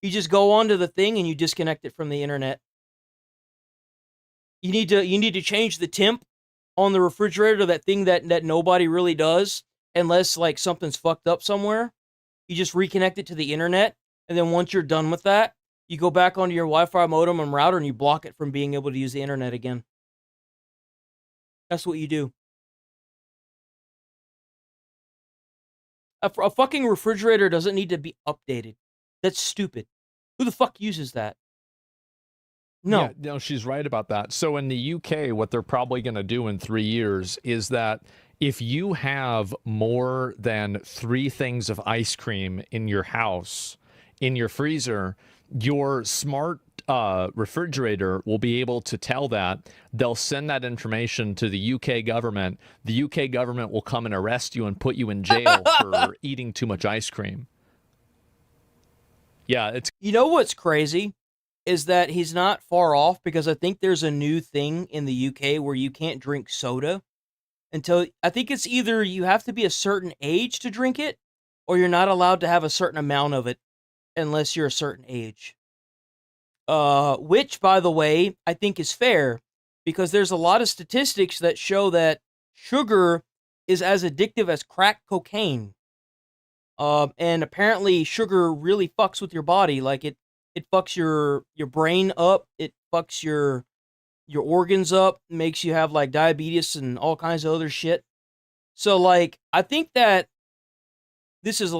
You just go onto the thing and you disconnect it from the internet. You need to change the temp on the refrigerator, that thing that nobody really does. Unless like something's fucked up somewhere, you just reconnect it to the internet, and then once you're done with that, you go back onto your Wi-Fi modem and router and you block it from being able to use the internet again. That's what you do. A fucking refrigerator doesn't need to be updated. That's stupid. Who the fuck uses that? No. Yeah, no, she's right about that. So in the UK, what they're probably going to do in 3 years is that if you have more than 3 things of ice cream in your house, in your freezer, your smart refrigerator will be able to tell that. They'll send that information to the UK government. The UK government will come and arrest you and put you in jail for eating too much ice cream. Yeah, it's... You know what's crazy? Is that he's not far off, because I think there's a new thing in the UK where you can't drink soda until, I think it's either you have to be a certain age to drink it, or you're not allowed to have a certain amount of it unless you're a certain age. which, by the way, I think is fair because there's a lot of statistics that show that sugar is as addictive as crack cocaine. And apparently sugar really fucks with your body. Like it fucks your brain up. It fucks your organs up, makes you have like diabetes and all kinds of other shit. So like, I think that this is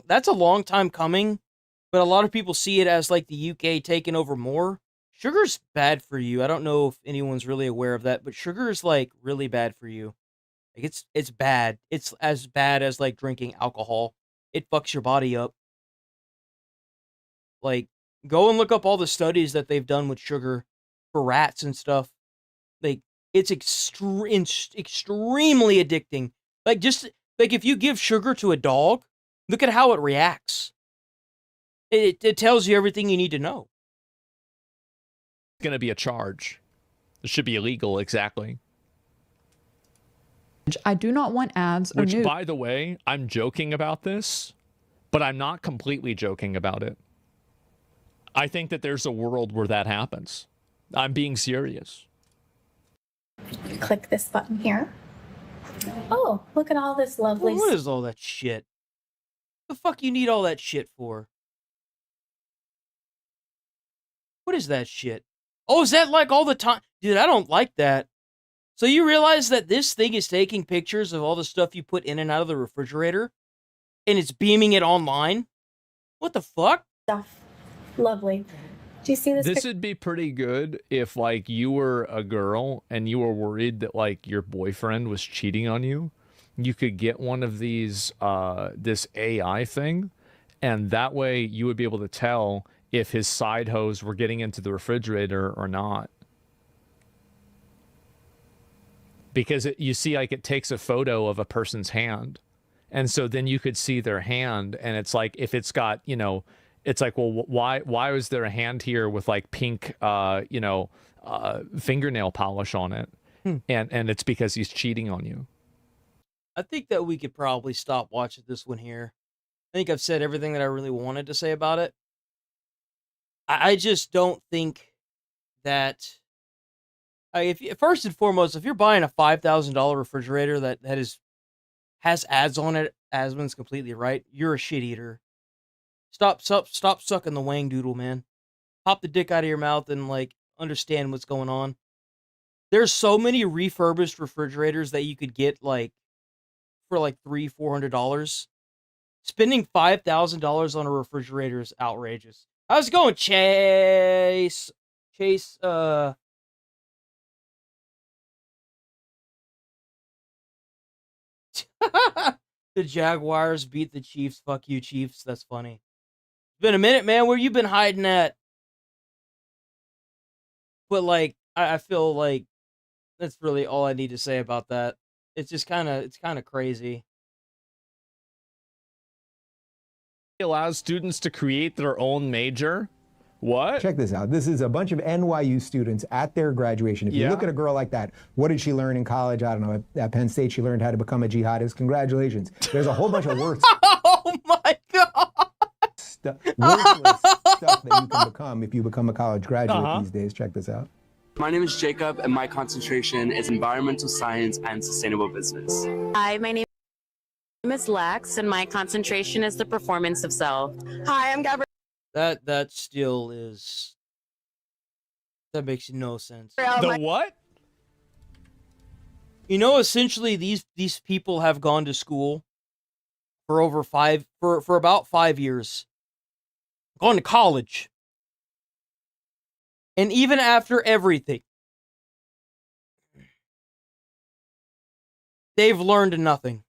that's a long time coming, but a lot of people see it as like the UK taking over more. Sugar's bad for you. I don't know if anyone's really aware of that, but sugar is like really bad for you. Like it's bad. It's as bad as like drinking alcohol. It fucks your body up. Like, go and look up all the studies that they've done with sugar for rats and stuff. Like, it's extremely addicting. Like, just like if you give sugar to a dog, look at how it reacts. It tells you everything you need to know. It's going to be a charge. It should be illegal, exactly. I do not want ads or Which, news. by the way, I'm joking about this, but I'm not completely joking about it. I think that there's a world where that happens. I'm being serious. Click this button here. Oh, look at all this lovely What is all that shit? The fuck you need all that shit for? What is that shit? Oh, is that like all the time? Dude, I don't like that. So you realize that this thing is taking pictures of all the stuff you put in and out of the refrigerator? And it's beaming it online? What the fuck? stuff. Lovely. Do you see this? This would be pretty good if, like, you were a girl and you were worried that, like, your boyfriend was cheating on you. You could get one of these, this AI thing, and that way you would be able to tell if his side hose were getting into the refrigerator or not. Because you see, like, it takes a photo of a person's hand. And so then you could see their hand, and it's like, if it's got, you know, it's like, well, why was there a hand here with like pink, fingernail polish on it? And it's because he's cheating on you. I think that we could probably stop watching this one here. I think I've said everything that I really wanted to say about it. I just don't think that... first and foremost, if you're buying a $5,000 refrigerator that has ads on it, Asmon's completely right. You're a shit eater. Stop sucking the wang doodle, man. Pop the dick out of your mouth and like understand what's going on. There's so many refurbished refrigerators that you could get like for like $300-$400. Spending $5,000 on a refrigerator is outrageous. How's it going, Chase? The Jaguars beat the Chiefs. Fuck you, Chiefs. That's funny. It's been a minute, man. Where you been hiding at? But like, I feel like that's really all I need to say about that. It's just kind of crazy. It allows students to create their own major. What? Check this out. This is a bunch of NYU students at their graduation. If you look at a girl like that, what did she learn in college? I don't know. At Penn State, she learned how to become a jihadist. Congratulations. There's a whole bunch of words. Oh my God. Worthless stuff that you can become if you become a college graduate these days. Check this out. My name is Jacob, and my concentration is environmental science and sustainable business. Hi, my name is Lex, and my concentration is the performance of self. Hi, I'm Gabrielle. That still is... That makes no sense. The what? You know, essentially, these people have gone to school for for about 5 years. Gone to college. And even after everything, they've learned nothing.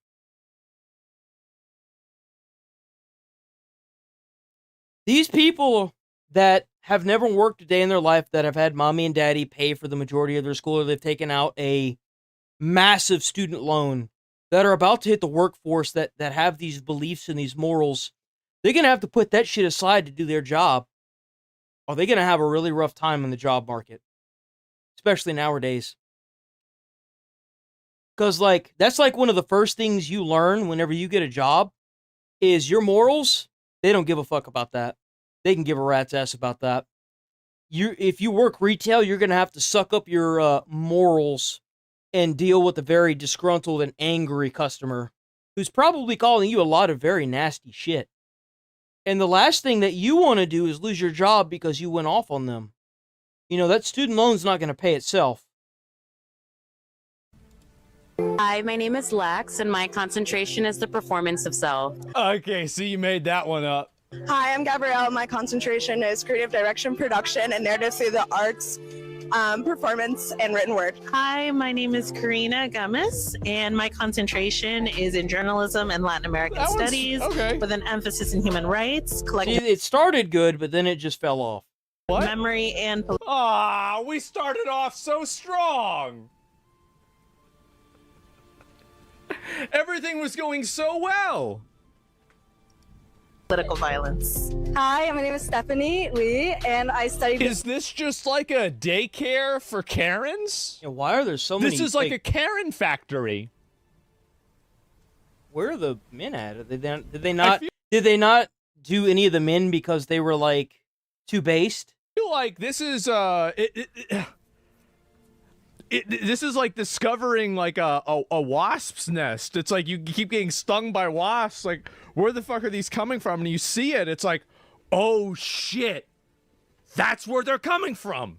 These people that have never worked a day in their life, that have had mommy and daddy pay for the majority of their school, or they've taken out a massive student loan, that are about to hit the workforce, that have these beliefs and these morals, they're going to have to put that shit aside to do their job. Or they're going to have a really rough time in the job market. Especially nowadays. Because, like, that's like one of the first things you learn whenever you get a job, is your morals. They don't give a fuck about that. They can give a rat's ass about that. if you work retail, you're gonna have to suck up your morals and deal with a very disgruntled and angry customer who's probably calling you a lot of very nasty shit. And the last thing that you want to do is lose your job because you went off on them. You know, that student loan's not going to pay itself. Hi, my name is Lex, and my concentration is the performance of self. Okay, so you made that one up. Hi, I'm Gabrielle. My concentration is creative direction, production, and narrative through the arts, performance, and written word. Hi, my name is Karina Gomez, and my concentration is in journalism and Latin American studies, with an emphasis in human rights. It started good, but then it just fell off. What? Memory and... We started off so strong. Everything was going so well. Political violence. Hi, my name is Stephanie Lee, and I studied... Is this just like a daycare for Karens? Yeah, why are there so many... This is like a Karen factory. Where are the men at? Did they not do any of the men because they were like too based? I feel like this is this is like discovering like a wasp's nest. It's like you keep getting stung by wasps. Like, where the fuck are these coming from? And you see it, it's like, oh shit, that's where they're coming from.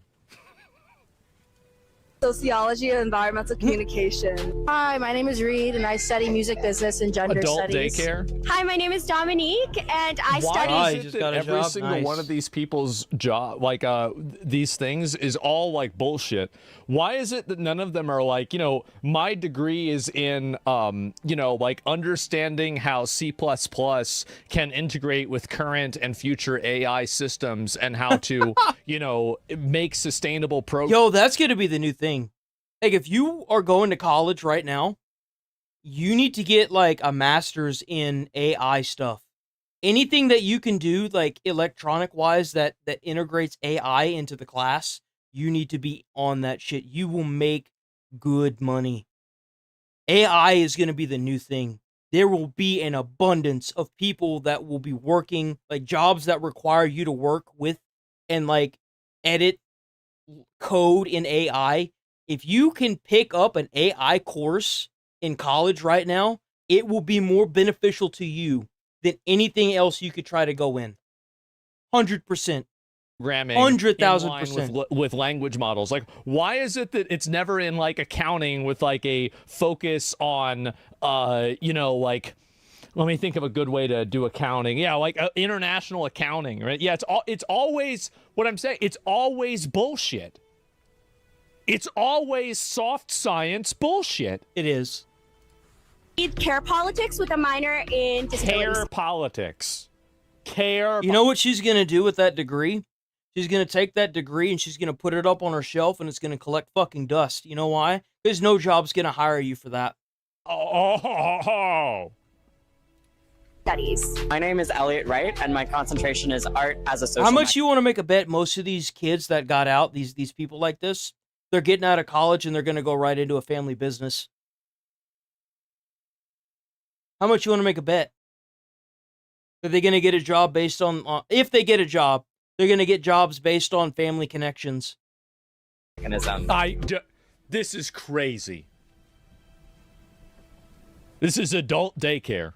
Sociology and environmental communication. Hi, my name is Reed, and I study music business and gender Adult studies. daycare. Hi, my name is Dominique, and I study... Why is it that every single one of these people's job, like these things, is all like bullshit? Why is it that none of them are like, you know, my degree is in, you know, like understanding how C++ can integrate with current and future AI systems and how to, you know, make sustainable programs. Yo, that's gonna be the new thing. Like, if you are going to college right now, you need to get like a master's in AI stuff. Anything that you can do, like electronic wise, that integrates AI into the class, you need to be on that shit. You will make good money. AI is going to be the new thing. There will be an abundance of people that will be working, like jobs that require you to work with and like edit code in AI. If you can pick up an AI course in college right now, it will be more beneficial to you than anything else you could try to go in. 100%. Programming 100,000% with language models. Like, why is it that it's never in like accounting with like a focus on you know, like, let me think of a good way to do accounting. Yeah, like international accounting, right? Yeah, it's always what I'm saying. It's always bullshit. It's always soft science bullshit. It is. Care politics with a minor in disabilities. Care politics. You know what she's going to do with that degree? She's going to take that degree and she's going to put it up on her shelf and it's going to collect fucking dust. You know why? Because no job's going to hire you for that. Oh. Studies. My name is Elliot Wright, and my concentration is art as a social... How much you want to make a bet most of these kids that got out, these people like this, they're getting out of college and they're going to go right into a family business? How much you want to make a bet? Are they going to get a job based on... if they get a job, they're going to get jobs based on family connections. This is crazy. This is adult daycare.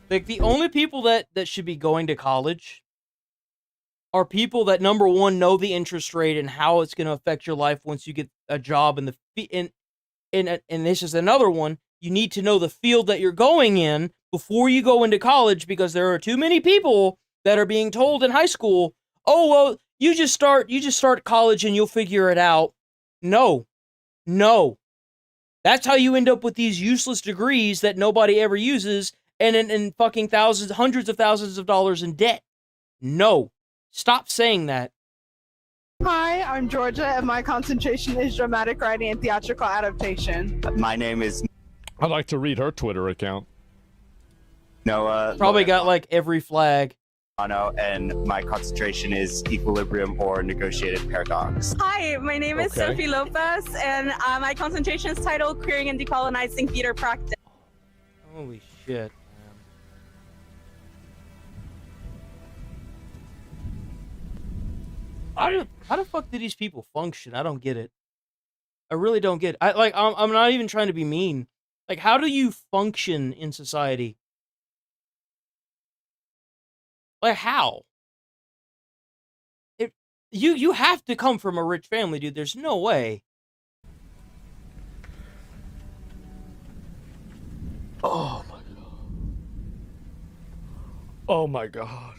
Like, the only people that should be going to college are people that, number one, know the interest rate and how it's going to affect your life once you get a job in the... And this is another one. You need to know the field that you're going in before you go into college, because there are too many people that are being told in high school, oh, well, you just start college and you'll figure it out. No. That's how you end up with these useless degrees that nobody ever uses and fucking hundreds of thousands of dollars in debt. No. Stop saying that. Hi, I'm Georgia, and my concentration is dramatic writing and theatrical adaptation. My name is... I'd like to read her Twitter account. Noah. Probably got like every flag. And my concentration is equilibrium or negotiated paradox. Hi, my name is Sophie Lopez, and my concentration is titled Queering and Decolonizing Theater Practice. Holy shit. How the fuck do these people function? I don't get it. I really don't get it. I'm not even trying to be mean. Like, how do you function in society? Like, how? You have to come from a rich family, dude. There's no way. Oh my god. Oh my god.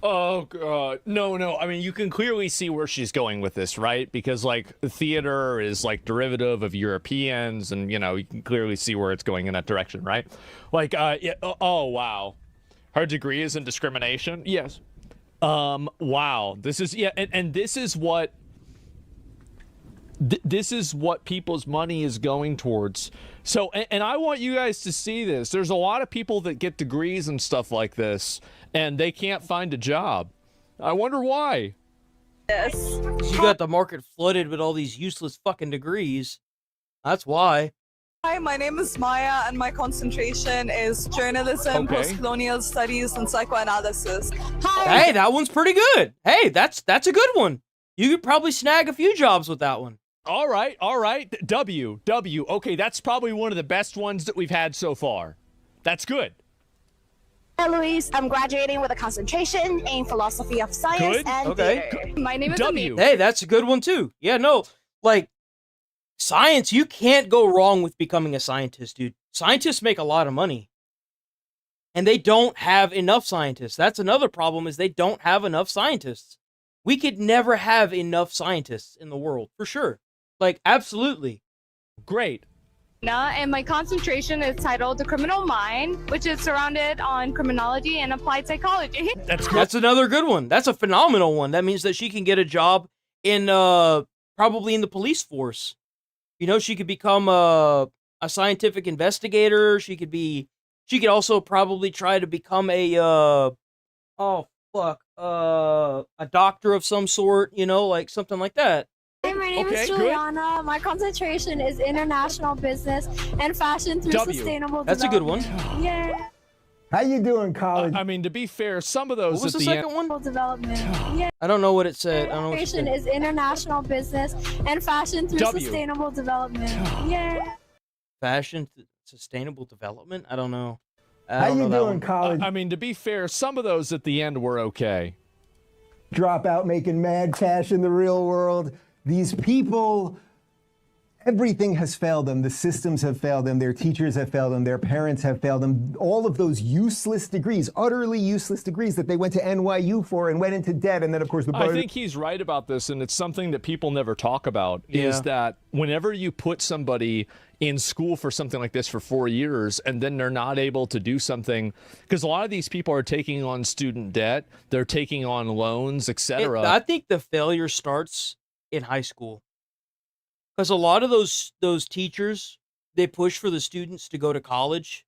Oh god. No. I mean, you can clearly see where she's going with this, right? Because like theater is like derivative of Europeans, and you know, you can clearly see where it's going in that direction, right? Like yeah, oh wow. Her degree is in discrimination? Yes. Wow. This is and this is what this is what people's money is going towards. So, and I want you guys to see this. There's a lot of people that get degrees and stuff like this, and they can't find a job. I wonder why. Yes. You got the market flooded with all these useless fucking degrees. That's why. Hi, my name is Maya, and my concentration is journalism, post-colonial studies, and psychoanalysis. Hey, that one's pretty good. Hey, that's a good one. You could probably snag a few jobs with that one. All right. W. Okay, that's probably one of the best ones that we've had so far. That's good. Hi, Louise. I'm graduating with a concentration in philosophy of science and theater. My name is W. Hey, that's a good one too. Yeah, no, like science, you can't go wrong with becoming a scientist, dude. Scientists make a lot of money. And they don't have enough scientists. That's another problem, is they don't have enough scientists. We could never have enough scientists in the world, for sure. Like, absolutely. Great. And my concentration is titled The Criminal Mind, which is surrounded on criminology and applied psychology. That's another good one. That's a phenomenal one. That means that she can get a job in, probably in the police force. You know, she could become a scientific investigator. She could also probably try to become a doctor of some sort, you know, like something like that. Hey, my name is Juliana. My concentration is international business and fashion through sustainable development. That's a good one. Yeah. How you doing, college? I mean, to be fair, some of those What was at the second end... one? Development. Yeah. I don't know what it said. I don't know what it Concentration said. is international business and fashion through sustainable development. Yeah. Fashion, sustainable development? I don't know. How you doing, college? I mean, to be fair, some of those at the end were okay. Drop out making mad cash in the real world. These people, everything has failed them. The systems have failed them. Their teachers have failed them. Their parents have failed them. All of those useless degrees, utterly useless degrees that they went to NYU for and went into debt. And then, of course, I think he's right about this, and it's something that people never talk about, is that whenever you put somebody in school for something like this for 4 years, and then they're not able to do something, because a lot of these people are taking on student debt, they're taking on loans, etc. I think the failure starts in high school. Because a lot of those teachers, they push for the students to go to college.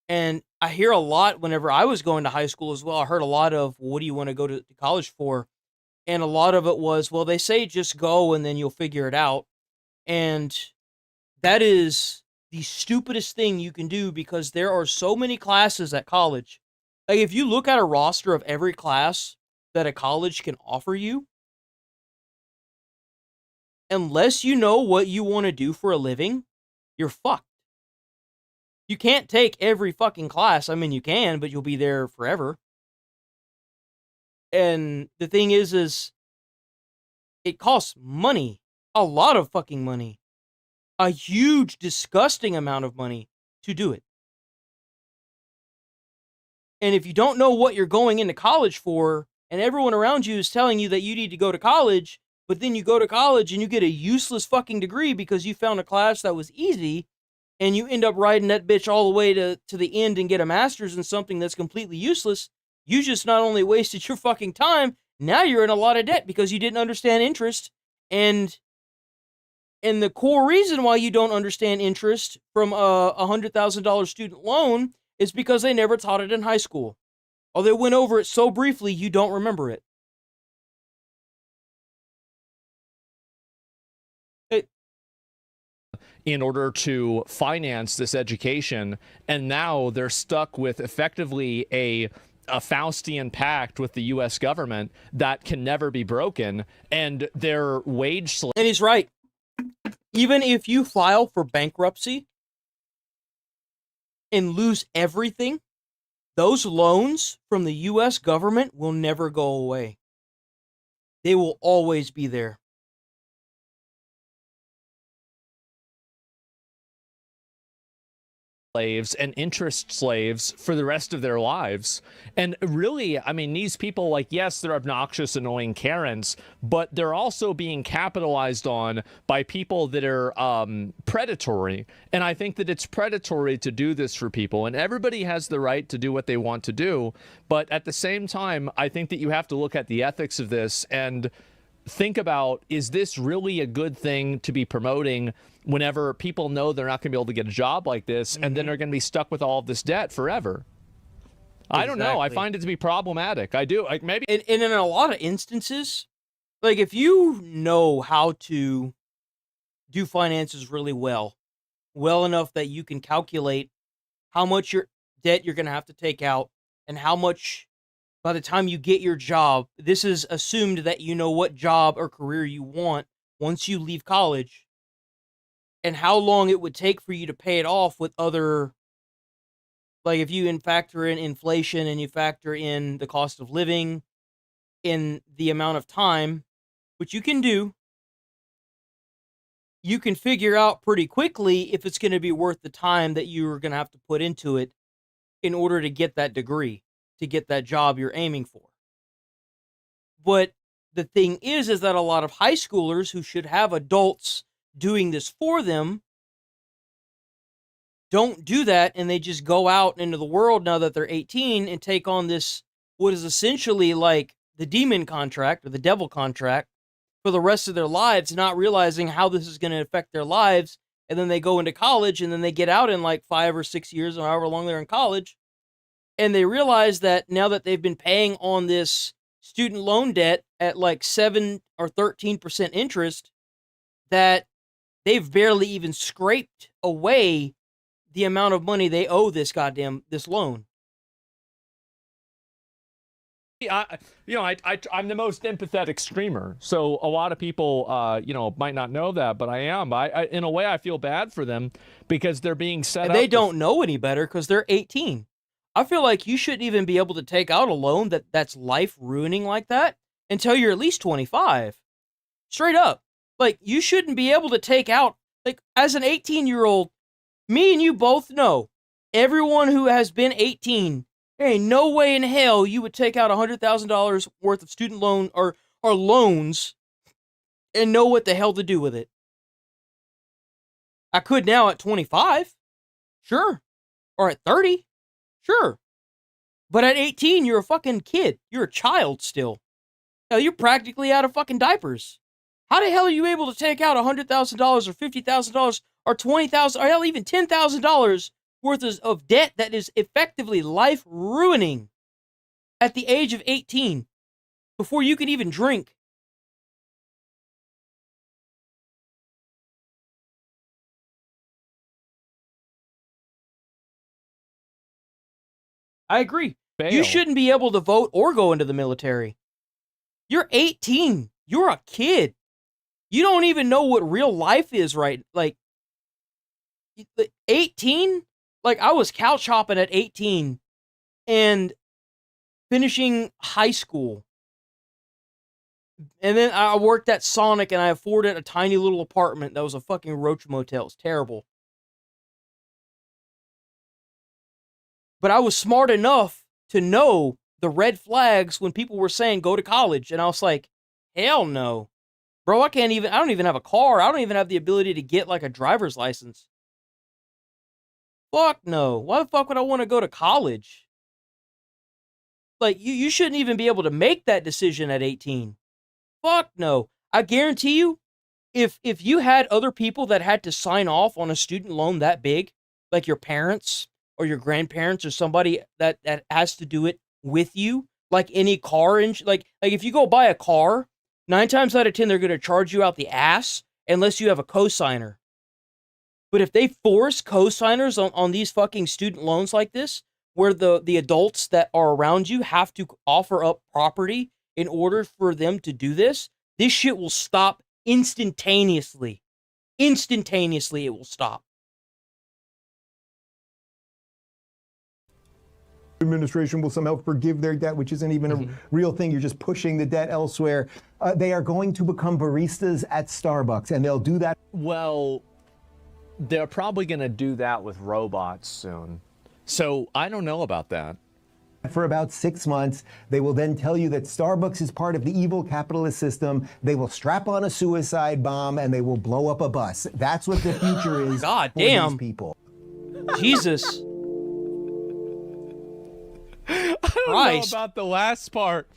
And I hear a lot whenever I was going to high school as well. I heard a lot of, what do you want to go to college for? And a lot of it was, well, they say just go and then you'll figure it out. And that is the stupidest thing you can do, because there are so many classes at college. Like, if you look at a roster of every class that a college can offer you, unless you know what you want to do for a living, you're fucked. You can't take every fucking class. I mean, you can, but you'll be there forever. And the thing is it costs money. A lot of fucking money. A huge, disgusting amount of money to do it. And if you don't know what you're going into college for, and everyone around you is telling you that you need to go to college, but then you go to college and you get a useless fucking degree because you found a class that was easy, and you end up riding that bitch all the way to the end and get a master's in something that's completely useless, you just not only wasted your fucking time, now you're in a lot of debt because you didn't understand interest. And the core reason why you don't understand interest from a $100,000 student loan is because they never taught it in high school. Or they went over it so briefly you don't remember it. In order to finance this education, and now they're stuck with effectively a a Faustian pact with the U.S. government that can never be broken, and their wage slaves. And he's right. Even if you file for bankruptcy and lose everything, those loans from the U.S. government will never go away. They will always be there. Slaves and interest slaves for the rest of their lives. And really, I mean, these people, like, yes, they're obnoxious, annoying Karens, but they're also being capitalized on by people that are predatory. And I think that it's predatory to do this for people. And everybody has the right to do what they want to do. But at the same time, I think that you have to look at the ethics of this and think about, is this really a good thing to be promoting whenever people know they're not going to be able to get a job like this, and then they're going to be stuck with all of this debt forever? I don't know. I find it to be problematic. I do. Like, maybe. And in a lot of instances, like, if you know how to do finances really well enough that you can calculate how much your debt you're going to have to take out and how much by the time you get your job, this is assumed that you know what job or career you want once you leave college, and how long it would take for you to pay it off with other, like, if you factor in inflation and you factor in the cost of living in the amount of time, which you can do, you can figure out pretty quickly if it's going to be worth the time that you're going to have to put into it in order to get that degree, to get that job you're aiming for. But the thing is that a lot of high schoolers who should have adults doing this for them don't do that, and they just go out into the world now that they're 18 and take on this, what is essentially like the demon contract or the devil contract for the rest of their lives, not realizing how this is going to affect their lives. And then they go into college, and then they get out in like 5 or 6 years or however long they're in college, and they realize that now that they've been paying on this student loan debt at like 7 or 13% interest, that they've barely even scraped away the amount of money they owe this loan. I'm the most empathetic streamer, so a lot of people, might not know that, but I am. In a way, I feel bad for them because they're being set up. And they don't know any better because they're 18. I feel like you shouldn't even be able to take out a loan that's life ruining like that until you're at least 25. Straight up. Like, you shouldn't be able to take out, like, as an 18-year-old, me and you both know, everyone who has been 18, there ain't no way in hell you would take out $100,000 worth of student loan or loans and know what the hell to do with it. I could now at 25. Sure. Or at 30. Sure. But at 18, you're a fucking kid. You're a child still. Hell, you're practically out of fucking diapers. How the hell are you able to take out $100,000 or $50,000 or $20,000 or hell, even $10,000 worth of debt that is effectively life ruining at the age of 18 before you can even drink? I agree. Fail. You shouldn't be able to vote or go into the military. You're 18. You're a kid. You don't even know what real life is, right? Like, 18? Like, I was couch hopping at 18 and finishing high school. And then I worked at Sonic and I afforded a tiny little apartment that was a fucking roach motel. It's terrible. But I was smart enough to know the red flags when people were saying go to college. And I was like, hell no. Bro, I don't even have a car. I don't even have the ability to get like a driver's license. Fuck no. Why the fuck would I want to go to college? Like, you shouldn't even be able to make that decision at 18. Fuck no. I guarantee you, if you had other people that had to sign off on a student loan that big, like your parents or your grandparents or somebody that has to do it with you, like any car, like if you go buy a car, 9 times out of 10, they're going to charge you out the ass unless you have a cosigner. But if they force cosigners on these fucking student loans like this, where the adults that are around you have to offer up property in order for them to do this, this shit will stop instantaneously. Instantaneously, it will stop. Administration will somehow forgive their debt, which isn't even a real thing. You're just pushing the debt elsewhere. They are going to become baristas at Starbucks, and they'll do that. Well, they're probably going to do that with robots soon. So I don't know about that. For about 6 months, they will then tell you that Starbucks is part of the evil capitalist system. They will strap on a suicide bomb and they will blow up a bus. That's what the future is God for damn. these people. Jesus. I don't know about the last part,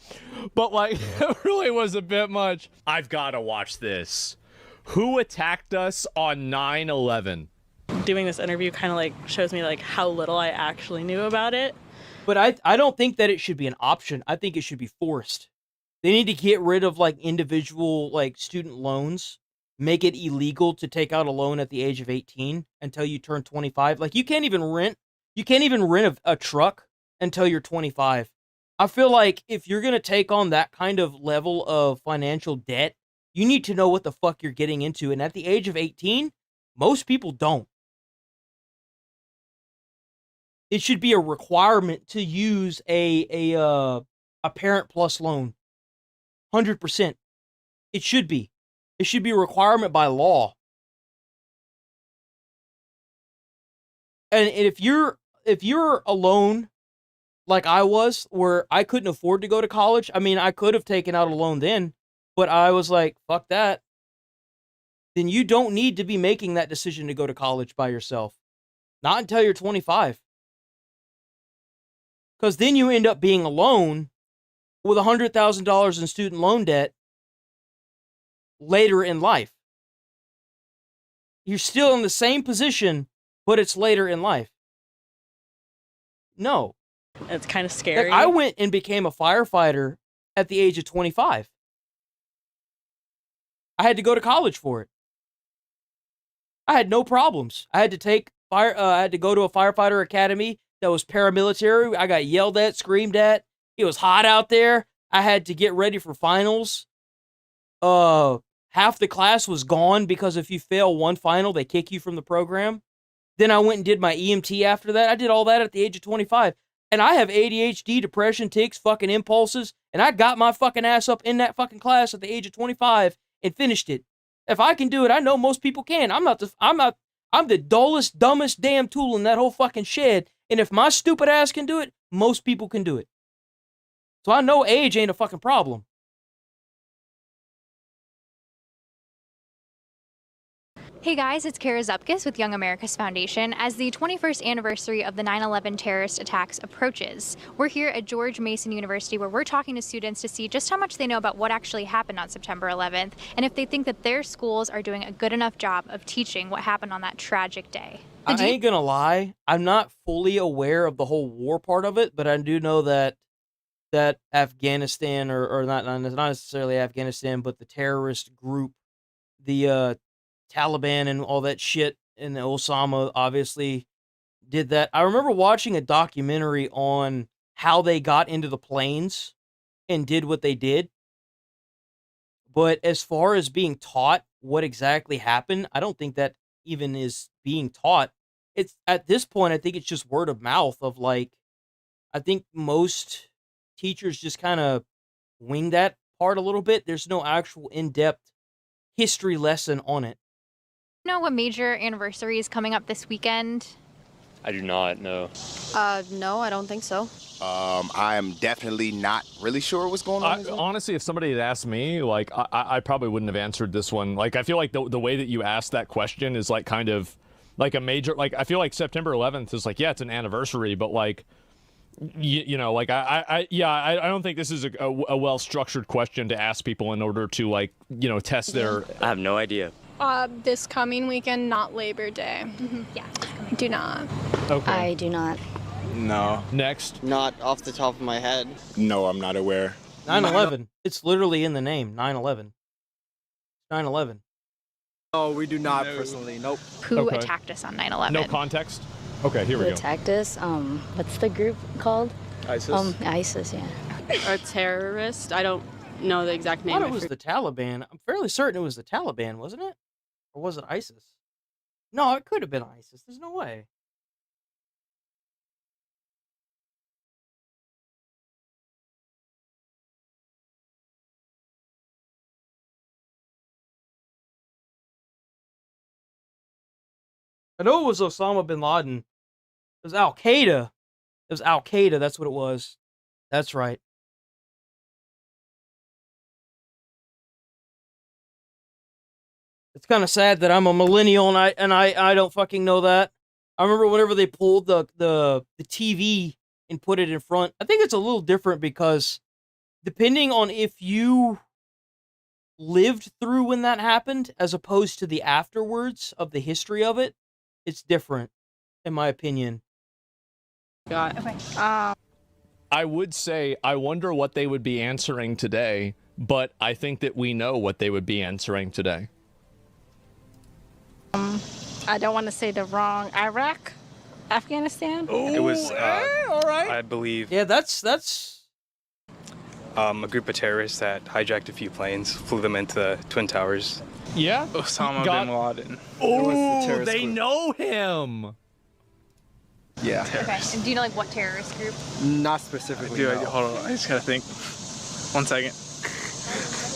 but like, it really was a bit much. I've got to watch this. Who attacked us on 9/11? Doing this interview kind of like shows me like how little I actually knew about it. But I don't think that it should be an option. I think it should be forced. They need to get rid of like individual like student loans, make it illegal to take out a loan at the age of 18 until you turn 25. Like you can't even rent a truck until you're 25. I feel like if you're going to take on that kind of level of financial debt, you need to know what the fuck you're getting into. And at the age of 18, most people don't. It should be a requirement to use a Parent Plus loan. 100%. It should be. It should be a requirement by law. And if you're alone, like I was, where I couldn't afford to go to college, I mean, I could have taken out a loan then, but I was like, fuck that. Then you don't need to be making that decision to go to college by yourself. Not until you're 25. Because then you end up being alone with $100,000 in student loan debt later in life. You're still in the same position, but it's later in life. No. It's kind of scary. Like, I went and became a firefighter at the age of 25. I had to go to college for it. I had no problems. I had to go to a firefighter academy that was paramilitary. I got yelled at, screamed at. It was hot out there. I had to get ready for finals. Half the class was gone because if you fail one final, they kick you from the program. Then I went and did my EMT after that. I did all that at the age of 25. And I have ADHD, depression, tics, fucking impulses, and I got my fucking ass up in that fucking class at the age of 25 and finished it. If I can do it, I know most people can. I'm the dullest, dumbest damn tool in that whole fucking shed. And if my stupid ass can do it, most people can do it. So I know age ain't a fucking problem. Hey guys, it's Kara Zupkis with Young America's Foundation. As the 21st anniversary of the 9/11 terrorist attacks approaches, we're here at George Mason University where we're talking to students to see just how much they know about what actually happened on September 11th and if they think that their schools are doing a good enough job of teaching what happened on that tragic day. I ain't gonna lie, I'm not fully aware of the whole war part of it, but I do know that Afghanistan, or not necessarily Afghanistan, but the terrorist group, the Taliban and all that shit, and Osama obviously did that. I remember watching a documentary on how they got into the planes and did what they did. But as far as being taught what exactly happened, I don't think that even is being taught. It's at this point, I think it's just word of mouth of like, I think most teachers just kind of wing that part a little bit. There's no actual in-depth history lesson on it. You know what major anniversary is coming up this weekend? I do not know. No, I don't think so. I am definitely not really sure what's going on. Honestly, if somebody had asked me, like, I probably wouldn't have answered this one. Like, I feel like the way that you asked that question is like kind of like a major, like, I feel like September 11th is like, yeah, it's an anniversary, but like, you know, like, I don't think this is a well-structured question to ask people in order to, like, you know, test their... I have no idea. This coming weekend, not Labor Day. Yeah. I do not. Okay. I do not. No. Next. Not off the top of my head. No, I'm not aware. 9/11. It's literally in the name. 9/11. 9/11. Oh, we do not personally. Nope. Who attacked us on 9/11? No context? Okay, here we Who go. attacked us? What's the group called? ISIS. ISIS, yeah. A terrorist. I don't know the exact I name. thought it was the Taliban. I'm fairly certain it was the Taliban, wasn't it? Or was it ISIS? No, it could have been ISIS. There's no way. I know it was Osama bin Laden. It was Al Qaeda. It was Al Qaeda. That's what it was. That's right. It's kind of sad that I'm a millennial and I don't fucking know that. I remember whenever they pulled the TV and put it in front. I think it's a little different because depending on if you lived through when that happened as opposed to the afterwards of the history of it, it's different, in my opinion. God. Okay. I would say I wonder what they would be answering today, but I think that we know what they would be answering today. I don't want to say the wrong. Iraq? Afghanistan? It was, all right. I believe, Yeah, that's a group of terrorists that hijacked a few planes, flew them into the Twin Towers. Yeah? Osama Got- bin Laden. Oh, they know him. Yeah. Okay. And do you know like what terrorist group? Not specifically. Dude, hold on. I just gotta think. 1 second.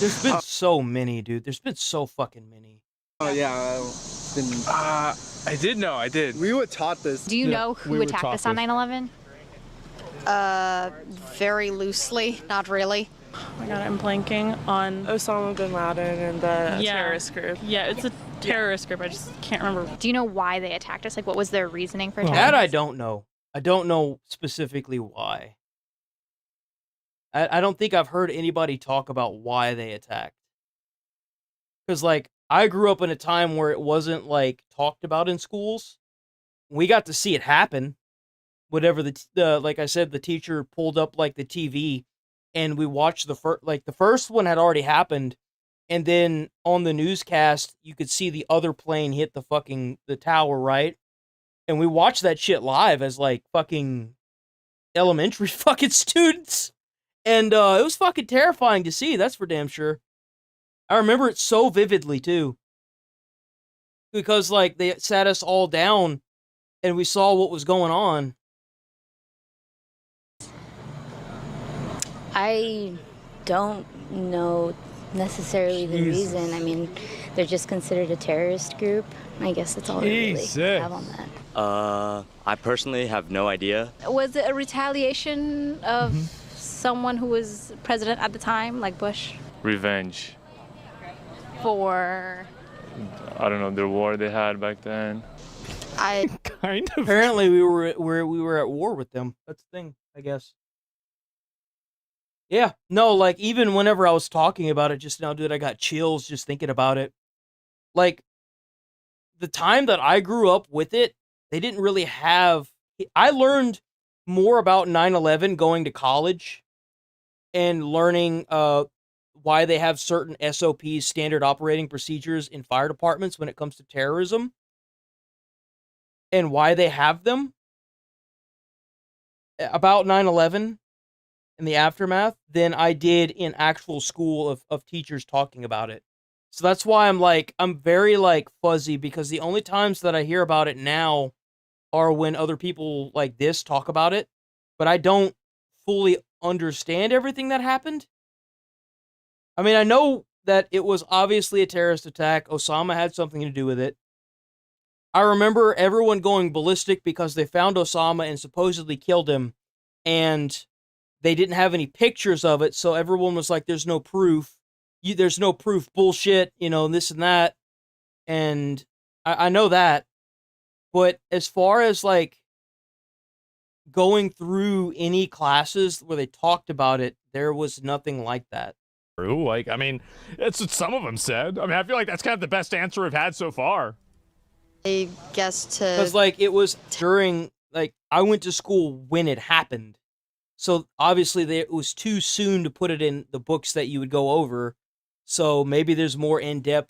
there's been so many, dude. There's been so fucking many. Oh yeah. I did know. I did. We were taught this. Do you know who attacked us on 9/11? Very loosely, not really. Oh my God, I'm blanking on Osama bin Laden and the terrorist group. Yeah, it's a terrorist group. I just can't remember. Do you know why they attacked us? Like, what was their reasoning for attacking That us? I don't know. I don't know specifically why. I don't think I've heard anybody talk about why they attacked. Because, like, I grew up in a time where it wasn't, like, talked about in schools. We got to see it happen. Whatever like I said, the teacher pulled up, like, the TV, and we watched the first one had already happened, and then on the newscast, you could see the other plane hit the tower, right? And we watched that shit live as, like, fucking elementary fucking students. And it was fucking terrifying to see, that's for damn sure. I remember it so vividly, too. Because, like, they sat us all down, and we saw what was going on. I don't know necessarily the reason. I mean, they're just considered a terrorist group. I guess that's all I really have on that. I personally have no idea. Was it a retaliation of someone who was president at the time, like Bush? Revenge. For I don't know, the war they had back then. I kind of. Apparently, we were at war with them. That's the thing, I guess. Yeah, no, like, even whenever I was talking about it just now, dude, I got chills just thinking about it. Like, the time that I grew up with it, they didn't really have... I learned more about 9/11 going to college and learning why they have certain SOPs, standard operating procedures, in fire departments when it comes to terrorism, and why they have them about 9/11 and the aftermath than I did in actual school of teachers talking about it. So that's why I'm very, like, fuzzy, because the only times that I hear about it now are when other people like this talk about it, but I don't fully understand everything that happened. I mean, I know that it was obviously a terrorist attack. Osama had something to do with it. I remember everyone going ballistic because they found Osama and supposedly killed him, and they didn't have any pictures of it, so everyone was like, there's no proof. There's no proof, bullshit, this and that. And I know that. But as far as, like, going through any classes where they talked about it, there was nothing like that. True. Like, I mean, that's what some of them said. I mean, I feel like that's kind of the best answer we've had so far. I guess to... Because, like, it was during, like, I went to school when it happened. So, obviously, it was too soon to put it in the books that you would go over. So, maybe there's more in-depth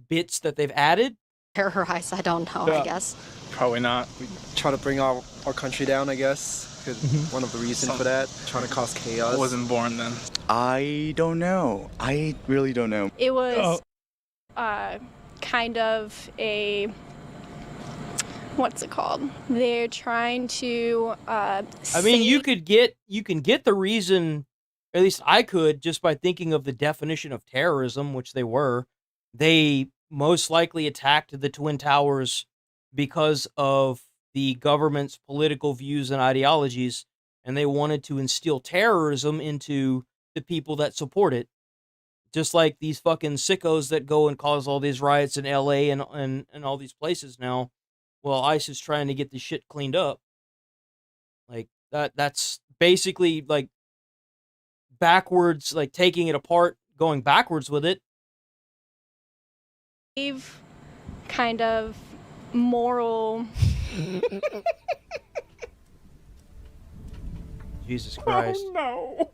bits that they've added. terrorize, I don't know, I guess. Probably not. We try to bring our country down, I guess. One of the reasons for that, trying to cause chaos. I wasn't born then. I don't know. I really don't know. It was kind of a, what's it called? They're trying to I mean, you can get the reason, at least I could, just by thinking of the definition of terrorism, which they were. They most likely attacked the Twin Towers because of the government's political views and ideologies, and they wanted to instill terrorism into the people that support it. Just like these fucking sickos that go and cause all these riots in LA and all these places now. Well, ICE is trying to get this shit cleaned up. Like, that's basically, like, backwards, like, taking it apart, going backwards with it. Kind of moral... Jesus Christ. Oh,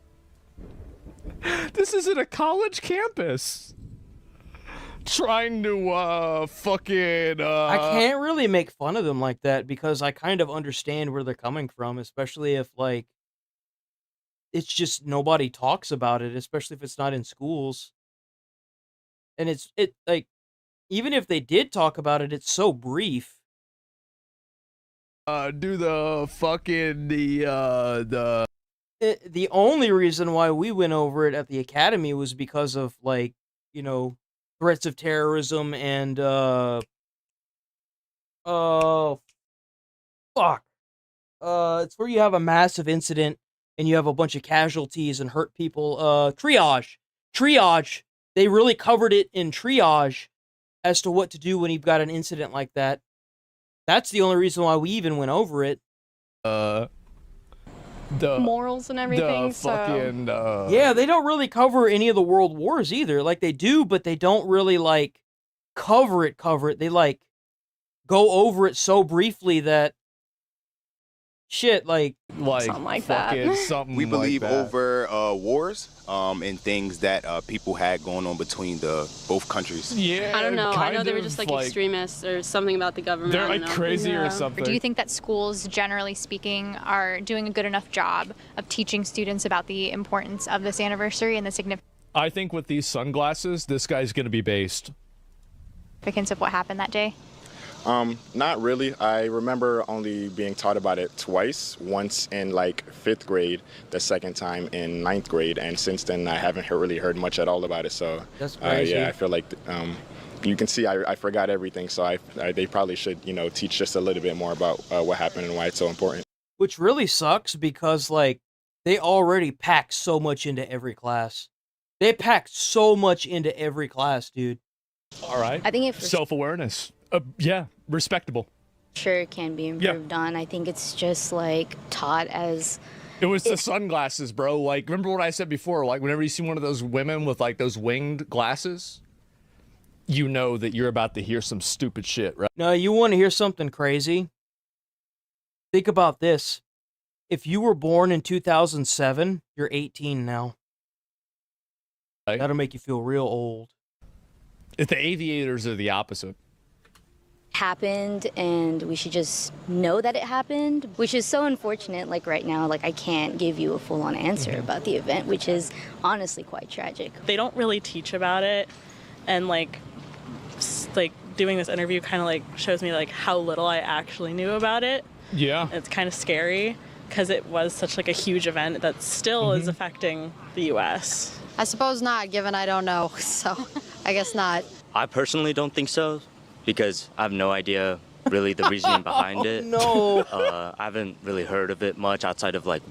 no. This isn't a college campus. Trying to, fucking, I can't really make fun of them like that because I kind of understand where they're coming from, especially if, like, it's just nobody talks about it, especially if it's not in schools. And like, even if they did talk about it, it's so brief. Do the fucking, the only reason why we went over it at the academy was because of, like, you know, threats of terrorism and, oh, fuck. It's where you have a massive incident and you have a bunch of casualties and hurt people. Triage. They really covered it in triage as to what to do when you've got an incident like that. That's the only reason why we even went over it. The morals and everything, Yeah, they don't really cover any of the world wars either. Like, they do, but they don't really, like, cover it. They, like, go over it so briefly that shit, like something like that. Something we believe like that. over wars and things that people had going on between the both countries. Yeah, I don't know. I know they were just like extremists or something about the government. They're I don't like know. crazy or something. Do you think that schools, generally speaking, are doing a good enough job of teaching students about the importance of this anniversary and the significance I think with these sunglasses, this guy's gonna be based. of what happened that day? Not really. I remember only being taught about it twice, once in like 5th grade, the second time in 9th grade, and since then I haven't really heard much at all about it. So that's crazy. Yeah, I feel like you can see I forgot everything, so they probably should, you know, teach just a little bit more about what happened and why it's so important. Which really sucks because, like, they already pack so much into every class. They packed so much into every class, dude. All right. I think if self-awareness. Yeah, respectable. Sure, it can be improved on. I think it's just like taught as. It was the sunglasses, bro. Like, remember what I said before? Like, whenever you see one of those women with like those winged glasses, you know that you're about to hear some stupid shit, right? No, you want to hear something crazy? Think about this. If you were born in 2007, you're 18 now. Right. That'll make you feel real old. If the aviators are the opposite. Happened, and we should just know that it happened, which is so unfortunate. Like right now, like I can't give you a full-on answer about the event, which is honestly quite tragic. They don't really teach about it, and like doing this interview kind of like shows me like how little I actually knew about it. Yeah, it's kind of scary because it was such like a huge event that still is affecting the U.S. I suppose not, given I don't know, so I guess not. I personally don't think so, because I have no idea really the reasoning behind it. No. I haven't really heard of it much outside of like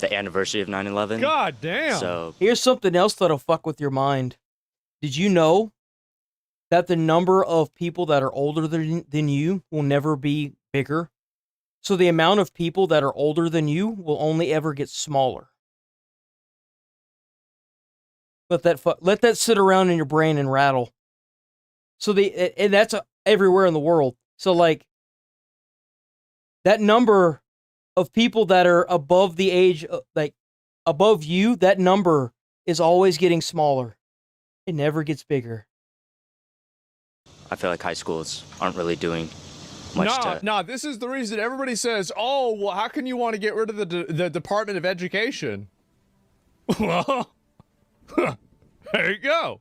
the anniversary of 9/11. God damn. So here's something else that'll fuck with your mind. Did you know that the number of people that are older than you will never be bigger? So the amount of people that are older than you will only ever get smaller. Let that sit around in your brain and rattle. So and that's everywhere in the world. So like that number of people that are above the age, like above you, that number is always getting smaller. It never gets bigger. I feel like high schools aren't really doing Nah, this is the reason everybody says, oh, well, how can you want to get rid of the Department of Education? Well, there you go.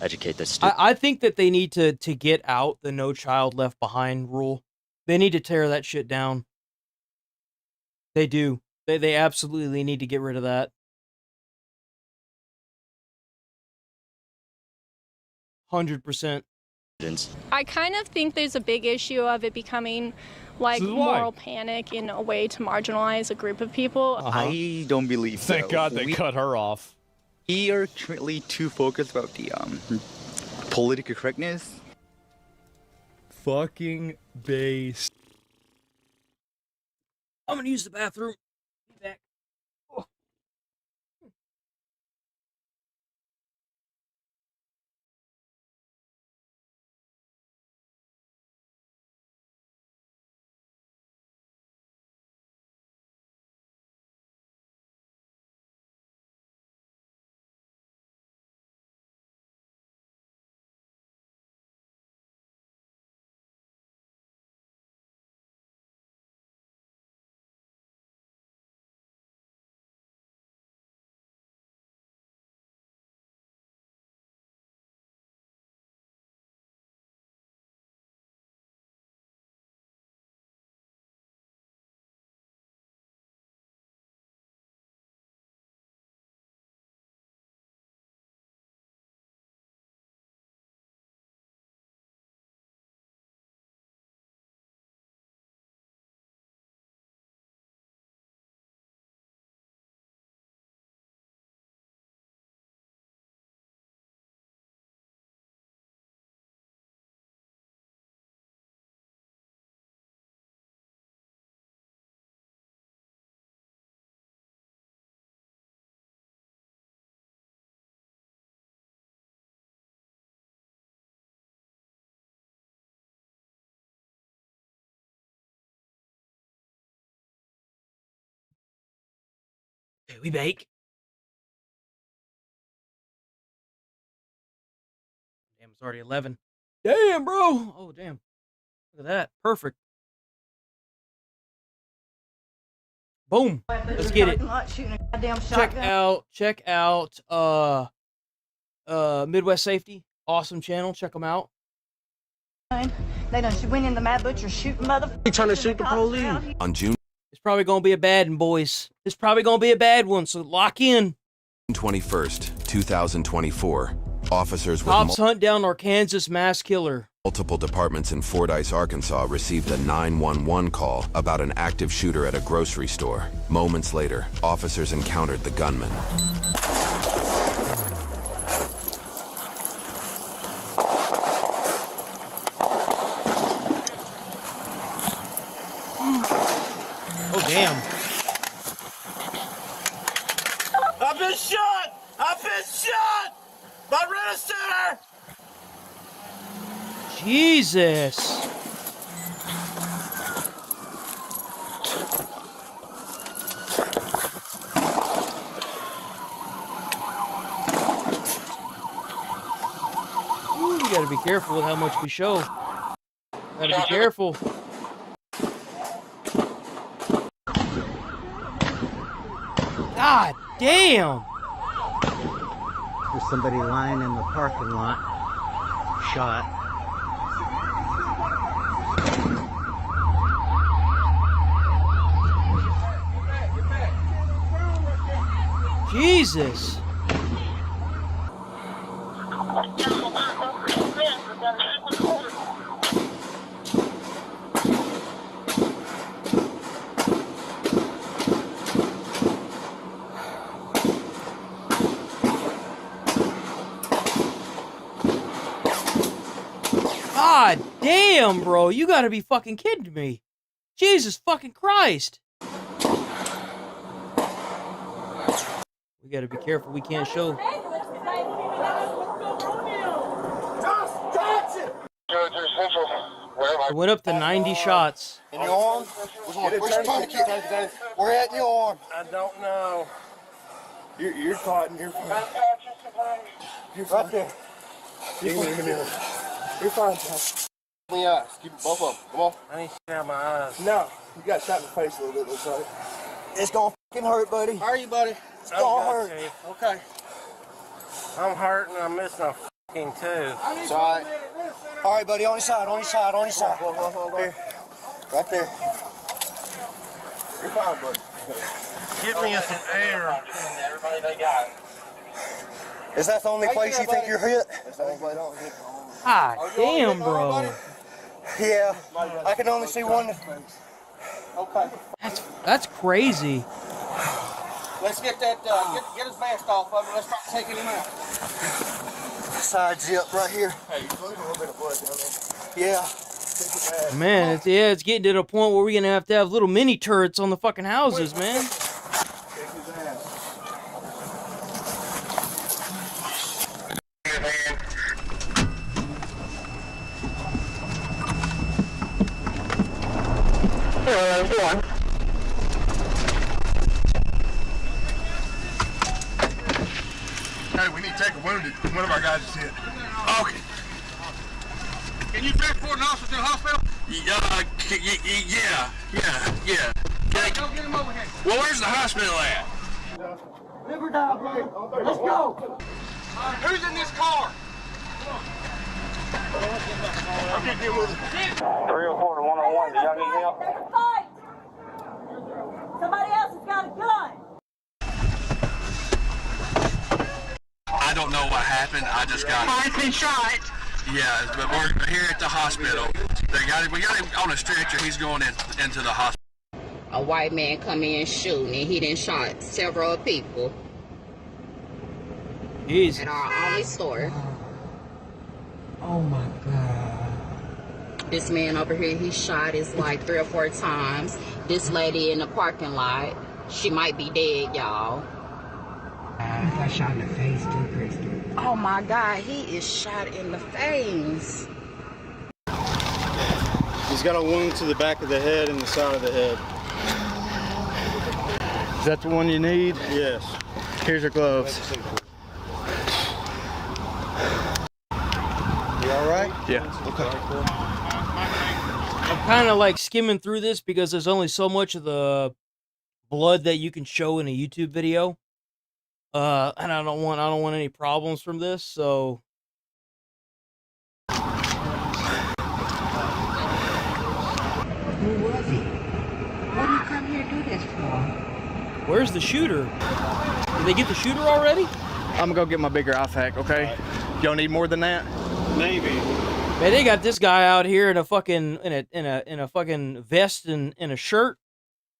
Educate the students. I think that they need to get out the No Child Left Behind rule. They need to tear that shit down. They do. They absolutely need to get rid of that. 100%. I kind of think there's a big issue of it becoming like moral panic in a way to marginalize a group of people. I don't believe so. Thank God they cut her off. We are currently too focused about the political correctness. Fucking base. I'm gonna use the bathroom. Be back. Oh. Okay, we bake. Damn, it's already 11. Damn, bro. Oh, damn. Look at that. Perfect. Boom. Let's get it. Check out Midwest Safety. Awesome channel. Check them out. They done went in the Mad Butcher shooting motherfuckers. They trying to shoot the police. On June It's probably gonna be a bad one, boys. It's probably gonna be a bad one, so lock in. 21st, 2024, officers with Cops hunt down Arkansas mass killer. multiple departments in Fordyce, Arkansas received a 911 call about an active shooter at a grocery store. Moments later, officers encountered the gunman. Oh, damn. I've been shot! I've been shot! By Rent-A-Center! Jesus. Ooh, we gotta be careful with how much we show. Gotta be careful. God damn! There's somebody lying in the parking lot, shot. Jesus! God damn, bro. You gotta be fucking kidding me. Jesus fucking Christ. We gotta be careful. We can't show. It went up to 90 shots. In your arm? Where at in your arm? I don't know. You're caught and you're fine. You're right there. You're fine. You're fine, Tom. in the eyes. Keep it both of them. Come on. I need shit out my eyes. No, you got shot in the face a little bit, looks like. It's gonna fucking hurt, buddy. How are you, buddy? It's gonna hurt. Okay. I'm hurting. I'm missing a fucking tooth. It's all right. All right, buddy. On your side. On your side. On your side. Here. Right there. You're fine, buddy. Give me some air. Everybody they got. Is that the only place you think you're hit? That's the only place I don't hit. Ah, damn, bro. Yeah. I can only see one. Okay. That's crazy. Let's get that, get his vest off of him. Let's start taking him out. Side zip right here. Hey, you're losing a little bit of blood down there. Yeah. Man, it's getting to the point where we're gonna have little mini turrets on the fucking houses, man. Check his ass. Hey, we need to take a wounded. One of our guys is hit. Okay. Can you transport an officer to the hospital? Yeah. Go get him over here. Well, where's the hospital at? Liver dive, bro. Let's go. Who's in this car? I'll get him with it. 304 to 101. Do y'all need help? Fight! Somebody else has got a gun! I don't know what happened. I just got. I've been shot. Yeah, but we're here at the hospital. We got him on a stretcher. He's going into the hospital. A white man come in shooting, and he done shot several people. Jeez. At our only store. Oh my God. This man over here, he shot is like 3 or 4 times. This lady in the parking lot, she might be dead, y'all. I got shot in the face too, Christy. Oh my God, he is shot in the face. He's got a wound to the back of the head and the side of the head. Is that the one you need? Yes. Here's your gloves. You all right? Yeah. Okay. I'm kind of like skimming through this because there's only so much of the blood that you can show in a YouTube video. And I don't want any problems from this, so Who was he? What did you come here to do this for? where's the shooter? Did they get the shooter already? I'm gonna go get my bigger IFAC, okay? Y'all need more than that? Maybe. Man, they got this guy out here in a fucking in a fucking vest and in a shirt,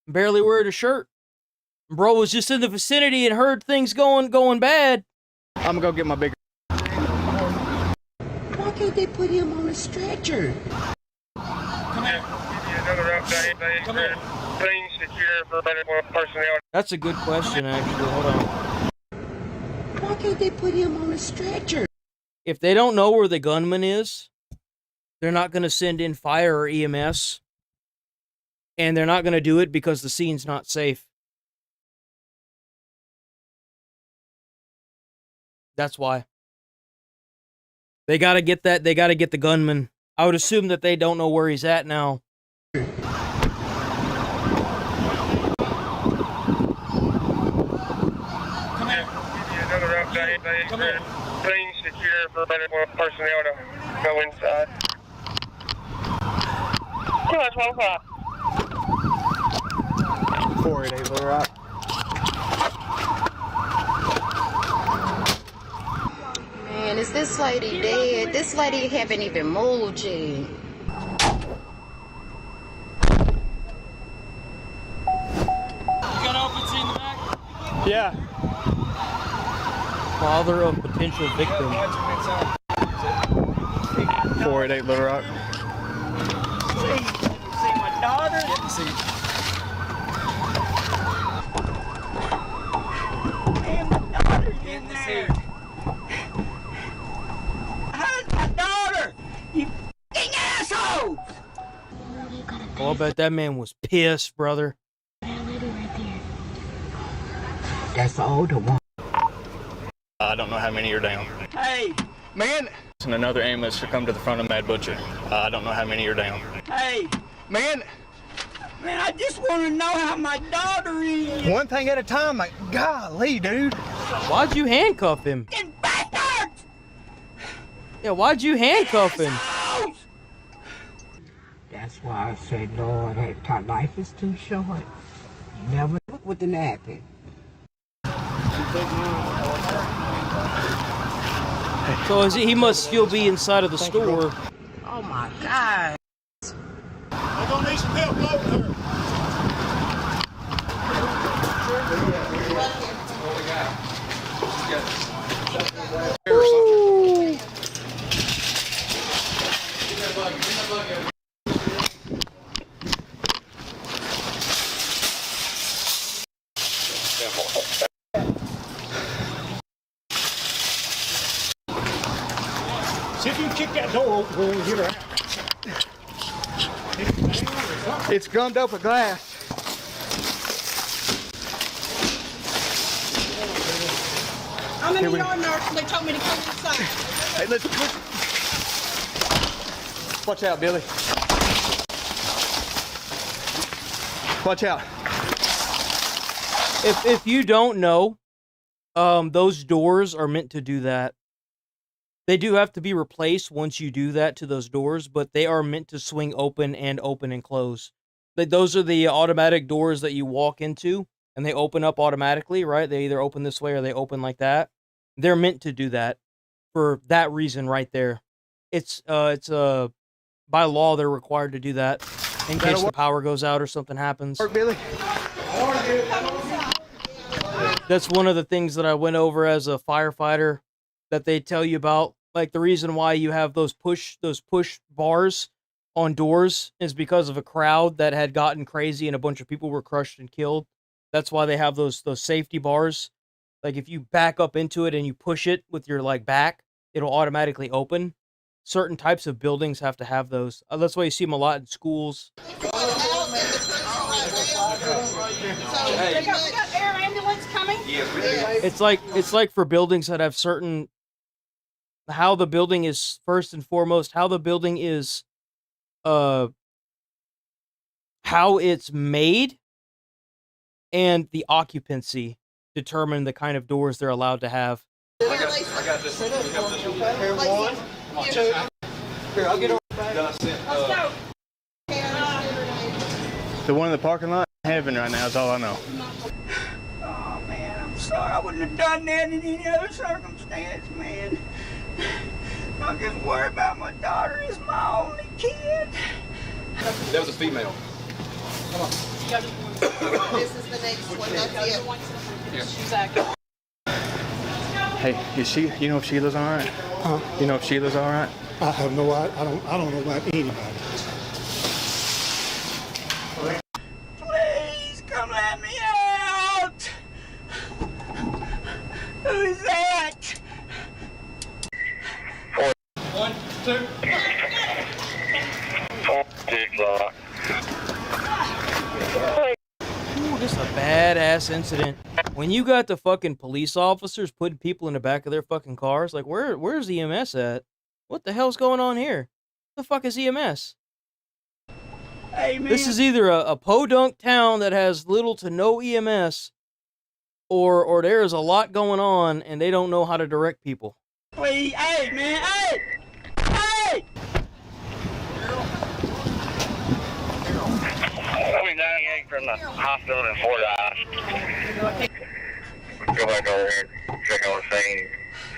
barely wearing a shirt. Bro was just in the vicinity and heard things going bad. I'm gonna go get my bigger. Why can't they put him on a stretcher? Come here. Another update. Clean, secure for medical personnel. That's a good question, actually. Hold on. Why can't they put him on a stretcher? If they don't know where the gunman is, they're not going to send in fire or EMS. And they're not going to do it because the scene's not safe. That's why. They got to get that. They got to get the gunman. I would assume that they don't know where he's at now. Come here. Another update. Clean, secure for medical personnel to go inside. 225. 488 Little Rock. Man, is this lady dead? This lady haven't even moved yet. Yeah. Father of potential victim. 488 Little Rock. See my daughter? And my daughter's in there. How's my daughter? You f***ing asshole! Oh, I bet that man was pissed, brother. That's the older one. I don't know how many are down. Hey, man. and another ambulance to come to the front of Mad Butcher. I don't know how many are down. Hey, man, I just want to know how my daughter is. One thing at a time, like, golly, dude. Why'd you handcuff him? Yeah, why'd you handcuff him? That's why I say, Lord, life is too short. You never know what can happen. So he must still be inside of the store. Oh my God. We're gonna need some help over there. See if you can kick that door open when we get her out. It's gummed up with glass. I'm in the yard nurse and they told me to come inside. Hey, let's watch out, Billy. Watch out. If you don't know, those doors are meant to do that. They do have to be replaced once you do that to those doors, but they are meant to swing open and close. Those are the automatic doors that you walk into, and they open up automatically, right? They either open this way or they open like that. They're meant to do that for that reason right there. It's by law they're required to do that in case the power goes out or something happens. Billy. That's one of the things that I went over as a firefighter that they tell you about. Like, the reason why you have those push bars on doors is because of a crowd that had gotten crazy and a bunch of people were crushed and killed. That's why they have those safety bars. Like, if you back up into it and you push it with your back, it'll automatically open. Certain types of buildings have to have those. That's why you see them a lot in schools. We got air ambulance coming? It's like for buildings that have certain, how the building is, first and foremost, how the building is, how it's made, and the occupancy determine the kind of doors they're allowed to have. I got this. Here, one. Come on, two. Here, I'll get over. Let's go. The one in the parking lot, heaven right now is all I know. Oh, man, I'm sorry. I wouldn't have done that in any other circumstance, man. I'm just worried about my daughter. Is my only kid. That was a female. Come on. This is the next one. That's it. Yeah. Hey, you know if Sheila's all right? Huh? You know if Sheila's all right? I have no idea. I don't know about anybody. Please come let me out. Who's that? 1, 2. 4, 6. Ooh, this is a badass incident. When you got the fucking police officers putting people in the back of their fucking cars, like, where's EMS at? What the hell's going on here? The fuck is EMS? Hey, man. This is either a podunk town that has little to no EMS, or there is a lot going on and they don't know how to direct people. Please, hey, man, hey! Hey! I'll be 98 from the hospital in Fordyce. Go back over here and check on the scene.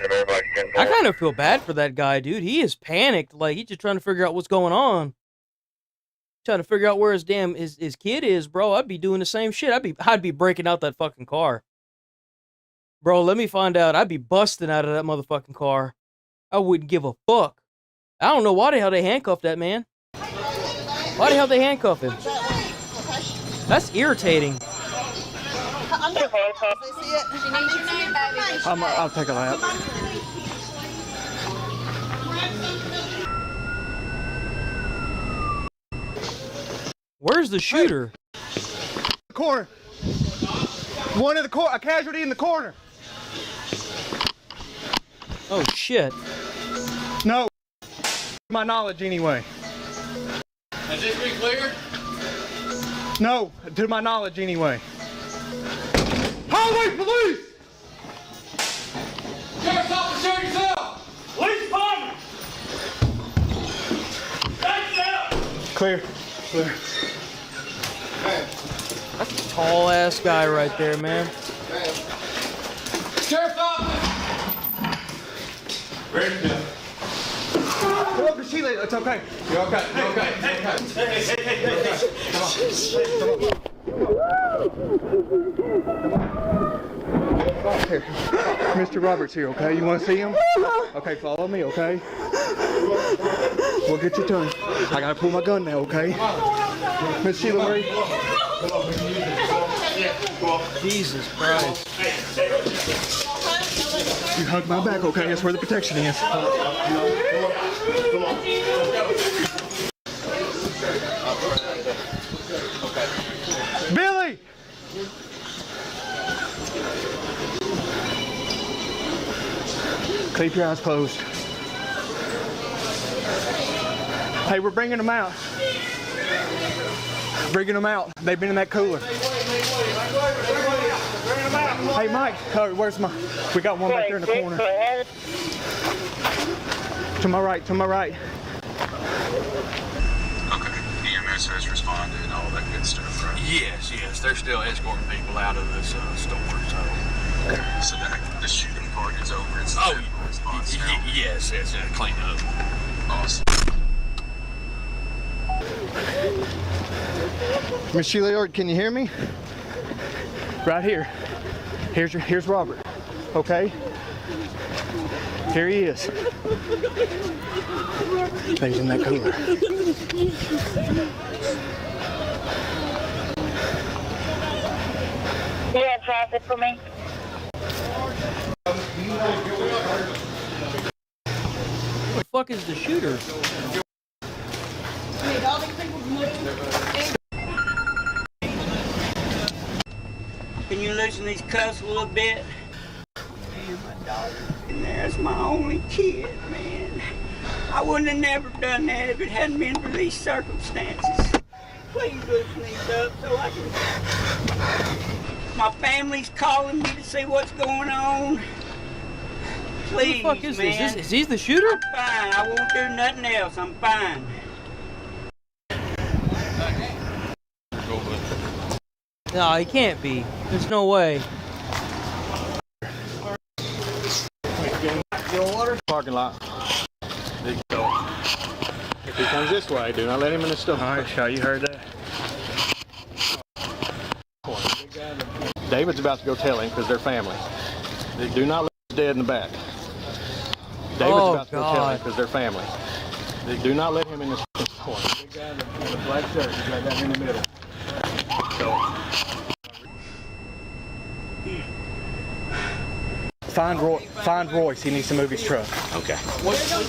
Everybody's getting I kind of feel bad for that guy, dude. He is panicked. Like, he's just trying to figure out what's going on. Trying to figure out where his kid is, bro. I'd be doing the same shit. I'd be breaking out that fucking car. Bro, let me find out. I'd be busting out of that motherfucking car. I wouldn't give a fuck. I don't know why the hell they handcuffed that man. Why the hell they handcuff him? That's irritating. I'll take a lap. Where's the shooter? The corner. One in the corner. A casualty in the corner. Oh shit. No. To my knowledge, anyway. Has this been cleared? No. To my knowledge, anyway. Highway police! Sheriff's officer, show yourself! Police department! Thanks, out! Clear. Clear. That's a tall ass guy right there, man. Sheriff's office! Ready to go. Come up to Sheila. It's okay. You're okay. You're okay. You're okay. Hey. Come on. Here. Mr. Roberts here, okay? You want to see him? Okay, follow me, okay? We'll get you to him. I gotta pull my gun now, okay? Miss Sheila, where are you? Jesus Christ. You hug my back, okay? That's where the protection is. Billy! Keep your eyes closed. Hey, we're bringing them out. Bringing them out. They've been in that cooler. Hey, Mike, where's my... We got one back there in the corner. To my right, to my right. Okay, EMS has responded and all that good stuff, right? Yes, they're still escorting people out of this store, so the shooting part is over. It's response now. Yes, clean up. Awesome. Miss Sheila, can you hear me? Right here. Here's Robert. Okay? Here he is. He's in that cooler. You have traffic for me? Who the fuck is the shooter? Can you loosen these cuffs a little bit? And there's my only kid, man. I wouldn't have never done that if it hadn't been for these circumstances. Please loosen these up so I can... My family's calling me to see what's going on. Please, Who the fuck is man. this? Is he the shooter? I'm fine. I won't do nothing else. I'm fine. No, he can't be. There's no way. Parking lot. There you go. If he comes this way, do not let him in the store. All right, Shaw, you heard that? David's about to go tell him because they're family. Do not let him dead in the back. David's about to go tell him because they're family. Do not let him in the corner. The black shirt, you got that in the middle. So. Find Royce. He needs to move his truck. Okay.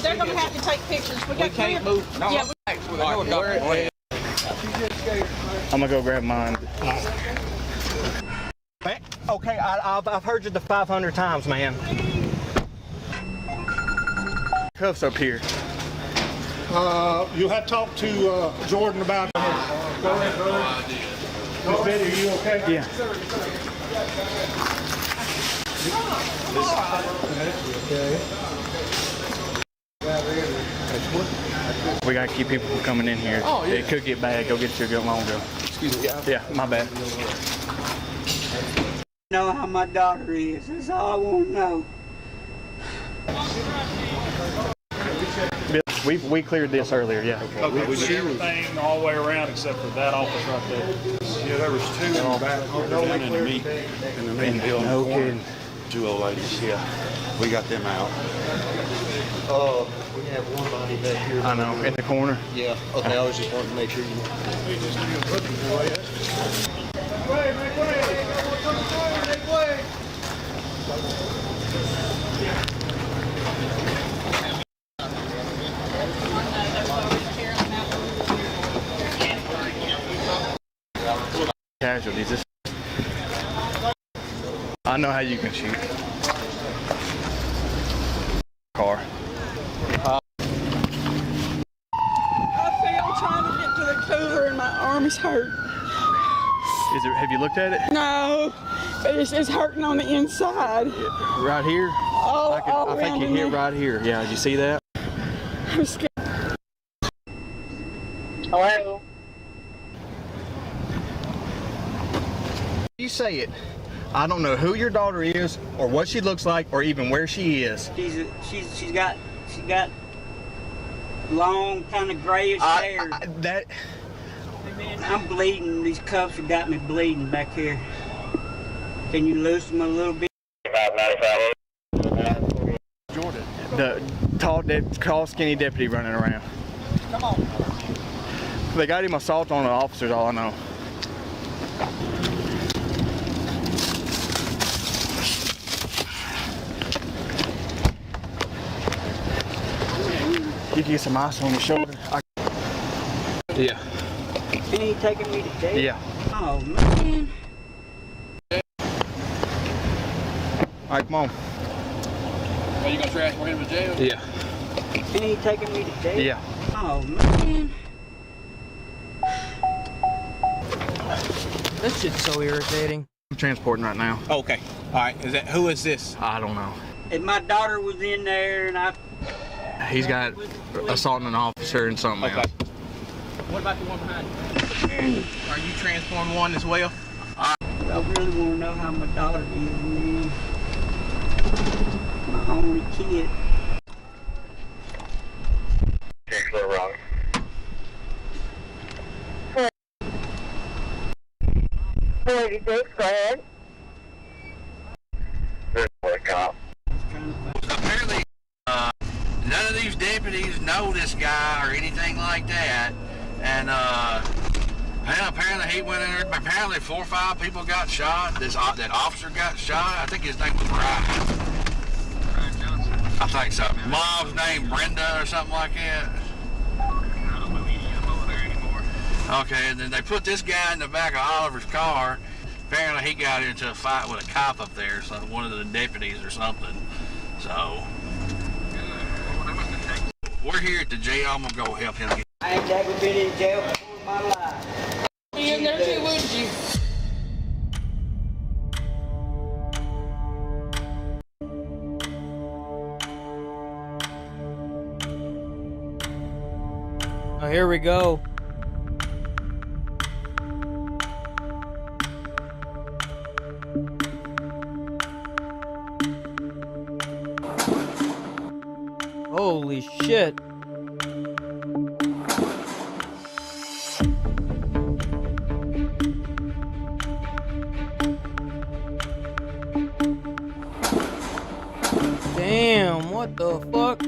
They're going to have to take pictures. We can't move. No, yeah, I'm gonna go grab mine. Okay, I've heard you the 500 times, man. Cuffs up here. You'll have to talk to Jordan about it. Go ahead, brother. Miss Betty, are you okay? Yeah. We gotta keep people from coming in here. Oh, yeah. It could get bad. Go get your own girl. Excuse me. Yeah, my bad. Know how my daughter is. That's all I want to know. We cleared this earlier, yeah. Okay, we did everything all the way around except for that office right there. Yeah, there was two in the back, down in the meat building. No kidding. Two old ladies, yeah. We got them out. We have one body back here. I know, in the corner. Yeah. Okay, I was just wanting to make sure you. Casualties. I know how you can shoot. Car. my arm is hurt. Is it? Have you looked at it? No, but it's hurting on the inside. Right here? All I think you around hit in right here. Yeah, did you see that? I'm scared. Hello? You say it. I don't know who your daughter is, or what she looks like, or even where she is. She's got long, kind of grayish hair. I'm bleeding. These cuffs have got me bleeding back here. Can you loosen them a little bit? Jordan. The tall, skinny deputy running around. Come on. They got him assault on an officer, all I know. You can get some ice on your shoulder. Yeah. And he taking me to jail? Yeah. Oh, man. All right, come on. Are you gonna transfer him to jail? Yeah. And he taking me to jail? Yeah. Oh, man. This shit's so irritating. I'm transporting right now. Okay. All right. Who is this? I don't know. And my daughter was in there, and He's got assaulting an officer and something else. What about the one behind you? Are you transporting one as well? I really want to know how my daughter is, man. My only kid. Wrong. 486, go ahead. This is a cop. Apparently, none of these deputies know this guy or anything like that, and apparently he went in there. Apparently 4 or 5 people got shot. That officer got shot. I think his name was Ryan. Ryan Johnson. I think so. Mom's name Brenda or something like that. I don't know there anymore. Okay, and then they put this guy in the back of Oliver's car. Apparently he got into a fight with a cop up there, so one of the deputies or something. So we're here at the jail. I'm gonna go help him get. I ain't never been in jail before in my life. Be in there too, wouldn't you? Oh, here we go. Holy shit. Damn, what the fuck?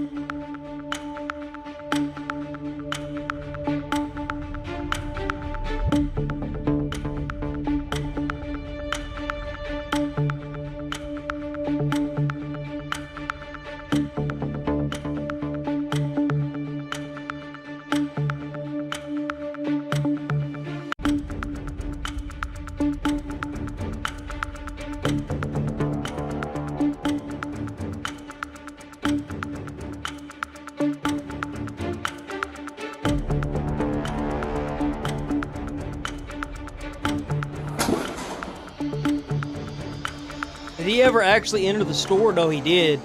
Did he ever actually enter the store? No, he did.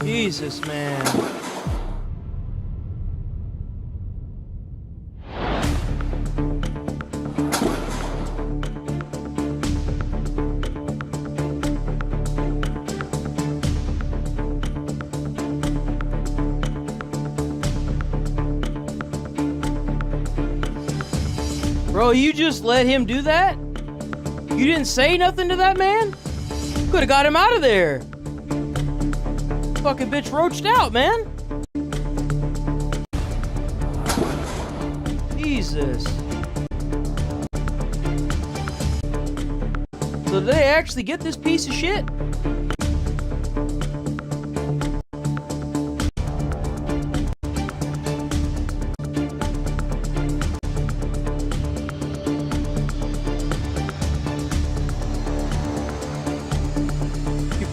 Jesus, man. Bro, you just let him do that? You didn't say nothing to that man? Could have got him out of there. Fucking bitch roached out, man. Jesus. So did they actually get this piece of shit?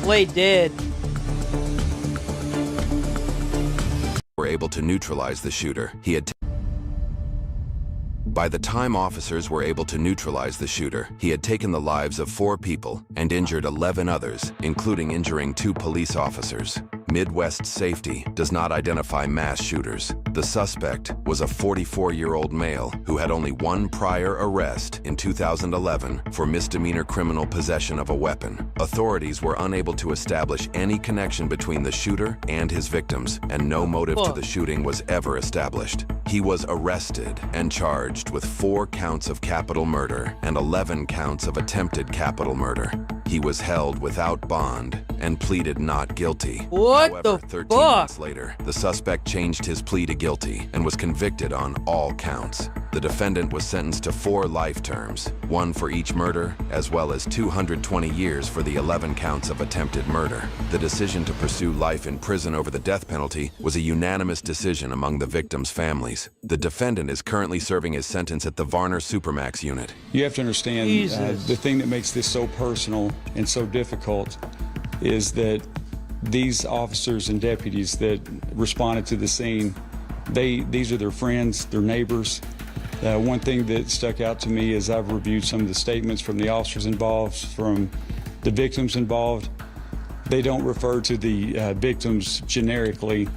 Played dead. were able to neutralize the shooter. By the time officers were able to neutralize the shooter, he had taken the lives of 4 people and injured 11 others, including injuring 2 police officers. Midwest Safety does not identify mass shooters. The suspect was a 44-year-old male who had only 1 prior arrest in 2011 for misdemeanor criminal possession of a weapon. Authorities were unable to establish any connection between the shooter and his victims, and no motive to the shooting was ever established. He was arrested and charged with 4 counts of capital murder and 11 counts of attempted capital murder. He was held without bond and pleaded not guilty. However, 13 months later, the suspect changed his plea to guilty and was convicted on all counts. The defendant was sentenced to 4 life terms, 1 for each murder, as well as 220 years for the 11 counts of attempted murder. The decision to pursue life in prison over the death penalty was a unanimous decision among the victims' families. The defendant is currently serving his sentence at the Varner Supermax unit. You have to understand the thing that makes this so personal and so difficult is that these officers and deputies that responded to the scene, these are their friends, their neighbors. One thing that stuck out to me is I've reviewed some of the statements from the officers involved, from the victims involved. They don't refer to the victims generically.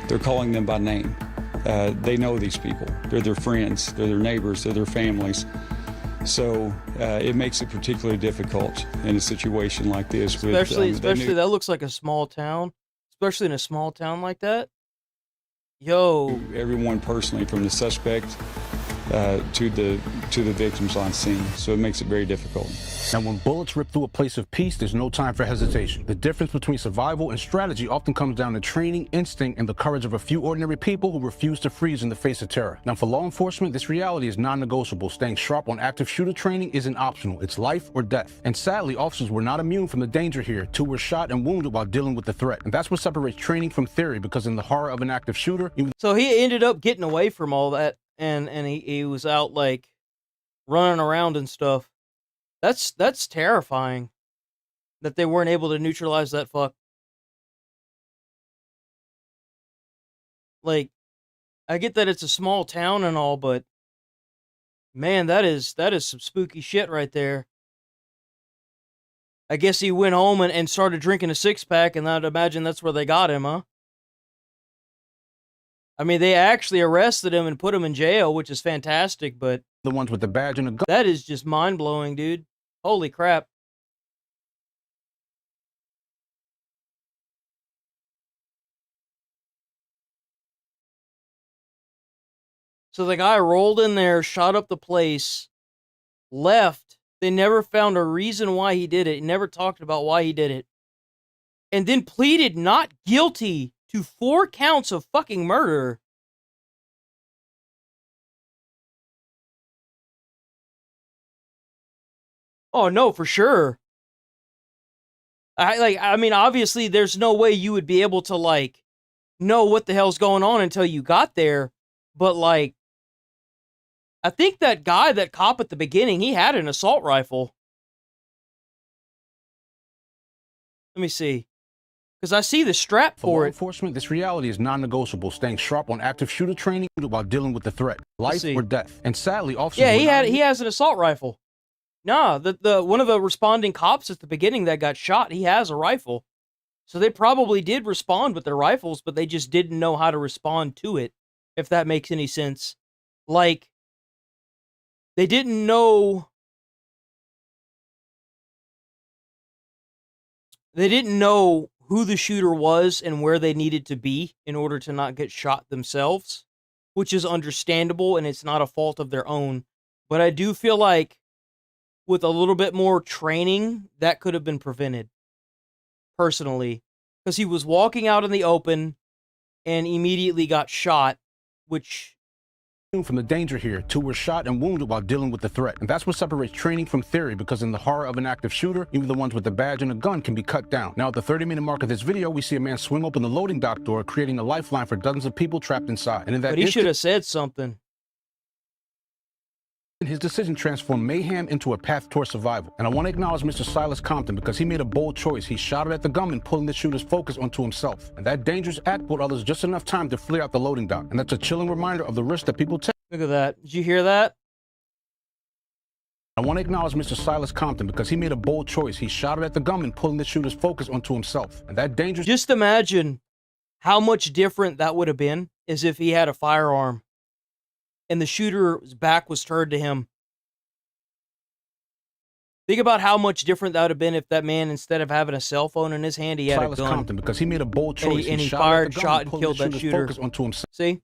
They're calling them by name. They know these people. They're their friends, they're their neighbors, they're their families. So it makes it particularly difficult in a situation like this. Especially that looks like a small town. Especially in a small town like that. Yo. Everyone personally, from the suspect to the victims on scene. So it makes it very difficult. Now, when bullets rip through a place of peace, there's no time for hesitation. The difference between survival and strategy often comes down to training, instinct, and the courage of a few ordinary people who refuse to freeze in the face of terror. Now, for law enforcement, this reality is non-negotiable. Staying sharp on active shooter training isn't optional. It's life or death. And sadly, officers were not immune from the danger here. 2 were shot and wounded while dealing with the threat. And that's what separates training from theory, because in the horror of an active shooter... So he ended up getting away from all that, and he was out, like, running around and stuff. That's terrifying that they weren't able to neutralize that fuck. Like, I get that it's a small town and all, but man, that is some spooky shit right there. I guess he went home and started drinking a 6-pack, and I'd imagine that's where they got him, huh? I mean, they actually arrested him and put him in jail, which is fantastic, but... The ones with the badge and a gun. That is just mind-blowing, dude. Holy crap. So the guy rolled in there, shot up the place, left. They never found a reason why he did it. He never talked about why he did it. And then pleaded not guilty to 4 counts of fucking murder. Oh, no, for sure. I mean, obviously, there's no way you would be able to, like, know what the hell's going on until you got there. But, like, I think that guy, that cop at the beginning, he had an assault rifle. Let me see. Because I see the strap for it. Enforcement, this reality is non-negotiable. Staying sharp on active shooter training while dealing with the threat, life or death. And sadly, officers... Yeah, he has an assault rifle. No, the one of the responding cops at the beginning that got shot, he has a rifle. So they probably did respond with their rifles, but they just didn't know how to respond to it, if that makes any sense. Like, they didn't know... They didn't know who the shooter was and where they needed to be in order to not get shot themselves, which is understandable, and it's not a fault of their own. But I do feel like with a little bit more training, that could have been prevented, personally. Because he was walking out in the open and immediately got shot, which... From the danger here, 2 were shot and wounded while dealing with the threat. And that's what separates training from theory, because in the horror of an active shooter, even the ones with the badge and a gun can be cut down. Now, at the 30-minute mark of this video, we see a man swing open the loading dock door, creating a lifeline for dozens of people trapped inside. And in that But he should have said something. His decision transformed mayhem into a path towards survival. And I want to acknowledge Mr. Silas Compton because he made a bold choice. He shot it at the gunman, pulling the shooter's focus onto himself. And that dangerous act bought others just enough time to flee out the loading dock. And that's a chilling reminder of the risk that people take. Look at that. Did you hear that? I want to acknowledge Mr. Silas Compton because he made a bold choice. He shot it at the gunman, pulling the shooter's focus onto himself. And that dangerous... Just imagine how much different that would have been as if he had a firearm and the shooter's back was turned to him. Think about how much different that would have been if that man, instead of having a cell phone in his hand, he had Silas a gun. Compton because he made a bold choice. And he shot fired, the shot, and gunman, killed pulling that the shooter. focus onto himself. See?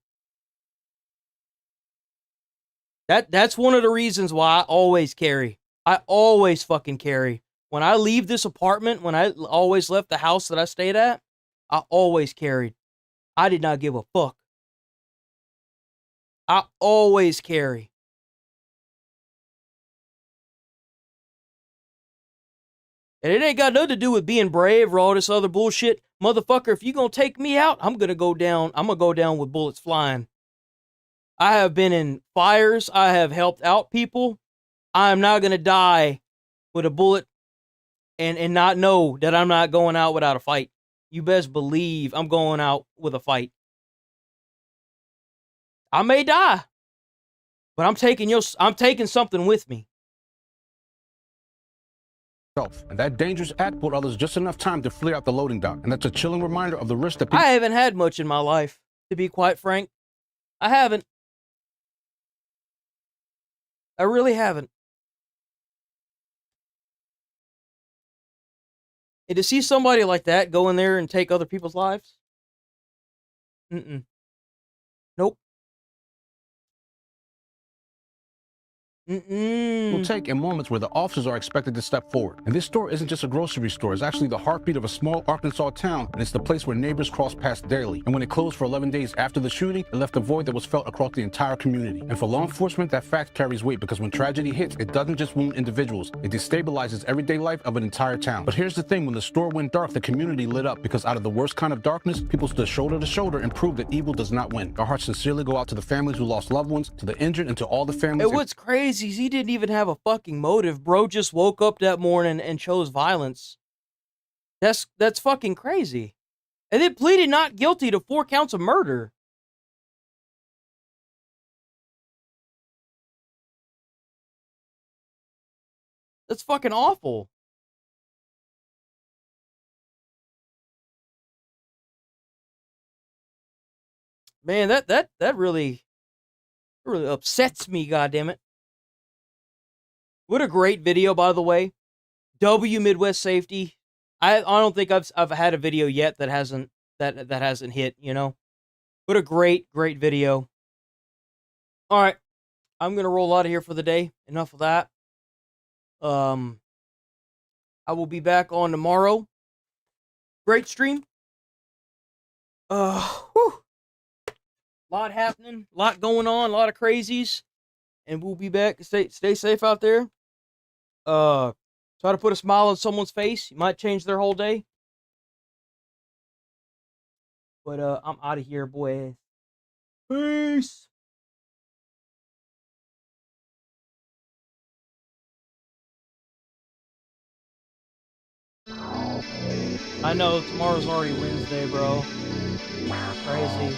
That's one of the reasons why I always carry. I always fucking carry. When I leave this apartment, when I always left the house that I stayed at, I always carried. I did not give a fuck. I always carry. And it ain't got nothing to do with being brave or all this other bullshit. Motherfucker, if you gonna take me out, I'm gonna go down with bullets flying. I have been in fires. I have helped out people. I am not gonna die with a bullet and not know that I'm not going out without a fight. You best believe I'm going out with a fight. I may die, but I'm taking something with me. And that dangerous act bought others just enough time to flee out the loading dock. And that's a chilling reminder of the risk that people... I haven't had much in my life, to be quite frank. I haven't. I really haven't. And to see somebody like that go in there and take other people's lives? Nope. Will take in moments where the officers are expected to step forward. And this store isn't just a grocery store. It's actually the heartbeat of a small Arkansas town, and it's the place where neighbors cross paths daily. And when it closed for 11 days after the shooting, it left a void that was felt across the entire community. And for law enforcement, that fact carries weight because when tragedy hits, it doesn't just wound individuals. It destabilizes everyday life of an entire town. But here's the thing, when the store went dark, the community lit up because out of the worst kind of darkness, people stood shoulder to shoulder and proved that evil does not win. Our hearts sincerely go out to the families who lost loved ones, to the injured, and to all the families... And what's crazy is he didn't even have a fucking motive. Bro just woke up that morning and chose violence. That's fucking crazy. And then pleaded not guilty to 4 counts of murder. That's fucking awful. Man, that really upsets me, goddammit. What a great video, by the way. W Midwest Safety. I don't think I've had a video yet that hasn't hit, you know. What a great video. All right. I'm going to roll out of here for the day. Enough of that. I will be back on tomorrow. Great stream. Whew. Lot happening, lot going on, a lot of crazies. And we'll be back. Stay safe out there. Try to put a smile on someone's face. You might change their whole day. But I'm out of here, boys. Peace. I know tomorrow's already Wednesday, bro. Crazy.